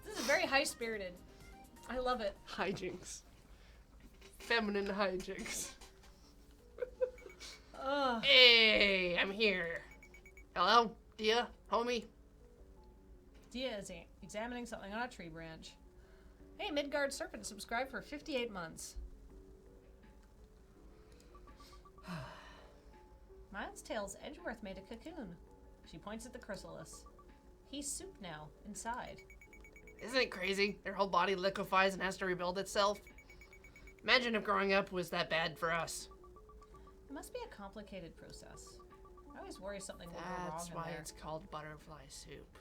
This is very high-spirited. I love it. Hijinks. Feminine hijinks. Ugh. Hey, I'm here. Hello, Dia, homie. Dia is examining something on a tree branch. Hey, Midgard Serpent subscribed for 58 months. Miles Tails Edgeworth made a cocoon. She points at the chrysalis. He's soup now, inside. Isn't it crazy? Their whole body liquefies and has to rebuild itself. Imagine if growing up was that bad for us. It must be a complicated process. I always worry something will go wrong That's in why there. it's called butterfly soup.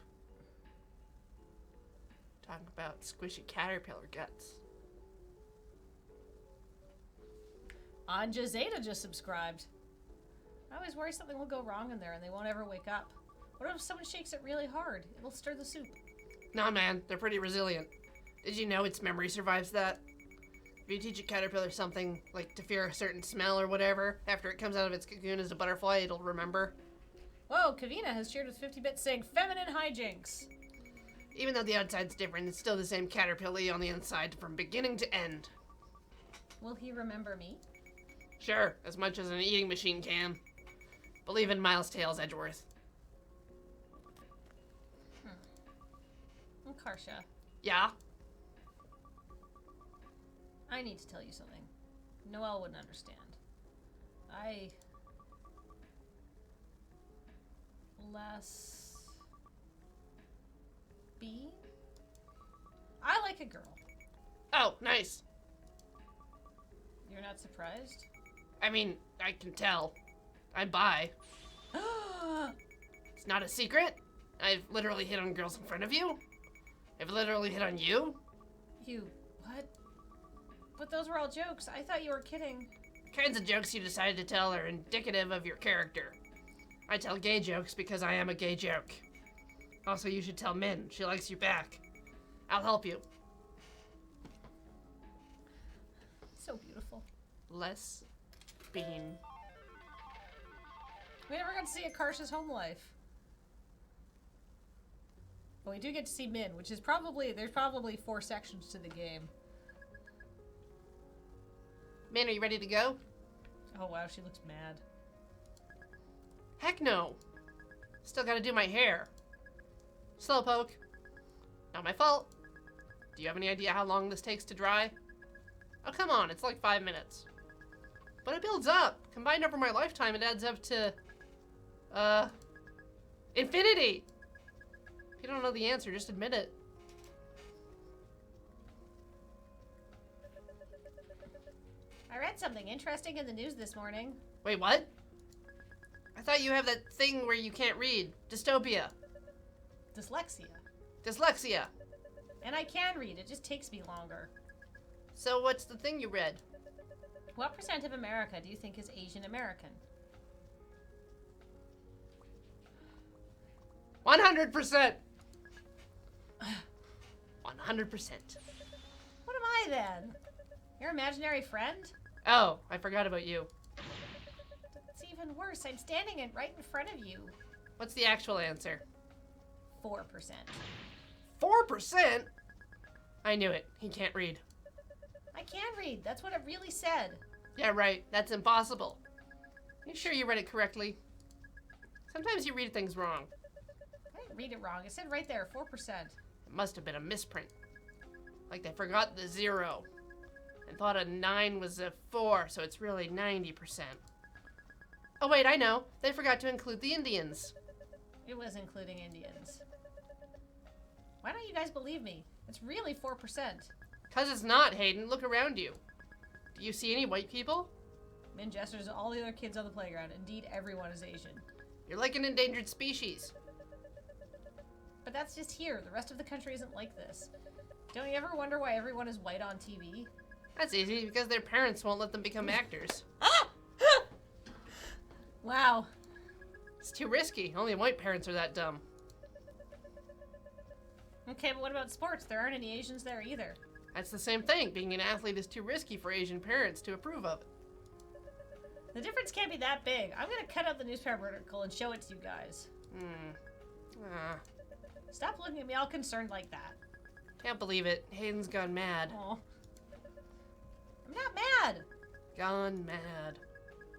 Talking about squishy caterpillar guts. Anja Zeta just subscribed. I always worry something will go wrong in there and they won't ever wake up. What if someone shakes it really hard? It'll stir the soup. Nah, man, they're pretty resilient. Did you know its memory survives that? If you teach a caterpillar something, like to fear a certain smell or whatever, after it comes out of its cocoon as a butterfly, it'll remember. Whoa, Kavina has cheered with 50 bits saying feminine hijinks. Even though the outside's different, it's still the same caterpillar on the inside from beginning to end. Will he remember me? Sure, as much as an eating machine can. Believe in Miles Tails Edgeworth. Karsha, Yeah? I need to tell you something. Noelle wouldn't understand. I like a girl. Oh, nice. You're not surprised? I mean, I can tell. I'm bi. It's not a secret. I've literally hit on girls in front of you. I've literally hit on you. You... what? But those were all jokes. I thought you were kidding. The kinds of jokes you decided to tell are indicative of your character. I tell gay jokes because I am a gay joke. Also, you should tell Min. She likes you back. I'll help you. So beautiful. Less bean. We never got to see Akarsha's home life. But we do get to see Min, which is probably... there's probably 4 sections to the game. Min, are you ready to go? Oh wow, she looks mad. Heck no. Still gotta do my hair. Slowpoke. Not my fault. Do you have any idea how long this takes to dry? Oh, come on, it's like 5 minutes. But it builds up. Combined over my lifetime, it adds up to... infinity! If you don't know the answer, just admit it. I read something interesting in the news this morning. Wait, what? I thought you have that thing where you can't read. Dystopia. Dyslexia. Dyslexia. And I can read, it just takes me longer. So what's the thing you read? What % of America do you think is Asian American? 100%! 100%. What am I then? Your imaginary friend? Oh, I forgot about you. It's even worse. I'm standing right in front of you. What's the actual answer? 4%. 4%? I knew it. He can't read. I can read. That's what it really said. Yeah, right. That's impossible. You sure you read it correctly? Sometimes you read things wrong. I read it wrong. It said right there, 4%. It must have been a misprint. Like they forgot the 0 and thought a 9 was a 4, so it's really 90%. Oh wait, I know. They forgot to include the Indians. It was including Indians. Why don't you guys believe me? It's really 4%. Cause it's not, Hayden. Look around you. Do you see any white people? Min gestures at all the other kids on the playground. Indeed, everyone is Asian. You're like an endangered species. But that's just here. The rest of the country isn't like this. Don't you ever wonder why everyone is white on TV? That's easy, because their parents won't let them become actors. Wow. It's too risky. Only white parents are that dumb. Okay, but what about sports? There aren't any Asians there either. That's the same thing. Being an athlete is too risky for Asian parents to approve of it. The difference can't be that big. I'm gonna cut out the newspaper article and show it to you guys. Stop looking at me all concerned like that. Can't believe it. Hayden's gone mad. Aw. I'm not mad. Gone mad.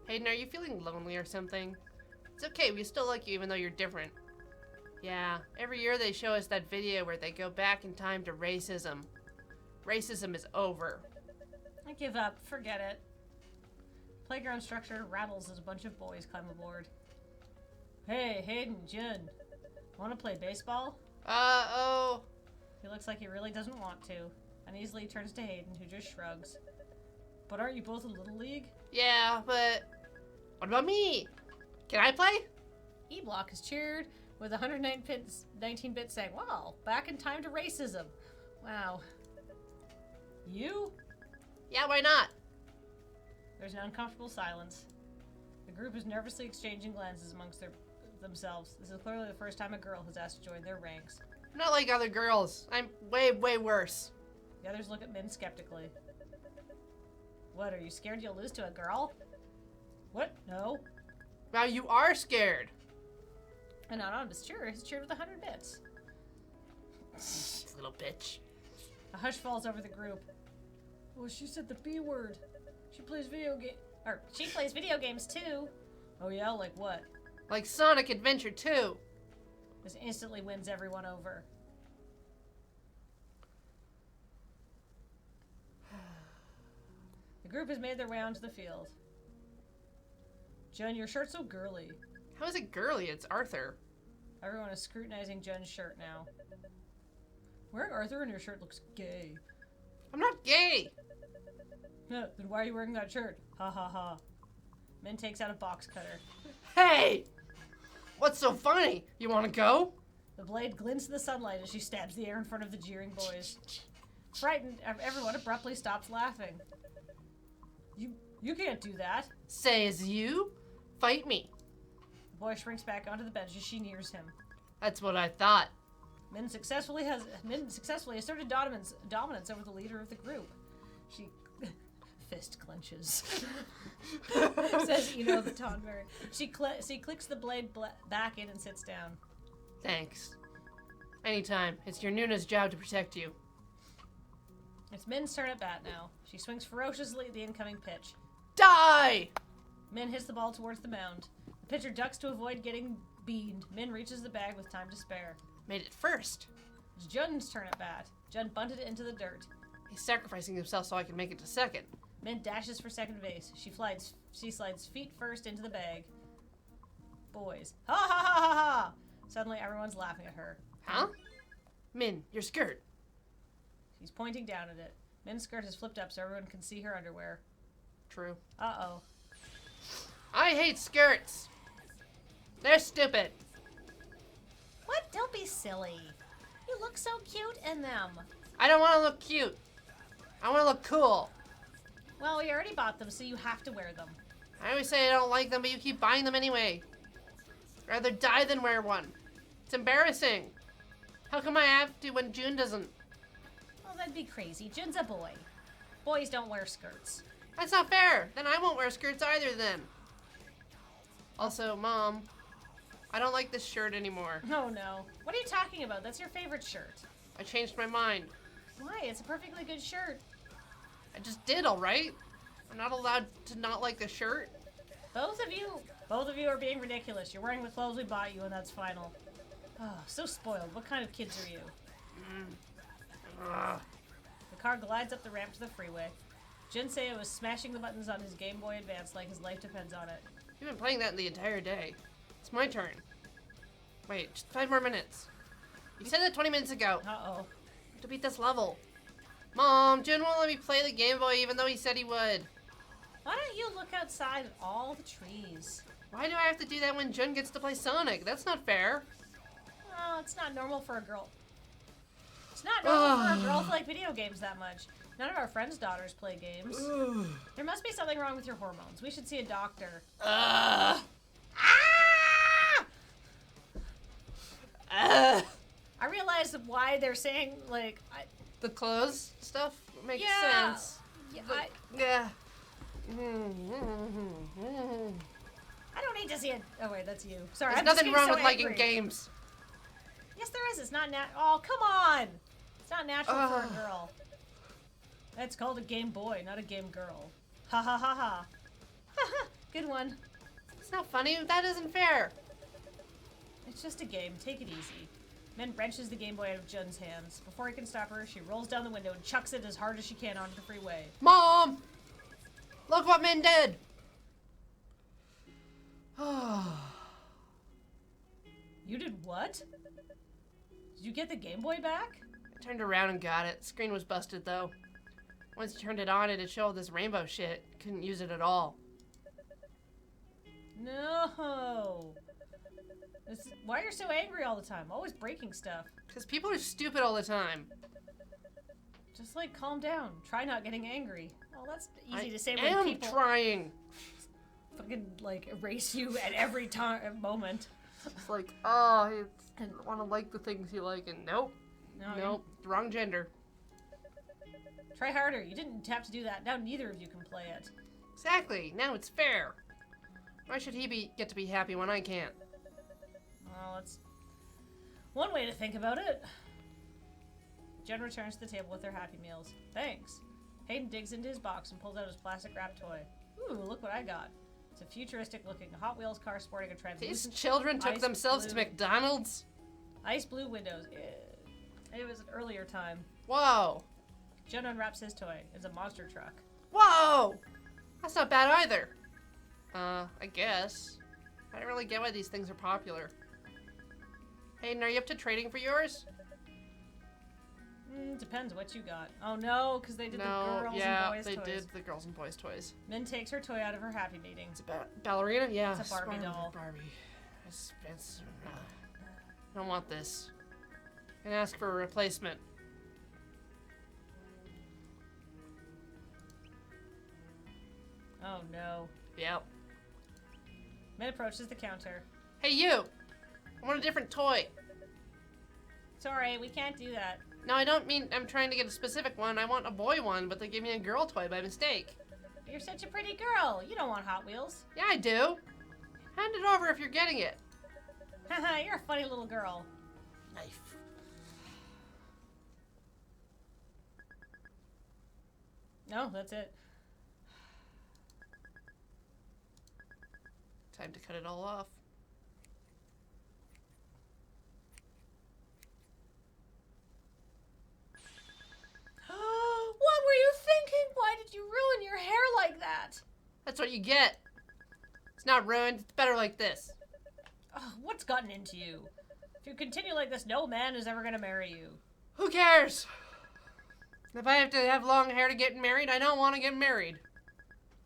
Hayden, are you feeling lonely or something? It's okay, we still like you even though you're different. Yeah, every year they show us that video where they go back in time to racism. Racism is over. I give up. Forget it. Playground structure rattles as a bunch of boys climb aboard. Hey, Hayden, Jun. Want to play baseball? Oh. He looks like he really doesn't want to. Uneasily turns to Hayden, who just shrugs. But aren't you both in Little League? Yeah, but what about me? Can I play? E-Block is cheered with 119-bit saying, wow, back in time to racism. Wow. You? Yeah, why not? There's an uncomfortable silence. The group is nervously exchanging glances amongst themselves. This is clearly the first time a girl has asked to join their ranks. I'm not like other girls. I'm way, way worse. The others look at Min skeptically. What, are you scared you'll lose to a girl? What? No. Wow, you are scared. And not on, but sure, he's cheered with 100 bits. Little bitch. A hush falls over the group. Well, she said the B word. She plays video games too. Oh yeah, like what? Like Sonic Adventure 2. This instantly wins everyone over. The group has made their way onto the field. Jun, your shirt's so girly. How is it girly? It's Arthur. Everyone is scrutinizing Jun's shirt now. Wearing Arthur in your shirt looks gay. I'm not gay. Yeah, then why are you wearing that shirt? Ha ha ha. Min takes out a box cutter. Hey! What's so funny? You want to go? The blade glints in the sunlight as she stabs the air in front of the jeering boys. Frightened, everyone abruptly stops laughing. You can't do that. Says you? Fight me. The boy shrinks back onto the bench as she nears him. That's what I thought. Min successfully asserted dominance over the leader of the group. She fist clenches. Says Eno the Tonberry. She clicks the blade back in and sits down. Thanks. Anytime. It's your Nuna's job to protect you. It's Min's turn at bat now. She swings ferociously at the incoming pitch. Die! Min hits the ball towards the mound. The pitcher ducks to avoid getting beamed. Min reaches the bag with time to spare. Made it first. It's Jun's turn at bat. Jun bunted it into the dirt. He's sacrificing himself so I can make it to second. Min dashes for second base. She slides feet first into the bag. Boys. Ha ha ha ha ha! Suddenly everyone's laughing at her. Huh? Min, your skirt. She's pointing down at it. Min's skirt has flipped up so everyone can see her underwear. True. Uh-oh. I hate skirts. They're stupid. What? Don't be silly. You look so cute in them. I don't want to look cute. I want to look cool. Well, we already bought them, so you have to wear them. I always say I don't like them, but you keep buying them anyway. I'd rather die than wear one. It's embarrassing. How come I have to when June doesn't? Well, that'd be crazy. Jun's a boy. Boys don't wear skirts. That's not fair. Then I won't wear skirts either then. Also, Mom, I don't like this shirt anymore. Oh no. What are you talking about? That's your favorite shirt. I changed my mind. Why? It's a perfectly good shirt. I just did, all right? I'm not allowed to not like the shirt. Both of you are being ridiculous. You're wearing the clothes we bought you, and that's final. Oh, so spoiled. What kind of kids are you? Ugh. The car glides up the ramp to the freeway. Jinseo is smashing the buttons on his Game Boy Advance like his life depends on it. You've been playing that the entire day. It's my turn. Wait, just 5 more minutes. You said that 20 minutes ago. Uh-oh. To beat this level. Mom, Jun won't let me play the Game Boy even though he said he would. Why don't you look outside at all the trees? Why do I have to do that when Jun gets to play Sonic? That's not fair. Oh, it's not normal for a girl. It's not normal for a girl to like video games that much. None of our friends' daughters play games. There must be something wrong with your hormones. We should see a doctor. Ah! I realize why they're saying, like, The clothes stuff makes Yeah. sense. yeah, But, yeah. I don't need to see it. Oh, wait, that's you. Sorry, There's I'm just nothing getting wrong so with liking angry. games. Yes, there is. It's not Oh, come on. It's not natural for Ugh. a girl. That's called a Game Boy, not a Game Girl. Ha ha ha ha. Ha. Good one. It's not funny. That isn't fair. It's just a game. Take it easy. Min wrenches the Game Boy out of Jun's hands. Before he can stop her, she rolls down the window and chucks it as hard as she can onto the freeway. Mom! Look what Min did! You did what? Did you get the Game Boy back? I turned around and got it. Screen was busted though. Once you turned it on, it'd show all this rainbow shit. Couldn't use it at all. No. Why are you so angry all the time? Always breaking stuff. Because people are stupid all the time. Just like calm down. Try not getting angry. Well, that's easy I to say when am people trying. fucking like erase you at every time moment. It's like, oh, I want to like the things you like, and nope. No, Nope. Wrong gender. try harder. You didn't have to do that. Now neither of you can play it. Exactly. Now it's fair. Why should he get to be happy when I can't? Well, that's one way to think about it. Jen returns to the table with their Happy Meals. Thanks. Hayden digs into his box and pulls out his plastic wrap toy. Ooh, look what I got. It's a futuristic-looking Hot Wheels car sporting a These translucent children took ice themselves to blue- McDonald's? ice blue windows. It was an earlier time. Whoa. Jen unwraps his toy. It's a monster truck. Whoa! That's not bad either. I guess. I don't really get why these things are popular. Hayden, are you up to trading for yours? Depends what you got. Oh no, because they did No, the girls yeah, and boys they toys. did the girls and boys toys. Min takes her toy out of her Happy Meeting. It's a ballerina? Yeah. It's a Barbie doll. Barbie. I don't want this. I'm gonna ask for a replacement. Oh no. Yep. Min approaches the counter. Hey, you! I want a different toy. Sorry, we can't do that. No, I don't mean I'm trying to get a specific one. I want a boy one, but they gave me a girl toy by mistake. You're such a pretty girl. You don't want Hot Wheels. Yeah, I do. Hand it over if you're getting it. Haha, you're a funny little girl. Knife. No, that's it. Time to cut it all off. What were you thinking? Why did you ruin your hair like that? That's what you get. It's not ruined. It's better like this. Ugh, what's gotten into you? If you continue like this, no man is ever gonna marry you. Who cares? If I have to have long hair to get married, I don't want to get married.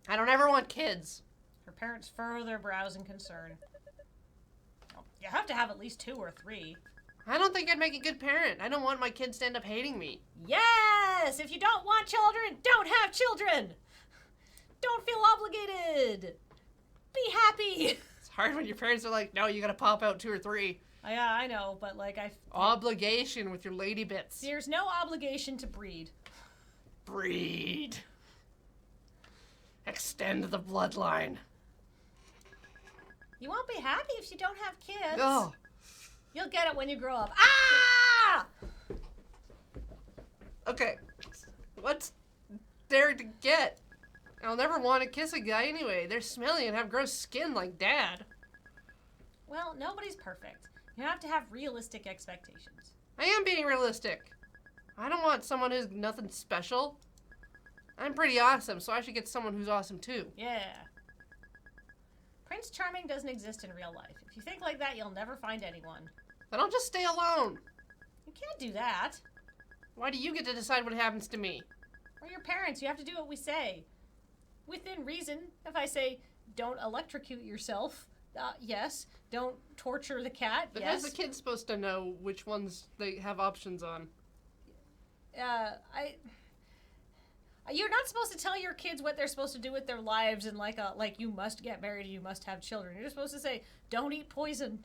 I don't ever want kids. Her parents furrow their brows in concern. Oh, you have to have at least 2 or 3. I don't think I'd make a good parent. I don't want my kids to end up hating me. Yes! If you don't want children, don't have children! Don't feel obligated! Be happy! It's hard when your parents are like, no, you gotta pop out 2 or 3. Yeah, I know, but like Obligation with your lady bits. there's no obligation to breed. Breed. Extend the bloodline. You won't be happy if you don't have kids. Oh. You'll get it when you grow up. Ah! Okay. What's there to get? I'll never want to kiss a guy anyway. They're smelly and have gross skin like Dad. Well, nobody's perfect. You have to have realistic expectations. I am being realistic. I don't want someone who's nothing special. I'm pretty awesome, so I should get someone who's awesome too. Yeah. Prince Charming doesn't exist in real life. If you think like that, you'll never find anyone. Then I'll just stay alone. You can't do that. Why do you get to decide what happens to me? We're your parents. You have to do what we say. Within reason. If I say, don't electrocute yourself, yes. Don't torture the cat, But yes. how's the kid supposed to know which ones they have options on? You're not supposed to tell your kids what they're supposed to do with their lives and like you must get married and you must have children. You're just supposed to say, don't eat poison.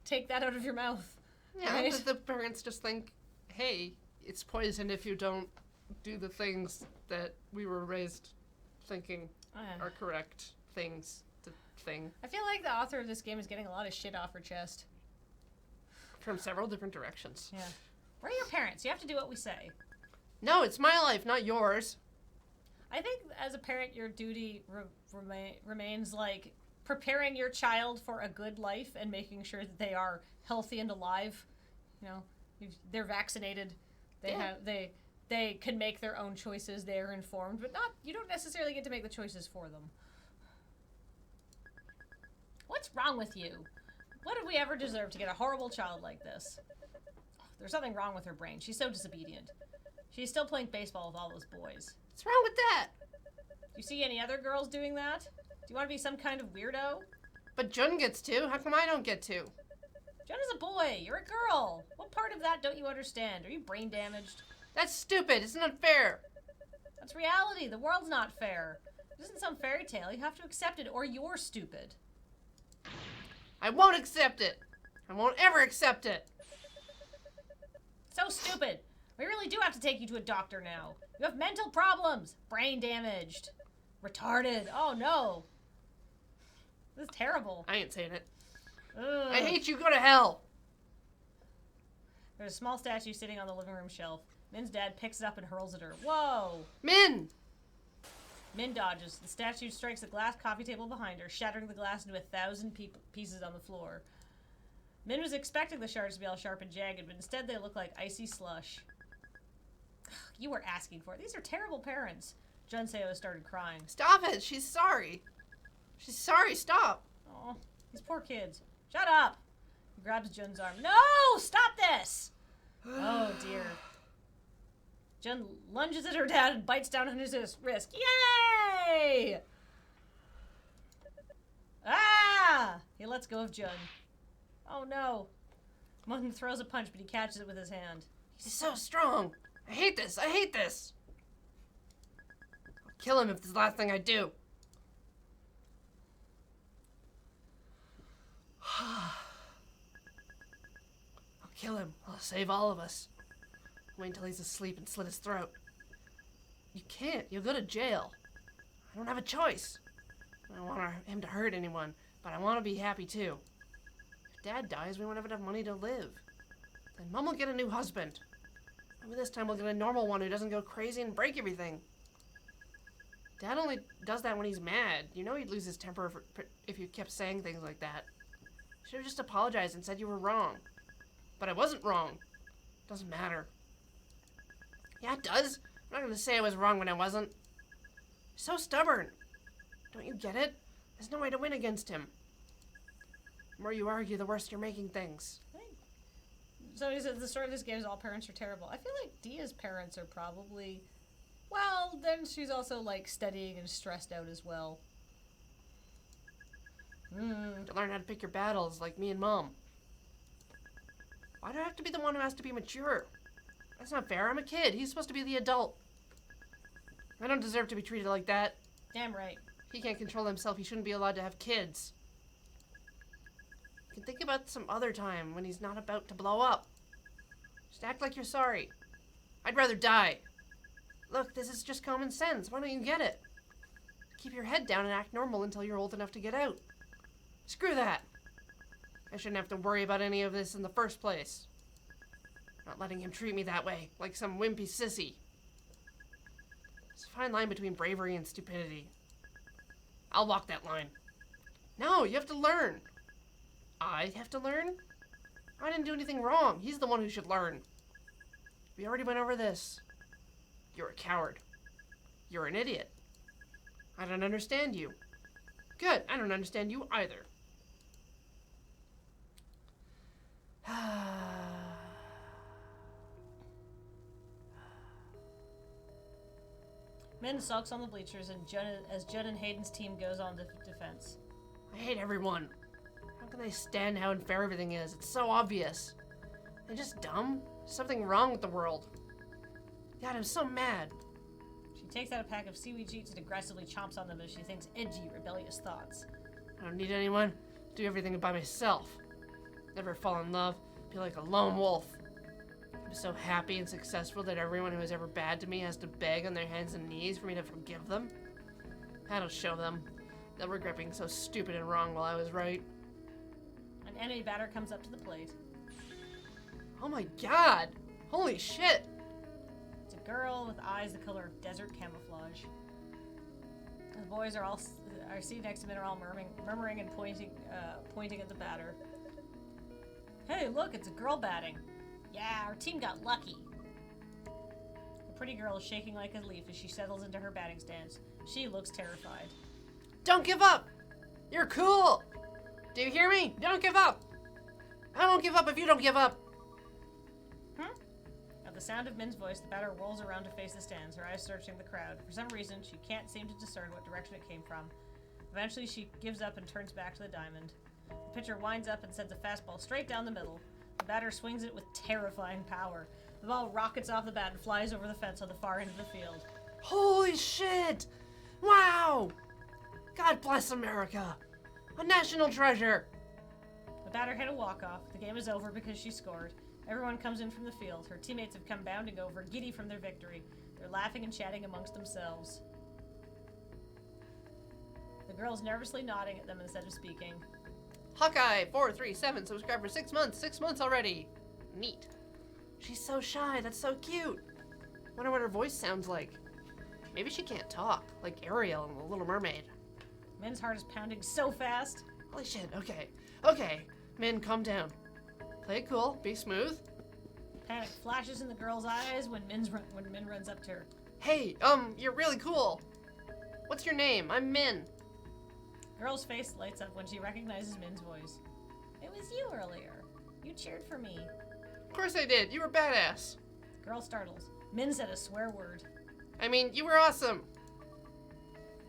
Take that out of your mouth. Yeah, Right? but the parents just think, hey, it's poison if you don't do the things that we were raised thinking are correct things to thing I feel like the author of this game is getting a lot of shit off her chest. from several different directions. Yeah. We're your parents. You have to do what we say. No, it's my life, not yours. I think as a parent, your duty remains like preparing your child for a good life and making sure that they are healthy and alive. You know, they're vaccinated. They Yeah. they can make their own choices. They are informed, but not you don't necessarily get to make the choices for them. What's wrong with you? What did we ever deserve to get a horrible child like this? There's something wrong with her brain. She's so disobedient. She's still playing baseball with all those boys. What's wrong with that? Do you see any other girls doing that? Do you want to be some kind of weirdo? But Jun gets to. How come I don't get to? Jen is a boy. You're a girl. What part of that don't you understand? Are you brain damaged? That's stupid. It's not fair. That's reality. The world's not fair. It isn't some fairy tale. You have to accept it or you're stupid. I won't accept it. I won't ever accept it. So stupid. We really do have to take you to a doctor now. You have mental problems. Brain damaged. Retarded. Oh no. This is terrible. I ain't saying it. Ugh. I hate you. Go to hell. There's a small statue sitting on the living room shelf. Min's dad picks it up and hurls at her. Whoa! Min! Min dodges. The statue strikes a glass coffee table behind her, shattering the glass into 1,000 pieces on the floor. Min was expecting the shards to be all sharp and jagged, but instead they look like icy slush. You were asking for it. These are terrible parents. Junseo started crying. Stop it. She's sorry. She's sorry. Stop. Oh, these poor kids. Shut up! He grabs Jun's arm. No! Stop this! Oh, dear. Jun lunges at her dad and bites down on his wrist. Yay! Ah! He lets go of Jun. Oh, no. Mun throws a punch, but he catches it with his hand. He's so strong. I hate this. I hate this. I'll kill him if it's the last thing I do. I'll kill him. I'll save all of us. Wait until he's asleep and slit his throat. You can't. You'll go to jail. I don't have a choice. I don't want him to hurt anyone, but I want to be happy too. If Dad dies, we won't have enough money to live. Then Mom will get a new husband. Maybe this time we'll get a normal one who doesn't go crazy and break everything. Dad only does that when he's mad. You know he'd lose his temper if you kept saying things like that. You should have just apologized and said you were wrong. But I wasn't wrong. Doesn't matter. Yeah, it does. I'm not going to say I was wrong when I wasn't. You're so stubborn. Don't you get it? There's no way to win against him. The more you argue, the worse you're making things. So he says the story of this game is all parents are terrible. I feel like Dia's parents are probably... Well, then she's also, like, studying and stressed out as well. To learn how to pick your battles, like me and Mom. Why do I have to be the one who has to be mature? That's not fair. I'm a kid. He's supposed to be the adult. I don't deserve to be treated like that. Damn right. He can't control himself. He shouldn't be allowed to have kids. You can think about some other time when he's not about to blow up. Just act like you're sorry. I'd rather die. Look, this is just common sense. Why don't you get it? Keep your head down and act normal until you're old enough to get out. Screw that. I shouldn't have to worry about any of this in the first place. Not letting him treat me that way, like some wimpy sissy. There's a fine line between bravery and stupidity. I'll walk that line. No, you have to learn. I have to learn? didn't do anything wrong. He's the one who should learn. We already went over this. You're a coward. You're an idiot. I don't understand you. Good, I don't understand you either. Min sulks on the bleachers as Judd and Hayden's team goes on to defense. I hate everyone. How can they stand how unfair everything is? It's so obvious. They're just dumb. There's something wrong with the world. God, I'm so mad. She takes out a pack of seaweed sheets and aggressively chomps on them as she thinks edgy, rebellious thoughts. I don't need anyone. Do everything by myself. Never fall in love. Be like a lone wolf. I'm so happy and successful that everyone who is ever bad to me has to beg on their hands and knees for me to forgive them. That'll show them. They'll regret being so stupid and wrong while I was right. An enemy batter comes up to the plate. Oh my god! Holy shit! It's a girl with eyes the color of desert camouflage. The boys are seated next to Min are all murmuring and pointing at the batter. Hey, look, it's a girl batting. Yeah, our team got lucky. The pretty girl is shaking like a leaf as she settles into her batting stance. She looks terrified. Don't give up! You're cool! Do you hear me? Don't give up! I won't give up if you don't give up! At the sound of Min's voice, the batter whirls around to face the stands, her eyes searching the crowd. For some reason, she can't seem to discern what direction it came from. Eventually, she gives up and turns back to the diamond. The pitcher winds up and sends a fastball straight down the middle. The batter swings it with terrifying power. The ball rockets off the bat and flies over the fence on the far end of the field. Holy shit! Wow! God bless America! A national treasure! The batter hit a walk-off. The game is over because she scored. Everyone comes in from the field. Her teammates have come bounding over, giddy from their victory. They're laughing and chatting amongst themselves. The girl's nervously nodding at them instead of speaking. Hawkeye 437 subscribed for 6 months. 6 months already. Neat. She's so shy. That's so cute. Wonder what her voice sounds like. Maybe she can't talk, like Ariel in The Little Mermaid. Min's heart is pounding so fast. Holy shit. Okay. Okay. Min, calm down. Play it cool. Be smooth. Panic flashes in the girl's eyes when Min runs up to her. Hey, you're really cool. What's your name? I'm Min. Girl's face lights up when she recognizes Min's voice. It was you earlier. You cheered for me. Of course I did. You were badass. Girl startles. Min said a swear word. I mean, you were awesome.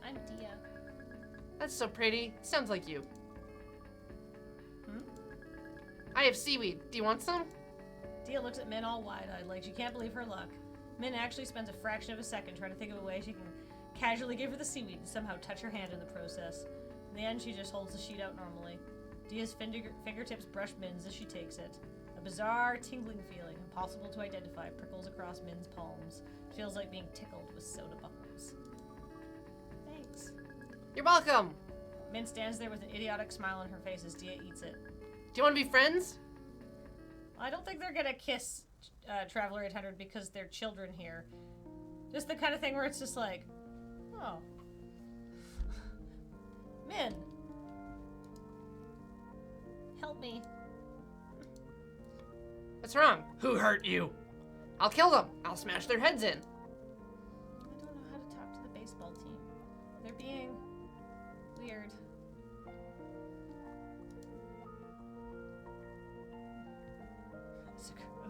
I'm Dia. That's so pretty. Sounds like you. Hmm? I have seaweed. Do you want some? Dia looks at Min all wide-eyed like she can't believe her luck. Min actually spends a fraction of a second trying to think of a way she can casually give her the seaweed and somehow touch her hand in the process. In the end, she just holds the sheet out normally. Dia's fingertips brush Min's as she takes it. A bizarre, tingling feeling, impossible to identify, prickles across Min's palms. It feels like being tickled with soda bubbles. Thanks. You're welcome. Min stands there with an idiotic smile on her face as Dia eats it. Do you want to be friends? I don't think they're gonna kiss Traveler 800 because they're children here. Just the kind of thing where it's just like, oh. Min. Help me. What's wrong? Who hurt you? I'll kill them. I'll smash their heads in. I don't know how to talk to the baseball team. They're being weird.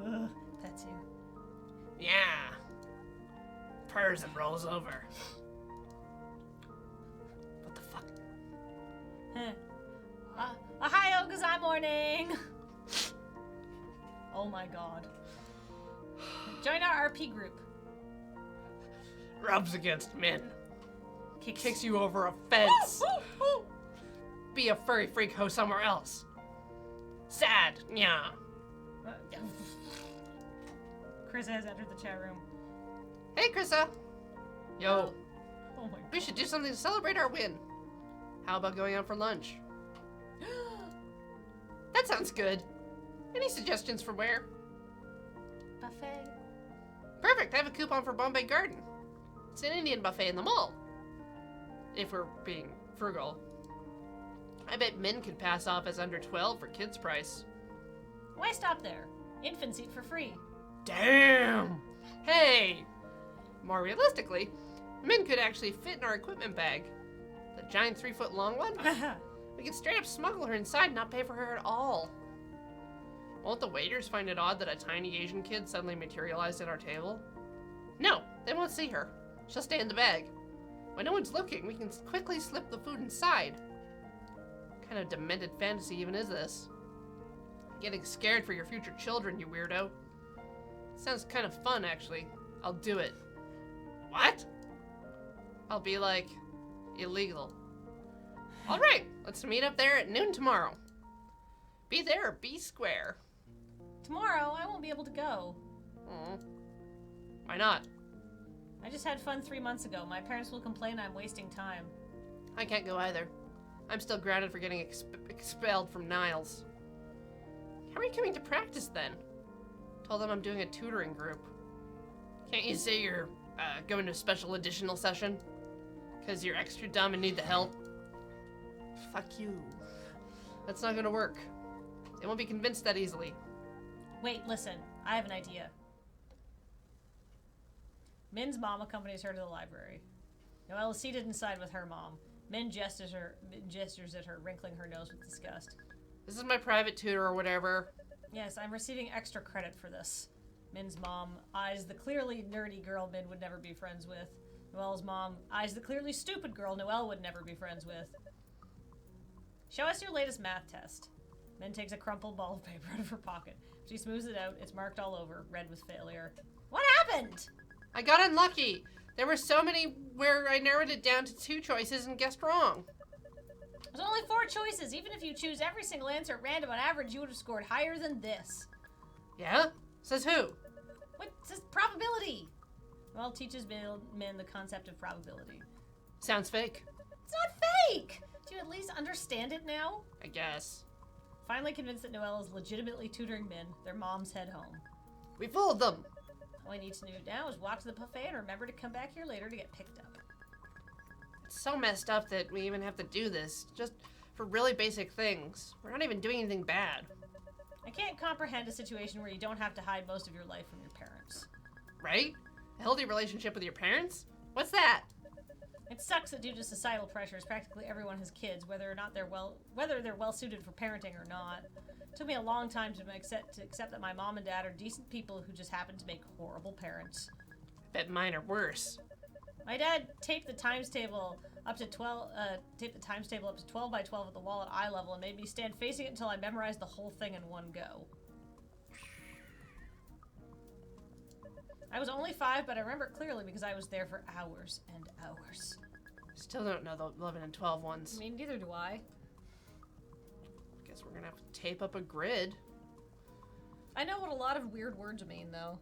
Ugh, that too. Yeah. Purrs and rolls over. What the fuck? Ohio Gazai morning! Oh my god. Join our RP group. Rubs against Min. Kicks You over a fence. Be a furry freak ho somewhere else. Sad. Yeah. Chris has entered the chat room. Hey, Krissa. Yo. Oh my We should do something to celebrate our win. How about going out for lunch? That sounds good. Any suggestions for where? buffet. Perfect. I have a coupon for Bombay Garden. It's an Indian buffet in the mall. If we're being frugal. I bet Min could pass off as under 12 for kids' price. Why stop there? Infants eat for free. Damn! Hey! More realistically, Min could actually fit in our equipment bag. The giant 3-foot long one? We could straight up smuggle her inside and not pay for her at all. Won't the waiters find it odd that a tiny Asian kid suddenly materialized at our table? No, they won't see her. She'll stay in the bag. When no one's looking, we can quickly slip the food inside. What kind of demented fantasy even is this? Getting scared for your future children, you weirdo. Sounds kind of fun, actually. I'll do it. What? I'll be like, illegal. Alright, let's meet up there at noon tomorrow. Be there or be square. Tomorrow, I won't be able to go. Aw. Why not? I just had fun 3 months ago. My parents will complain I'm wasting time. I can't go either. I'm still grounded for getting expelled from Niles. How are you coming to practice then? Told them I'm doing a tutoring group. Can't you say you're going to a special additional session? Because you're extra dumb and need the help? Fuck you. That's not gonna work. They won't be convinced that easily. Wait, listen. I have an idea. Min's mom accompanies her to the library. Noelle is seated inside with her mom. Min gestures at her, wrinkling her nose with disgust. This is my private tutor or whatever. Yes, I'm receiving extra credit for this. Min's mom eyes the clearly nerdy girl Min would never be friends with. Noelle's mom eyes the clearly stupid girl Noelle would never be friends with. Show us your latest math test. Min takes a crumpled ball of paper out of her pocket. She smooths it out. It's marked all over, red with failure. What happened? I got unlucky. There were so many where I narrowed it down to 2 choices and guessed wrong. There's only 4 choices. Even if you choose every single answer at random, on average, you would have scored higher than this. Yeah? Says who? What says probability? Well, teaches Min the concept of probability. Sounds fake. It's not fake! Do you at least understand it now? I guess. Finally convinced that Noelle is legitimately tutoring Min, their moms head home. We fooled them. All I need to do now is walk to the buffet and remember to come back here later to get picked up. It's so messed up that we even have to do this, just for really basic things. We're not even doing anything bad. I can't comprehend a situation where you don't have to hide most of your life from your parents. Right? A healthy relationship with your parents? What's that? It sucks that due to societal pressures, practically everyone has kids, whether they're well suited for parenting or not. It took me a long time to accept that my mom and dad are decent people who just happen to make horrible parents. Bet mine are worse. My dad taped the times table up to 12 by 12 at the wall at eye level and made me stand facing it until I memorized the whole thing in one go. I was only 5, but I remember it clearly because I was there for hours and hours. Still don't know the 11 and 12 ones. I mean, neither do I. Guess we're gonna have to tape up a grid. I know what a lot of weird words mean, though.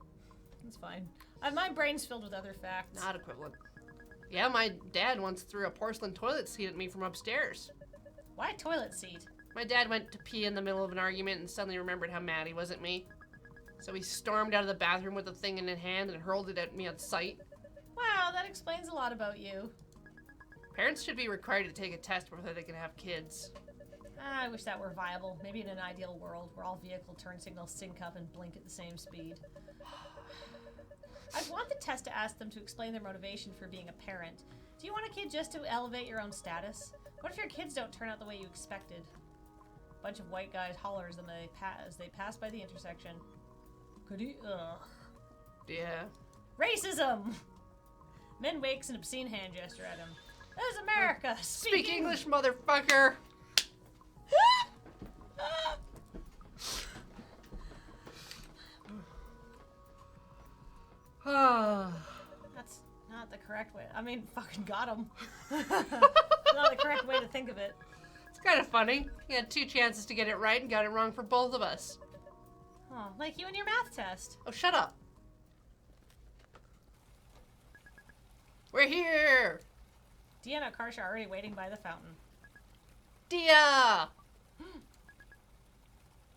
It's fine. My brain's filled with other facts. Not equivalent. Yeah, my dad once threw a porcelain toilet seat at me from upstairs. Why a toilet seat? My dad went to pee in the middle of an argument and suddenly remembered how mad he was at me. So he stormed out of the bathroom with the thing in his hand and hurled it at me on sight. Wow, that explains a lot about you. Parents should be required to take a test before they can have kids. I wish that were viable. Maybe in an ideal world where all vehicle turn signals sync up and blink at the same speed. I'd want the test to ask them to explain their motivation for being a parent. Do you want a kid just to elevate your own status? What if your kids don't turn out the way you expected? A bunch of white guys holler as they pass by the intersection. Ugh. Yeah. Racism! Min wakes an obscene hand gesture at him. That is America! Speak English, motherfucker! That's not the correct way. I mean, fucking got him. Not the correct way to think of it. It's kind of funny. He had 2 chances to get it right and got it wrong for both of us. Oh, like you and your math test. Oh, shut up. We're here! Dia and Akarsha are already waiting by the fountain. Dia!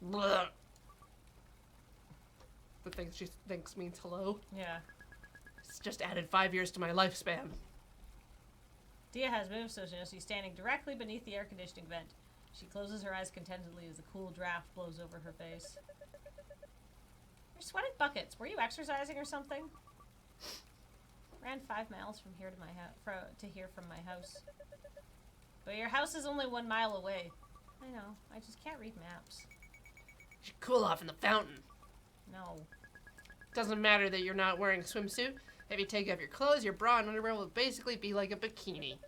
Blah. The thing she thinks means hello. Yeah. It's just added 5 years to my lifespan. Dia has moved so she's standing directly beneath the air conditioning vent. She closes her eyes contentedly as the cool draft blows over her face. You're sweating buckets. Were you exercising or something? Ran 5 miles from here to my house, from my house. But your house is only 1 mile away. I know. I just can't read maps. You should cool off in the fountain. No. Doesn't matter that you're not wearing a swimsuit. If you take off your clothes, your bra and underwear will basically be like a bikini.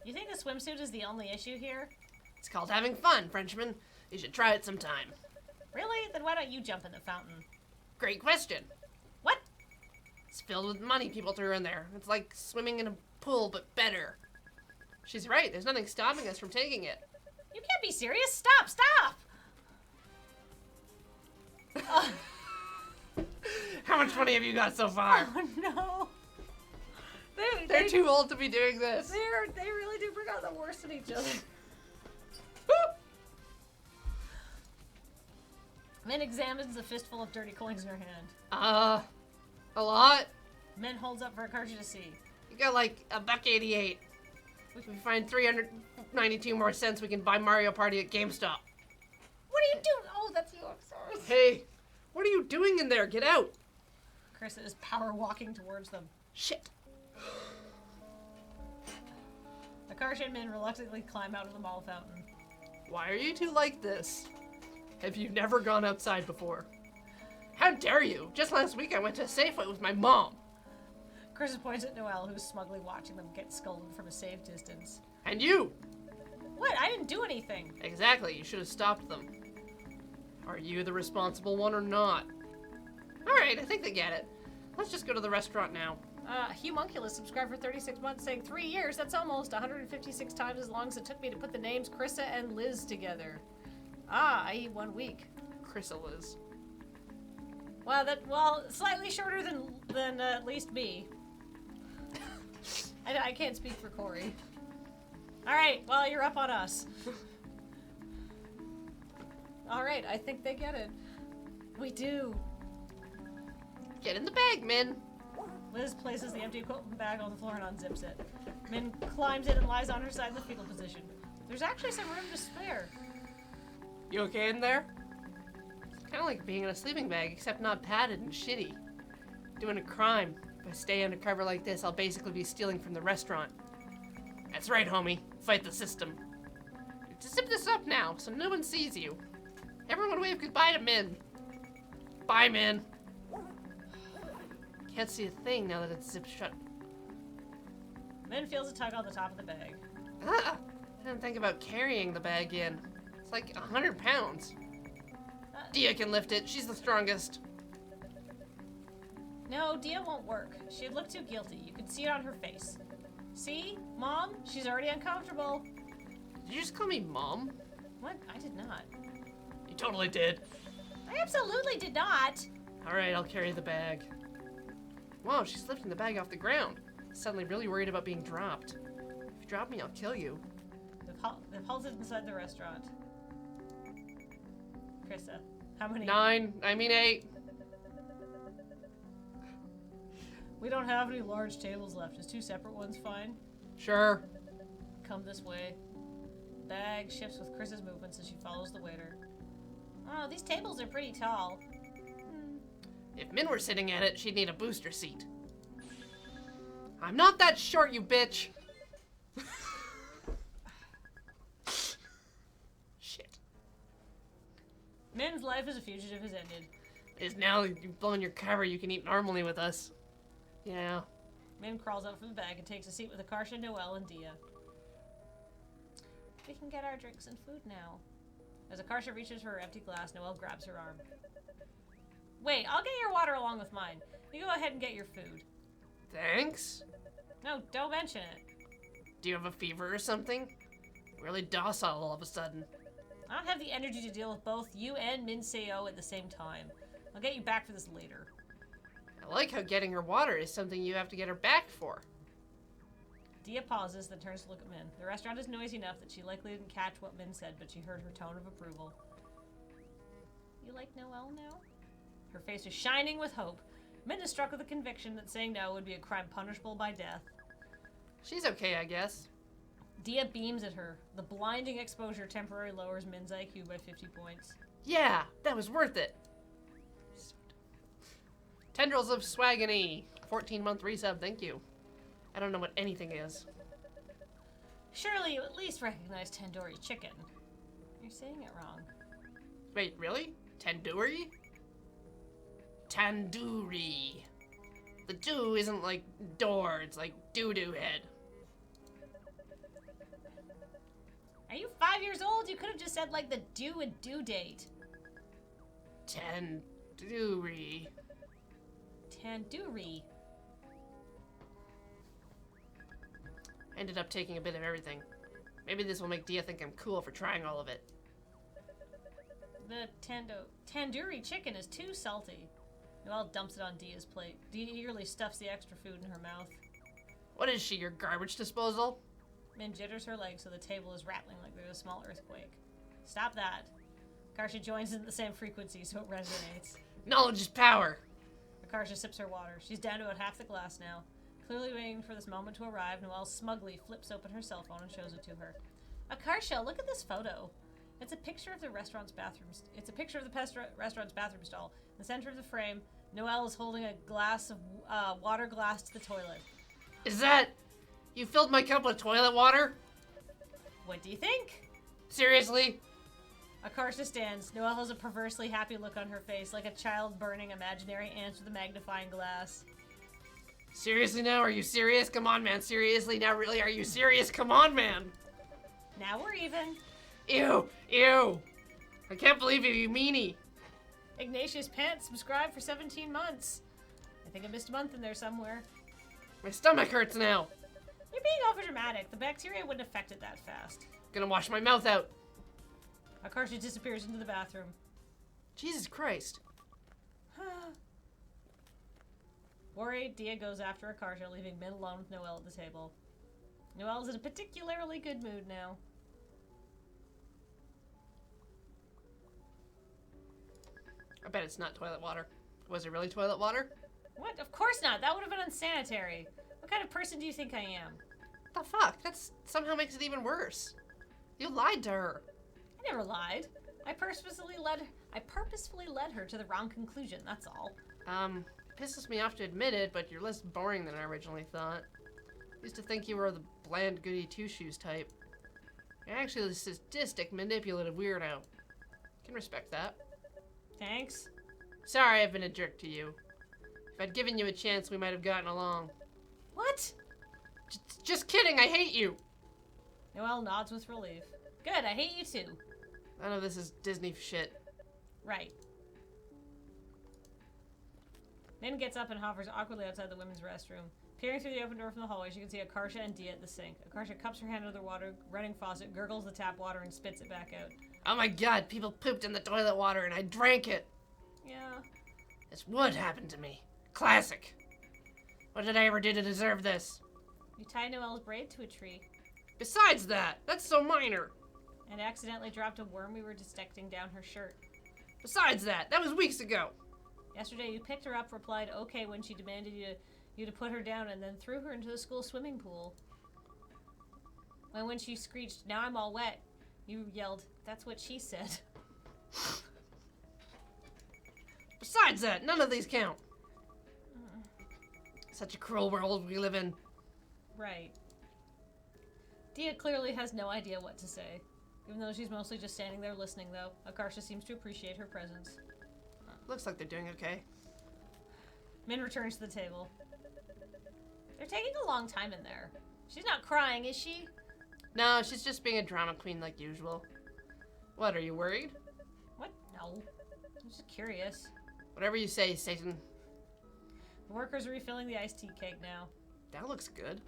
You think the swimsuit is the only issue here? It's called having fun, Frenchman. You should try it sometime. Really? Then why don't you jump in the fountain? Great question. What? It's filled with money people threw in there. It's like swimming in a pool, but better. She's right. There's nothing stopping us from taking it. You can't be serious. Stop! Stop! How much money have you got so far? Oh no. They're too old to be doing this. They really do bring out the worst in each other. Min examines a fistful of dirty coins in her hand. A lot? Min holds up for Akarsha to see. You got like $1.88. If we find 392 more cents, we can buy Mario Party at GameStop. What are you doing? Oh, that's you. I'm sorry. Hey, what are you doing in there? Get out. Carissa is power walking towards them. Shit. Akarsha and Min reluctantly climb out of the mall fountain. Why are you two like this? Have you never gone outside before? How dare you? Just last week I went to Safeway with my mom. Carissa points at Noelle, who's smugly watching them get scolded from a safe distance. And you! What? I didn't do anything. Exactly, you should have stopped them. Are you the responsible one or not? Alright, I think they get it. Let's just go to the restaurant now. Humunculus subscribed for 36 months saying 3 years. That's almost 156 times as long as it took me to put the names Carissa and Liz together. I.e. 1 week. Chrysalis. Well, slightly shorter than at least me. I can't speak for Corey. Alright, well, you're up on us. Alright, I think they get it. We do. Get in the bag, Min. Liz places the empty equipment bag on the floor and unzips it. Min climbs in and lies on her side in the fetal position. There's actually some room to spare. You okay in there? It's kind of like being in a sleeping bag, except not padded and shitty. Doing a crime. If I stay undercover like this, I'll basically be stealing from the restaurant. That's right, homie. Fight the system. Just zip this up now, so no one sees you. Everyone wave goodbye to Min. Bye, Min. Can't see a thing now that it's zipped shut. Min feels a tug on the top of the bag. Ah! I didn't think about carrying the bag in. It's like 100 pounds. Dia can lift it. She's the strongest. No, Dia won't work. She'd look too guilty. You can see it on her face. See? Mom? She's already uncomfortable. Did you just call me Mom? What? I did not. You totally did. I absolutely did not. Alright, I'll carry the bag. Whoa, she's lifting the bag off the ground. Suddenly really worried about being dropped. If you drop me, I'll kill you. They've halted inside the restaurant. Carissa, how many? 8. We don't have any large tables left. Is 2 separate ones fine? Sure. Come this way. Bag shifts with Chris's movements as she follows the waiter. Oh, these tables are pretty tall. If Min were sitting at it, she'd need a booster seat. I'm not that short, you bitch! Shit. Min's life as a fugitive has ended. It is now you've blown your cover, you can eat normally with us. Yeah. Min crawls out from the bag and takes a seat with Akarsha, Noelle, and Dia. We can get our drinks and food now. As Akarsha reaches for her empty glass, Noelle grabs her arm. Wait, I'll get your water along with mine. You go ahead and get your food. Thanks? No, don't mention it. Do you have a fever or something? Really docile all of a sudden. I don't have the energy to deal with both you and Min Seo at the same time. I'll get you back for this later. I like how getting her water is something you have to get her back for. Dia pauses, then turns to look at Min. The restaurant is noisy enough that she likely didn't catch what Min said, but she heard her tone of approval. You like Noelle now? Her face is shining with hope. Min is struck with the conviction that saying no would be a crime punishable by death. She's okay, I guess. Dia beams at her. The blinding exposure temporarily lowers Min's IQ by 50 points. Yeah, that was worth it. Tendrils of Swagony. 14-month resub, thank you. I don't know what anything is. Surely you at least recognize tandoori chicken. You're saying it wrong. Wait, really? Tandoori? Tandoori. The do isn't like door, it's like doo-doo head. Are you 5 years old? You could have just said like the due and due date. Tandoori. Tandoori. I ended up taking a bit of everything. Maybe this will make Dia think I'm cool for trying all of it. The tandoori chicken is too salty. Noelle dumps it on Dia's plate. Dia eagerly stuffs the extra food in her mouth. What is she, your garbage disposal? Min jitters her leg so the table is rattling like there's a small earthquake. Stop that. Akarsha joins in the same frequency so it resonates. Knowledge is power. Akarsha sips her water. She's down to about half the glass now. Clearly waiting for this moment to arrive, Noelle smugly flips open her cell phone and shows it to her. Akarsha, look at this photo. It's a picture of the restaurant's bathroom. It's a picture of the restaurant's bathroom stall. In the center of the frame, Noelle is holding a glass of water glass to the toilet. Is that... You filled my cup with toilet water? What do you think? Seriously? Akarsha stands. Noelle has a perversely happy look on her face, like a child burning imaginary ants with a magnifying glass. Seriously now? Are you serious? Come on, man. Seriously now? Really? Are you serious? Come on, man. Now we're even. Ew. Ew. I can't believe you meanie. Ignatius Pants subscribed for 17 months. I think I missed a month in there somewhere. My stomach hurts now. You're being overdramatic. The bacteria wouldn't affect it that fast. Gonna wash my mouth out. Akarsha disappears into the bathroom. Jesus Christ. Worried, Dia goes after Akarsha, leaving Min alone with Noelle at the table. Noelle's in a particularly good mood now. I bet it's not toilet water. Was it really toilet water? What? Of course not. That would have been unsanitary. What kind of person do you think I am? What the fuck? That somehow makes it even worse. You lied to her. I never lied. I purposefully led her to the wrong conclusion, that's all. Pisses me off to admit it, but you're less boring than I originally thought. Used to think you were the bland goody two-shoes type. You're actually a sadistic, manipulative weirdo. Can respect that. Thanks. Sorry I've been a jerk to you. If I'd given you a chance, we might have gotten along. What? Just kidding, I hate you! Noelle nods with relief. Good, I hate you too. None of this is Disney shit. Right. Min gets up and hovers awkwardly outside the women's restroom. Peering through the open door from the hallway, she can see Akarsha and Dia at the sink. Akarsha cups her hand under the running faucet, gurgles the tap water, and spits it back out. Oh my god, people pooped in the toilet water and I drank it! Yeah. This would happen to me. Classic. What did I ever do to deserve this? You tie Noelle's braid to a tree. Besides that, that's so minor. And accidentally dropped a worm we were dissecting down her shirt. Besides that was weeks ago. Yesterday you picked her up, replied okay when she demanded you to put her down, and then threw her into the school swimming pool. When she screeched, "Now I'm all wet," you yelled, "That's what she said." Besides that, none of these count. Such a cruel world we live in. Right. Dia clearly has no idea what to say. Even though she's mostly just standing there listening, though, Akarsha seems to appreciate her presence. Looks like they're doing okay. Min returns to the table. They're taking a long time in there. She's not crying, is she? No, she's just being a drama queen like usual. What, are you worried? What? No. I'm just curious. Whatever you say, Satan. The workers are refilling the iced tea keg now. That looks good.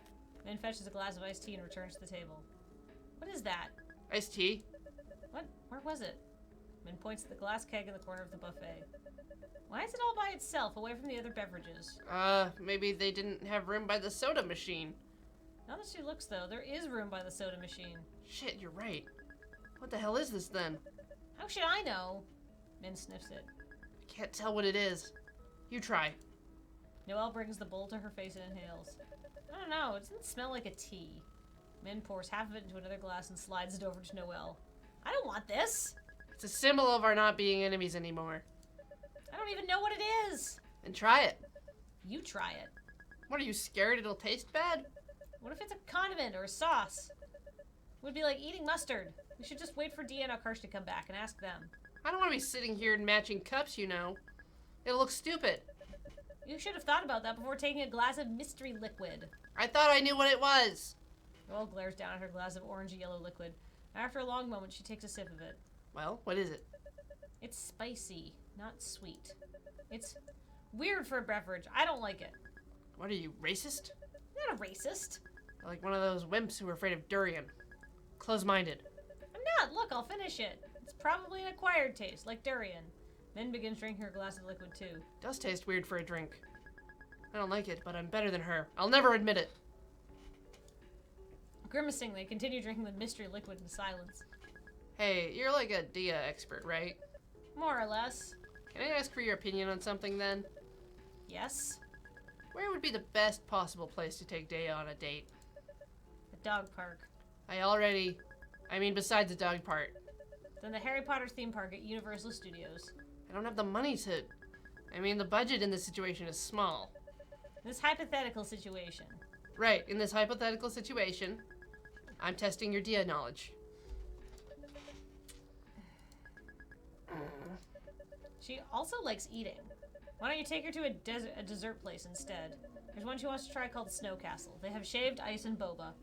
Min fetches a glass of iced tea and returns to the table. What is that? Iced tea? What? Where was it? Min points to the glass keg in the corner of the buffet. Why is it all by itself, away from the other beverages? Maybe they didn't have room by the soda machine. Now that she looks, though, there is room by the soda machine. Shit, you're right. What the hell is this, then? How should I know? Min sniffs it. I can't tell what it is. You try. Noelle brings the bowl to her face and inhales. I don't know, it doesn't smell like a tea. Min pours half of it into another glass and slides it over to Noelle. I don't want this! It's a symbol of our not being enemies anymore. I don't even know what it is! Then try it. You try it. What, are you scared it'll taste bad? What if it's a condiment or a sauce? It would be like eating mustard. We should just wait for Dia and Akarsh to come back and ask them. I don't want to be sitting here in matching cups, you know. It'll look stupid. You should have thought about that before taking a glass of mystery liquid. I thought I knew what it was. Noelle glares down at her glass of orange-yellow liquid. After a long moment, she takes a sip of it. Well, what is it? It's spicy, not sweet. It's weird for a beverage. I don't like it. What are you, racist? I'm not a racist. Like one of those wimps who are afraid of durian. Close-minded. I'm not. Look, I'll finish it. It's probably an acquired taste, like durian. Min begins drinking her glass of liquid too. Does taste weird for a drink. I don't like it, but I'm better than her. I'll never admit it. Grimacing, they continue drinking the mystery liquid in silence. Hey, you're like a Dia expert, right? More or less. Can I ask for your opinion on something then? Yes. Where would be the best possible place to take Dia on a date? A dog park. I mean besides the dog part. Then the Harry Potter theme park at Universal Studios. I don't have the money to... I mean, the budget in this situation is small. This hypothetical situation. Right, in this hypothetical situation, I'm testing your Dia knowledge. She also likes eating. Why don't you take her to a dessert place instead? There's one she wants to try called Snow Castle. They have shaved ice and boba.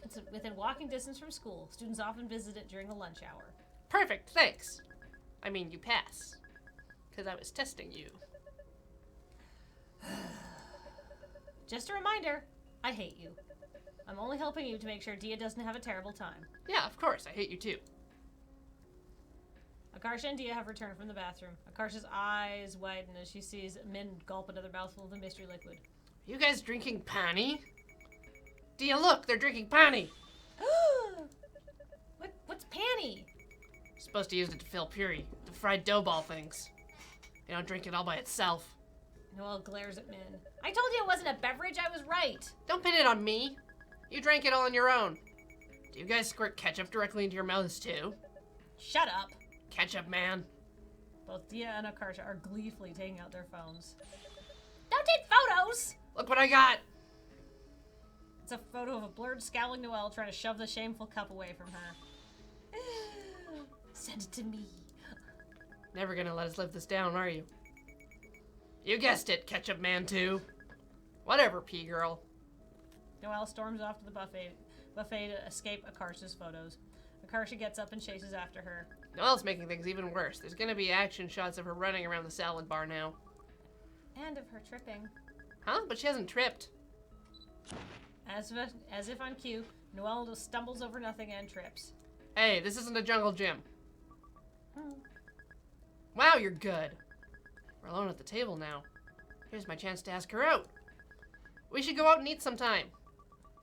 It's within walking distance from school. Students often visit it during the lunch hour. Perfect, thanks. I mean, you pass. Because I was testing you. Just a reminder, I hate you. I'm only helping you to make sure Dia doesn't have a terrible time. Yeah, of course, I hate you too. Akarsh and Dia have returned from the bathroom. Akarsh's eyes widen as she sees Min gulp another mouthful of the mystery liquid. You guys drinking pani? Dia, look, they're drinking pani! What's panny? Supposed to use it to fill puree, the fried dough ball things. You don't drink it all by itself. Noelle glares at Min. I told you it wasn't a beverage, I was right. Don't pin it on me. You drank it all on your own. Do you guys squirt ketchup directly into your mouths too? Shut up. Ketchup man. Both Dia and Akarsh are gleefully taking out their phones. Don't take photos! Look what I got! It's a photo of a blurred, scowling Noelle trying to shove the shameful cup away from her. Send it to me. Never gonna let us live this down, are you? You guessed it, Ketchup Man 2. Whatever, P-girl. Noelle storms off to the buffet to escape Akarsh's photos. Akarsh gets up and chases after her. Noelle's making things even worse. There's gonna be action shots of her running around the salad bar now. And of her tripping. Huh? But she hasn't tripped. As if on cue, Noelle just stumbles over nothing and trips. Hey, this isn't a jungle gym. Wow, you're good. We're alone at the table now. Here's my chance to ask her out. We should go out and eat sometime.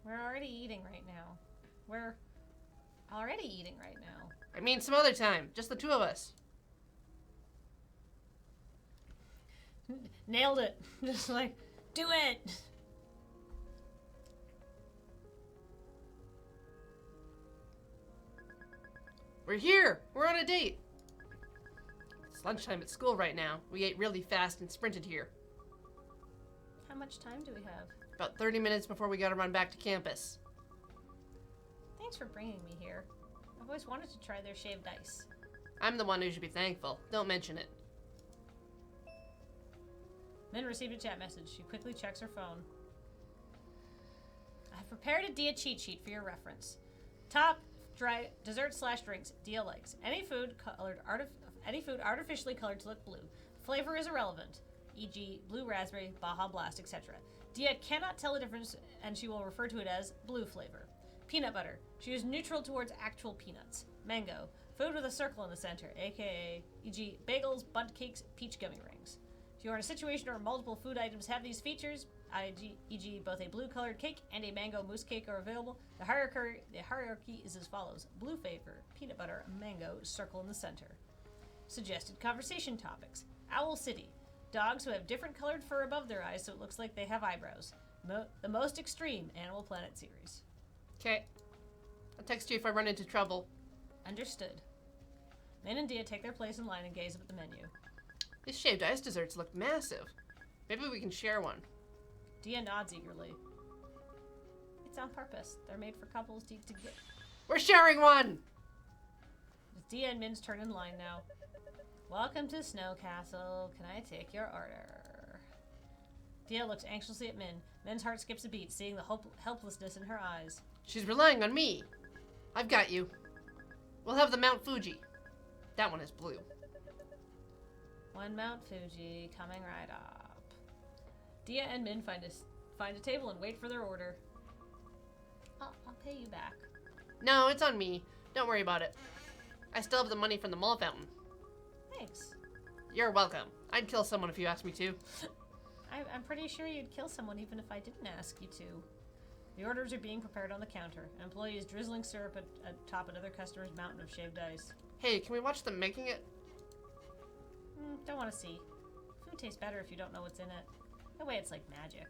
We're already eating right now. I mean, some other time. Just the two of us. Nailed it. Just like, do it! We're here! We're on a date! It's lunchtime at school right now. We ate really fast and sprinted here. How much time do we have? About 30 minutes before we gotta run back to campus. Thanks for bringing me here. I've always wanted to try their shaved ice. I'm the one who should be thankful. Don't mention it. Min received a chat message. She quickly checks her phone. I've prepared a Dia cheat sheet for your reference. Top dry dessert/drinks Dia likes. Any food artificially colored to look blue. Flavor is irrelevant, e.g. blue raspberry, Baja Blast, etc. Dia cannot tell the difference and she will refer to it as blue flavor. Peanut butter. She is neutral towards actual peanuts. Mango. Food with a circle in the center, aka e.g. bagels, bunt cakes, peach gummy rings. If you are in a situation where multiple food items have these features, e.g. both a blue-colored cake and a mango mousse cake are available, the hierarchy is as follows. Blue flavor, peanut butter, mango, circle in the center. Suggested conversation topics. Owl City. Dogs who have different colored fur above their eyes so it looks like they have eyebrows. The most extreme Animal Planet series. Okay. I'll text you if I run into trouble. Understood. Min and Dia take their place in line and gaze up at the menu. These shaved ice desserts look massive. Maybe we can share one. Dia nods eagerly. It's on purpose. They're made for couples to get. We're sharing one! It's Dia and Min's turn in line now. Welcome to Snow Castle. Can I take your order? Dia looks anxiously at Min. Min's heart skips a beat, seeing the helplessness in her eyes. She's relying on me. I've got you. We'll have the Mount Fuji. That one is blue. One Mount Fuji coming right up. Dia and Min find a table and wait for their order. I'll pay you back. No, it's on me. Don't worry about it. I still have the money from the mall fountain. Thanks. You're welcome. I'd kill someone if you asked me to. I'm pretty sure you'd kill someone even if I didn't ask you to. The orders are being prepared on the counter. An employee is drizzling syrup atop another customer's mountain of shaved ice. Hey, can we watch them making it? Don't want to see. Food tastes better if you don't know what's in it. That way it's like magic.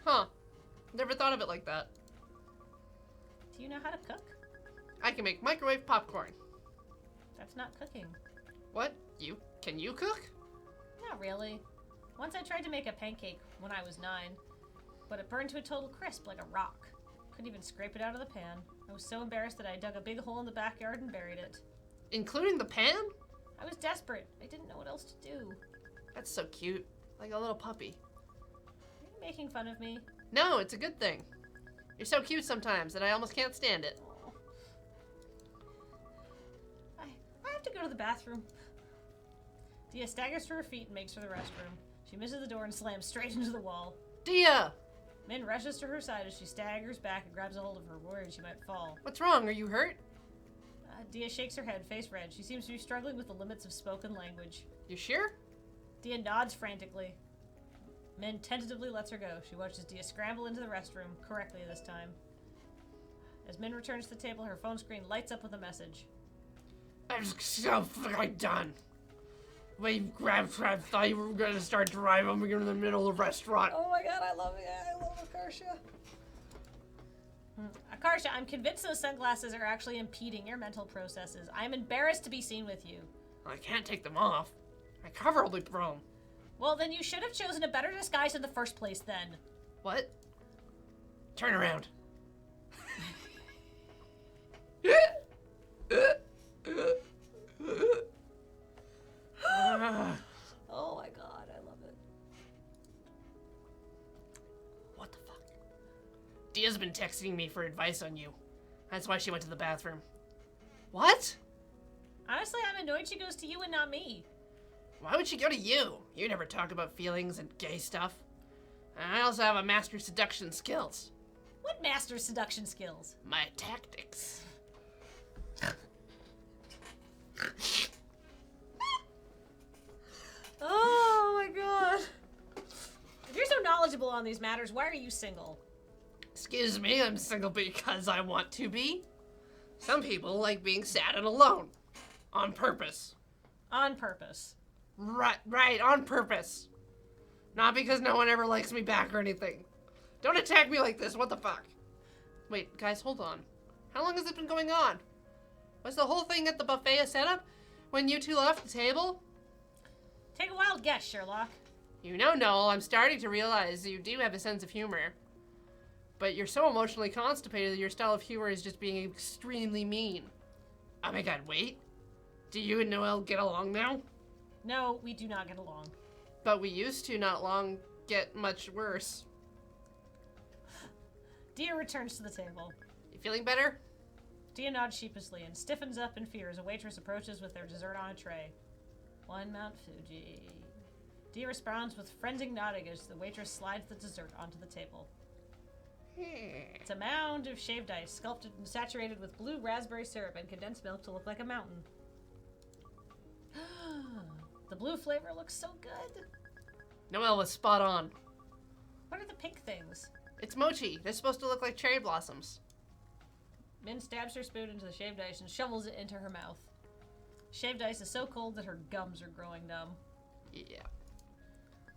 Huh. Never thought of it like that. Do you know how to cook? I can make microwave popcorn. That's not cooking. What? Can you cook? Not really. Once I tried to make a pancake when I was 9, but it burned to a total crisp like a rock. Couldn't even scrape it out of the pan. I was so embarrassed that I dug a big hole in the backyard and buried it. Including the pan? I was desperate. I didn't know what else to do. That's so cute. Like a little puppy. Are you making fun of me? No, it's a good thing. You're so cute sometimes that I almost can't stand it. Oh. I have to go to the bathroom. Dia staggers to her feet and makes for the restroom. She misses the door and slams straight into the wall. Dia! Min rushes to her side as she staggers back and grabs a hold of her, worried she might fall. What's wrong? Are you hurt? Dia shakes her head, face red. She seems to be struggling with the limits of spoken language. You sure? Dia nods frantically. Min tentatively lets her go. She watches Dia scramble into the restroom, correctly this time. As Min returns to the table, her phone screen lights up with a message. I'm so fucking done. Wait, grab trap. Thought you were gonna start driving. We're in the middle of the restaurant. Oh my god, I love it. I love Akarsha. Akarsha, I'm convinced those sunglasses are actually impeding your mental processes. I'm embarrassed to be seen with you. I can't take them off. My cover will be thrown. Well, then you should have chosen a better disguise in the first place, then. What? Turn around. Oh my god, I love it. What the fuck? Dia's been texting me for advice on you. That's why she went to the bathroom. What? Honestly, I'm annoyed she goes to you and not me. Why would she go to you? You never talk about feelings and gay stuff. And I also have a master seduction skills. What master seduction skills? My tactics. Oh my god. If you're so knowledgeable on these matters, why are you single? Excuse me, I'm single because I want to be. Some people like being sad and alone. On purpose. On purpose. Right, on purpose. Not because no one ever likes me back or anything. Don't attack me like this, what the fuck? Wait, guys, hold on. How long has it been going on? Was the whole thing at the buffet a setup? When you two left the table? Take a wild guess, Sherlock. You know, Noel, I'm starting to realize you do have a sense of humor. But you're so emotionally constipated that your style of humor is just being extremely mean. Oh my god, wait. Do you and Noel get along now? No, we do not get along. But we used to not long get much worse. Dia returns to the table. You feeling better? Dia nods sheepishly and stiffens up in fear as a waitress approaches with their dessert on a tray. One Mount Fuji. Dia responds with frenzied nodding as the waitress slides the dessert onto the table. It's a mound of shaved ice, sculpted and saturated with blue raspberry syrup and condensed milk to look like a mountain. The blue flavor looks so good. Noel was spot on. What are the pink things? It's mochi. They're supposed to look like cherry blossoms. Min stabs her spoon into the shaved ice and shovels it into her mouth. Shaved ice is so cold that her gums are growing numb. Yeah.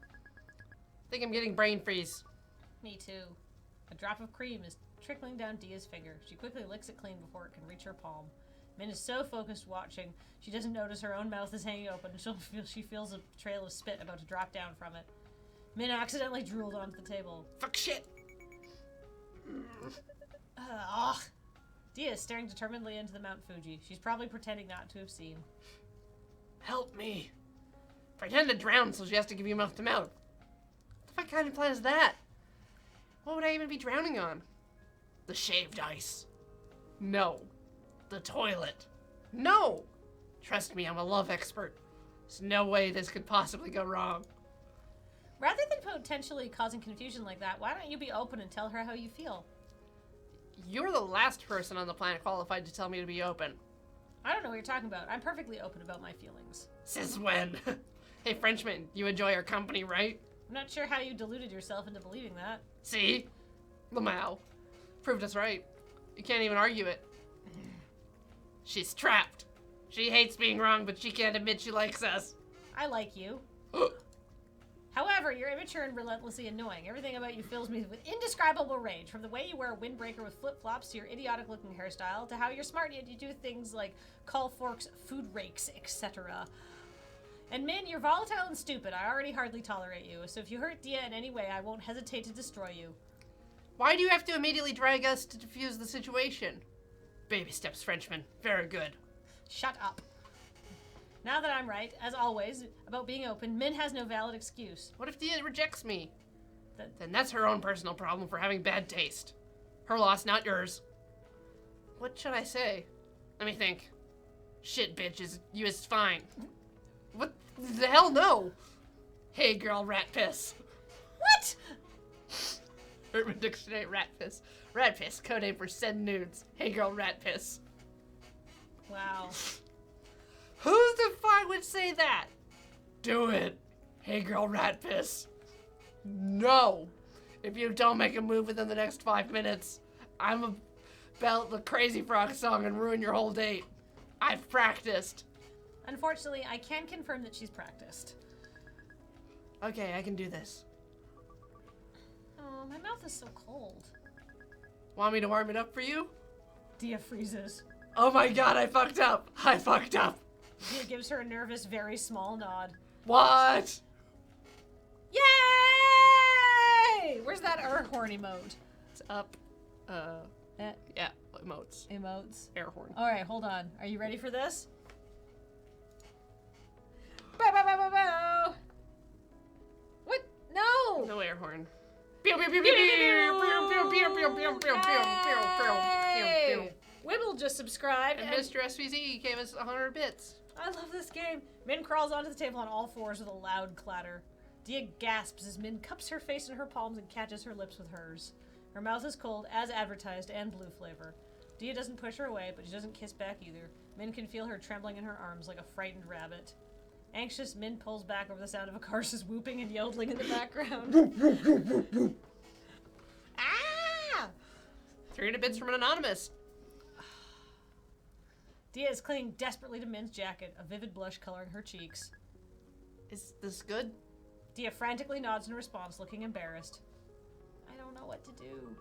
I think I'm getting brain freeze. Me too. A drop of cream is trickling down Dia's finger. She quickly licks it clean before it can reach her palm. Min is so focused watching, she doesn't notice her own mouth is hanging open. She feels a trail of spit about to drop down from it. Min accidentally drooled onto the table. Fuck shit. Ugh. Dia is staring determinedly into the Mount Fuji. She's probably pretending not to have seen. Help me. Pretend to drown so she has to give you mouth to mouth. What kind of plan is that? What would I even be drowning on? The shaved ice. No. The toilet. No. Trust me, I'm a love expert. There's no way this could possibly go wrong. Rather than potentially causing confusion like that, why don't you be open and tell her how you feel? You're the last person on the planet qualified to tell me to be open. I don't know what you're talking about. I'm perfectly open about my feelings. Since when? Hey, Frenchman, you enjoy our company, right? I'm not sure how you deluded yourself into believing that. See? Lamau. Proved us right. You can't even argue it. She's trapped. She hates being wrong, but she can't admit she likes us. I like you. However, you're immature and relentlessly annoying. Everything about you fills me with indescribable rage. From the way you wear a windbreaker with flip-flops to your idiotic-looking hairstyle, to how you're smart yet you do things like call forks, food rakes, etc. And Min, you're volatile and stupid. I already hardly tolerate you. So if you hurt Dia in any way, I won't hesitate to destroy you. Why do you have to immediately drag us to defuse the situation? Baby steps, Frenchman. Very good. Shut up. Now that I'm right, as always, about being open, Min has no valid excuse. What if Dia rejects me? Then- Then that's her own personal problem for having bad taste. Her loss, not yours. What should I say? Let me think. Shit, bitches. You is fine. What the hell, no? Hey, girl, rat piss. What? Urban Dictionary, rat piss. Rat piss, code name for send nudes. Hey, girl, rat piss. Wow. Who the fuck would say that? Do it. Hey, girl, rat piss. No. If you don't make a move within the next 5 minutes, I'm about the Crazy Frog song and ruin your whole date. I've practiced. Unfortunately, I can confirm that she's practiced. Okay, I can do this. Oh, my mouth is so cold. Want me to warm it up for you? Dia freezes. Oh my god, I fucked up. I fucked up. Dia gives her a nervous, very small nod. What? Yay! Where's that horn emote? It's up. Yeah, emotes. Emotes. Air horn. Alright, hold on. Are you ready for this? Bow, bow, bow, bow, bow. What? No! No air horn. Pew pew pew pew pew pew pew pew pew pew pew pew pew. Wibble just subscribed. And Mr. SVZ gave us 100 bits. I love this game. Min crawls onto the table on all fours with a loud clatter. Dia gasps as Min cups her face in her palms and catches her lips with hers. Her mouth is cold, as advertised, and blue flavor. Dia doesn't push her away, but she doesn't kiss back either. Min can feel her trembling in her arms like a frightened rabbit. Anxious, Min pulls back over the sound of Akarsa's whooping and yodeling in the background. Ah! 300 bits from an anonymous. Dia is clinging desperately to Min's jacket, a vivid blush coloring her cheeks. Is this good? Dia frantically nods in response, looking embarrassed. I don't know what to do.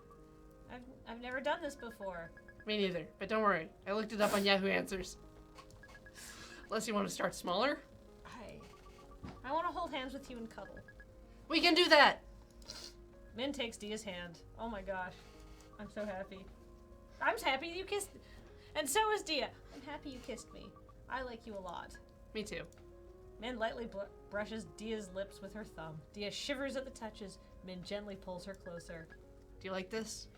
I've never done this before. Me neither, but don't worry. I looked it up on Yahoo Answers. Unless you want to start smaller. I want to hold hands with you and cuddle. We can do that! Min takes Dia's hand. Oh my gosh. I'm so happy. I'm happy you kissed... And so is Dia. I'm happy you kissed me. I like you a lot. Me too. Min lightly brushes Dia's lips with her thumb. Dia shivers at the touches. Min gently pulls her closer. Do you like this?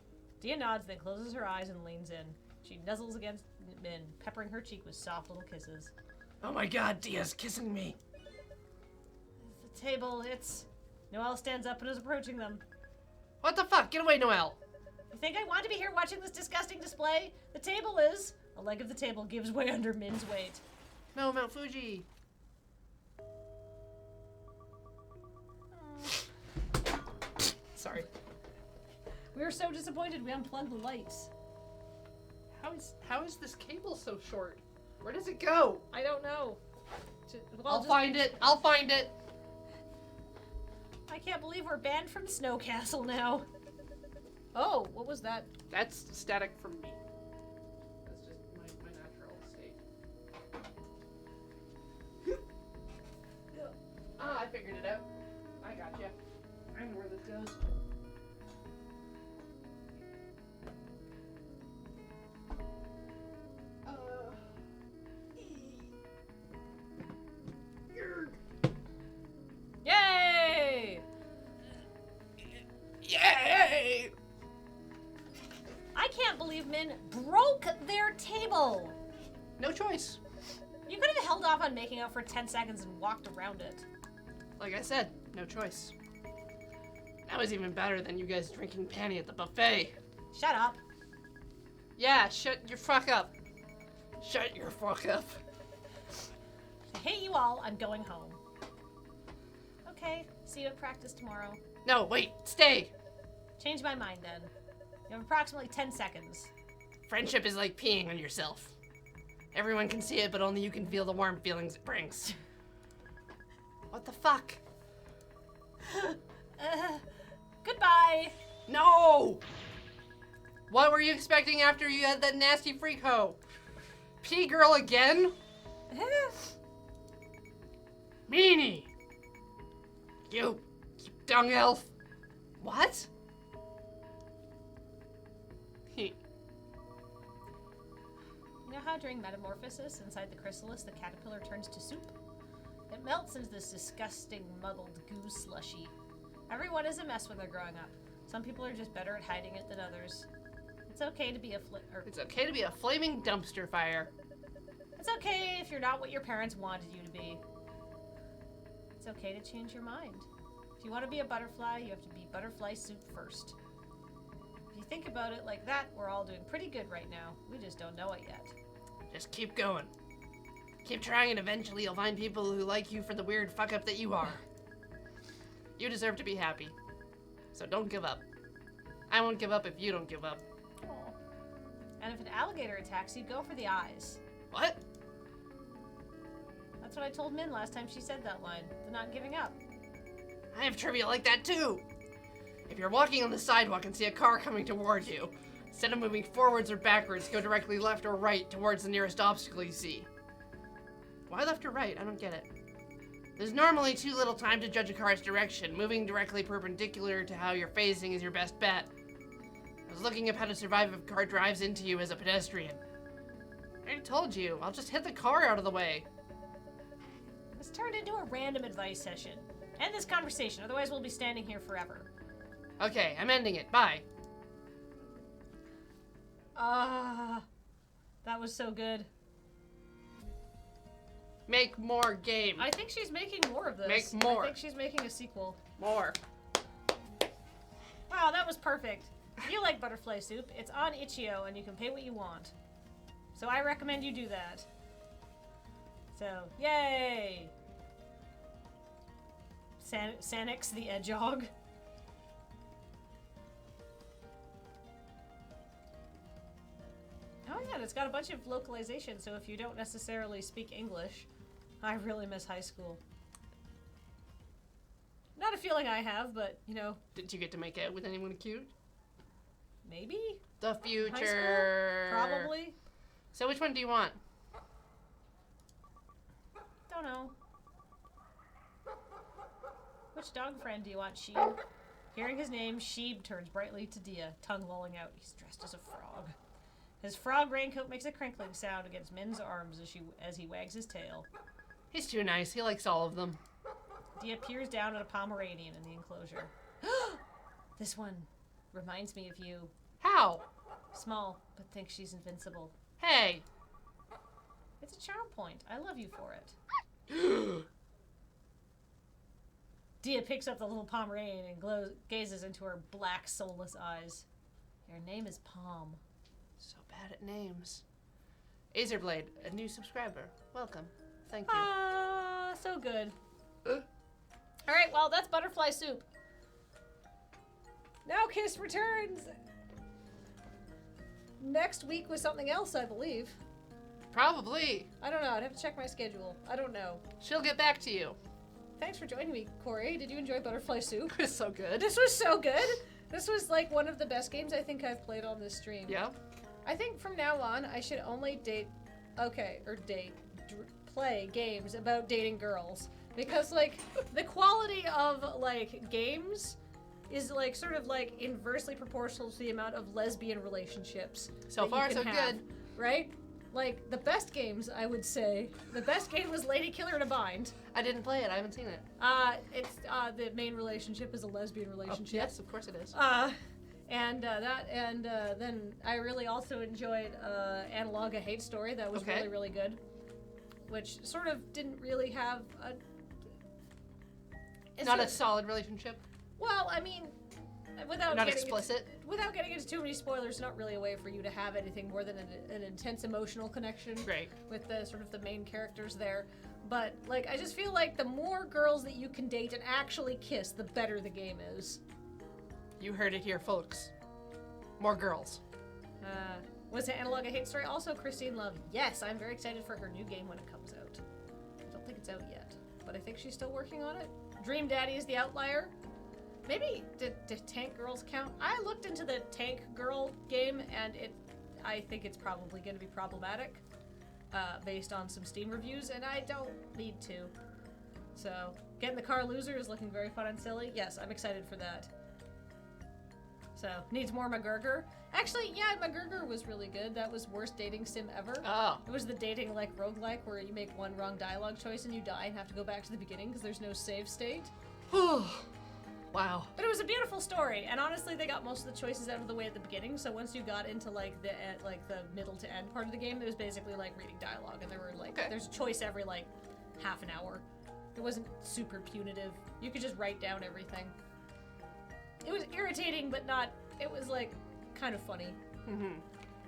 Dia nods, then closes her eyes and leans in. She nuzzles against Min, peppering her cheek with soft little kisses. Oh my god, Dia's kissing me. The table, it's... Noelle stands up and is approaching them. What the fuck? Get away, Noelle. You think I want to be here watching this disgusting display? The table is... A leg of the table gives way under Min's weight. No, Mount Fuji. Sorry. We were so disappointed we unplugged the lights. How is this cable so short? Where does it go? I don't know. I'll find it. I'll find it. I can't believe we're banned from Snow Castle now. Oh, what was that? That's static from me. That's just my natural state. I figured it out. I gotcha. I know where this goes. Yay! Yay! I can't believe Min broke their table. No choice. You could have held off on making out for 10 seconds and walked around it. Like I said, no choice. That was even better than you guys drinking panty at the buffet. Shut up. Yeah, shut your fuck up. Shut your fuck up. I hate you all. I'm going home. Okay, see you at practice tomorrow. No, wait, stay. Change my mind then. You have approximately 10 seconds. Friendship is like peeing on yourself. Everyone can see it, but only you can feel the warm feelings it brings. What the fuck? Goodbye. No! What were you expecting after you had that nasty freak hoe? Pee girl again? Meanie! You dung elf. What? You know how during metamorphosis inside the chrysalis the caterpillar turns to soup? It melts into this disgusting muggled goo slushy. Everyone is a mess when they're growing up. Some people are just better at hiding it than others. It's okay to be It's okay to be a flaming dumpster fire. It's okay if you're not what your parents wanted you to be. It's okay to change your mind. If you want to be a butterfly, you have to be butterfly soup first. If you think about it like that, we're all doing pretty good right now. We just don't know it yet. Just keep going. Keep trying and eventually you'll find people who like you for the weird fuck up that you are. You deserve to be happy. So don't give up. I won't give up if you don't give up. Aw. And if an alligator attacks you, go for the eyes. What? That's what I told Min last time she said that line. The not giving up. I have trivia like that too. If you're walking on the sidewalk and see a car coming toward you, instead of moving forwards or backwards, go directly left or right towards the nearest obstacle you see. Why left or right? I don't get it. There's normally too little time to judge a car's direction. Moving directly perpendicular to how you're facing is your best bet. I was looking up how to survive if a car drives into you as a pedestrian. I already told you. I'll just hit the car out of the way. This turned into a random advice session. End this conversation, otherwise we'll be standing here forever. Okay, I'm ending it. Bye. That was so good. Make more game. I think she's making more of this. Make more. I think she's making a sequel. More. Wow, that was perfect. If you like butterfly soup, it's on Itch.io and you can pay what you want. So I recommend you do that. So, yay! Sanix the Edgehog. Oh yeah, it's got a bunch of localization, so if you don't necessarily speak English, I really miss high school. Not a feeling I have, but, you know, Did you get to make out with anyone cute? maybe? The High future. school? Probably. So which one do you want? Don't know. Which dog friend do you want, Sheeb? Hearing his name, Sheeb turns brightly to Dia, tongue lolling out. He's dressed as a frog. His frog raincoat makes a crinkling sound against Min's arms as he wags his tail. He's too nice. He likes all of them. Dia peers down at a Pomeranian in the enclosure. This one reminds me of you. How? Small, but thinks she's invincible. Hey. It's a charm point. I love you for it. Dia picks up the little Pomeranian and gazes into her black, soulless eyes. Your name is Palm. So bad at names. Azerblade, a new subscriber. Welcome. Thank you. Ah, so good. Alright, well, that's butterfly soup. Now Kiss returns next week with something else, I believe. Probably. I don't know. I'd have to check my schedule. I don't know. She'll get back to you. Thanks for joining me, Corey. Did you enjoy butterfly soup? It's so good. This was so good. This was like one of the best games I think I've played on this stream. Yeah? I think from now on I should only play games about dating girls, because like the quality of like games is like sort of like inversely proportional to the amount of lesbian relationships. So that you far, can so have, good. right? Like the best games, I would say. The best game was Lady Killer in a Bind. I didn't play it. I haven't seen it. It's the main relationship is a lesbian relationship. Yes, of course it is. Then I really also enjoyed Analog: A Hate Story. That was Okay. really, really good. Which sort of didn't really have a. It's Not a just- solid relationship. Well, I mean, without Not getting explicit. without getting into too many spoilers, not really a way for you to have anything more than an intense emotional connection Right. with the sort of the main characters there. But like, I just feel like the more girls that you can date and actually kiss, the better the game is. You heard it here, folks. More girls. Was it Analog: A Hate Story? Also, Christine Love. Yes, I'm very excited for her new game when it comes out. I don't think it's out yet, but I think she's still working on it. Dream Daddy is the outlier. Maybe did Tank Girls count? I looked into the Tank Girl game, and I think it's probably going to be problematic, based on some Steam reviews, and I don't need to. So, Getting the Car Loser is looking very fun and silly. Yes, I'm excited for that. So, needs more McGurger. Actually, yeah, McGurger was really good. That was worst dating sim ever. Oh. It was the dating like roguelike where you make one wrong dialogue choice and you die and have to go back to the beginning because there's no save state. Wow. But it was a beautiful story, and honestly, they got most of the choices out of the way at the beginning. So once you got into like the middle to end part of the game, it was basically like reading dialogue, and there were like Okay. there's a choice every like half an hour. It wasn't super punitive. You could just write down everything. It was irritating, but not. It was like kind of funny. Mm-hmm.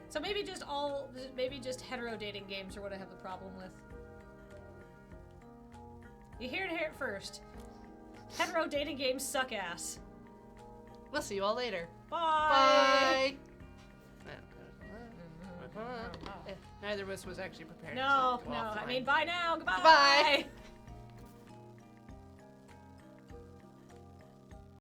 So maybe just hetero dating games are what I have the problem with. You hear it first. Hetero dating games suck ass. We'll see you all later. Bye. Bye. Neither of us was actually prepared. No, so, no. well, I fine. mean, bye now. Goodbye. Goodbye.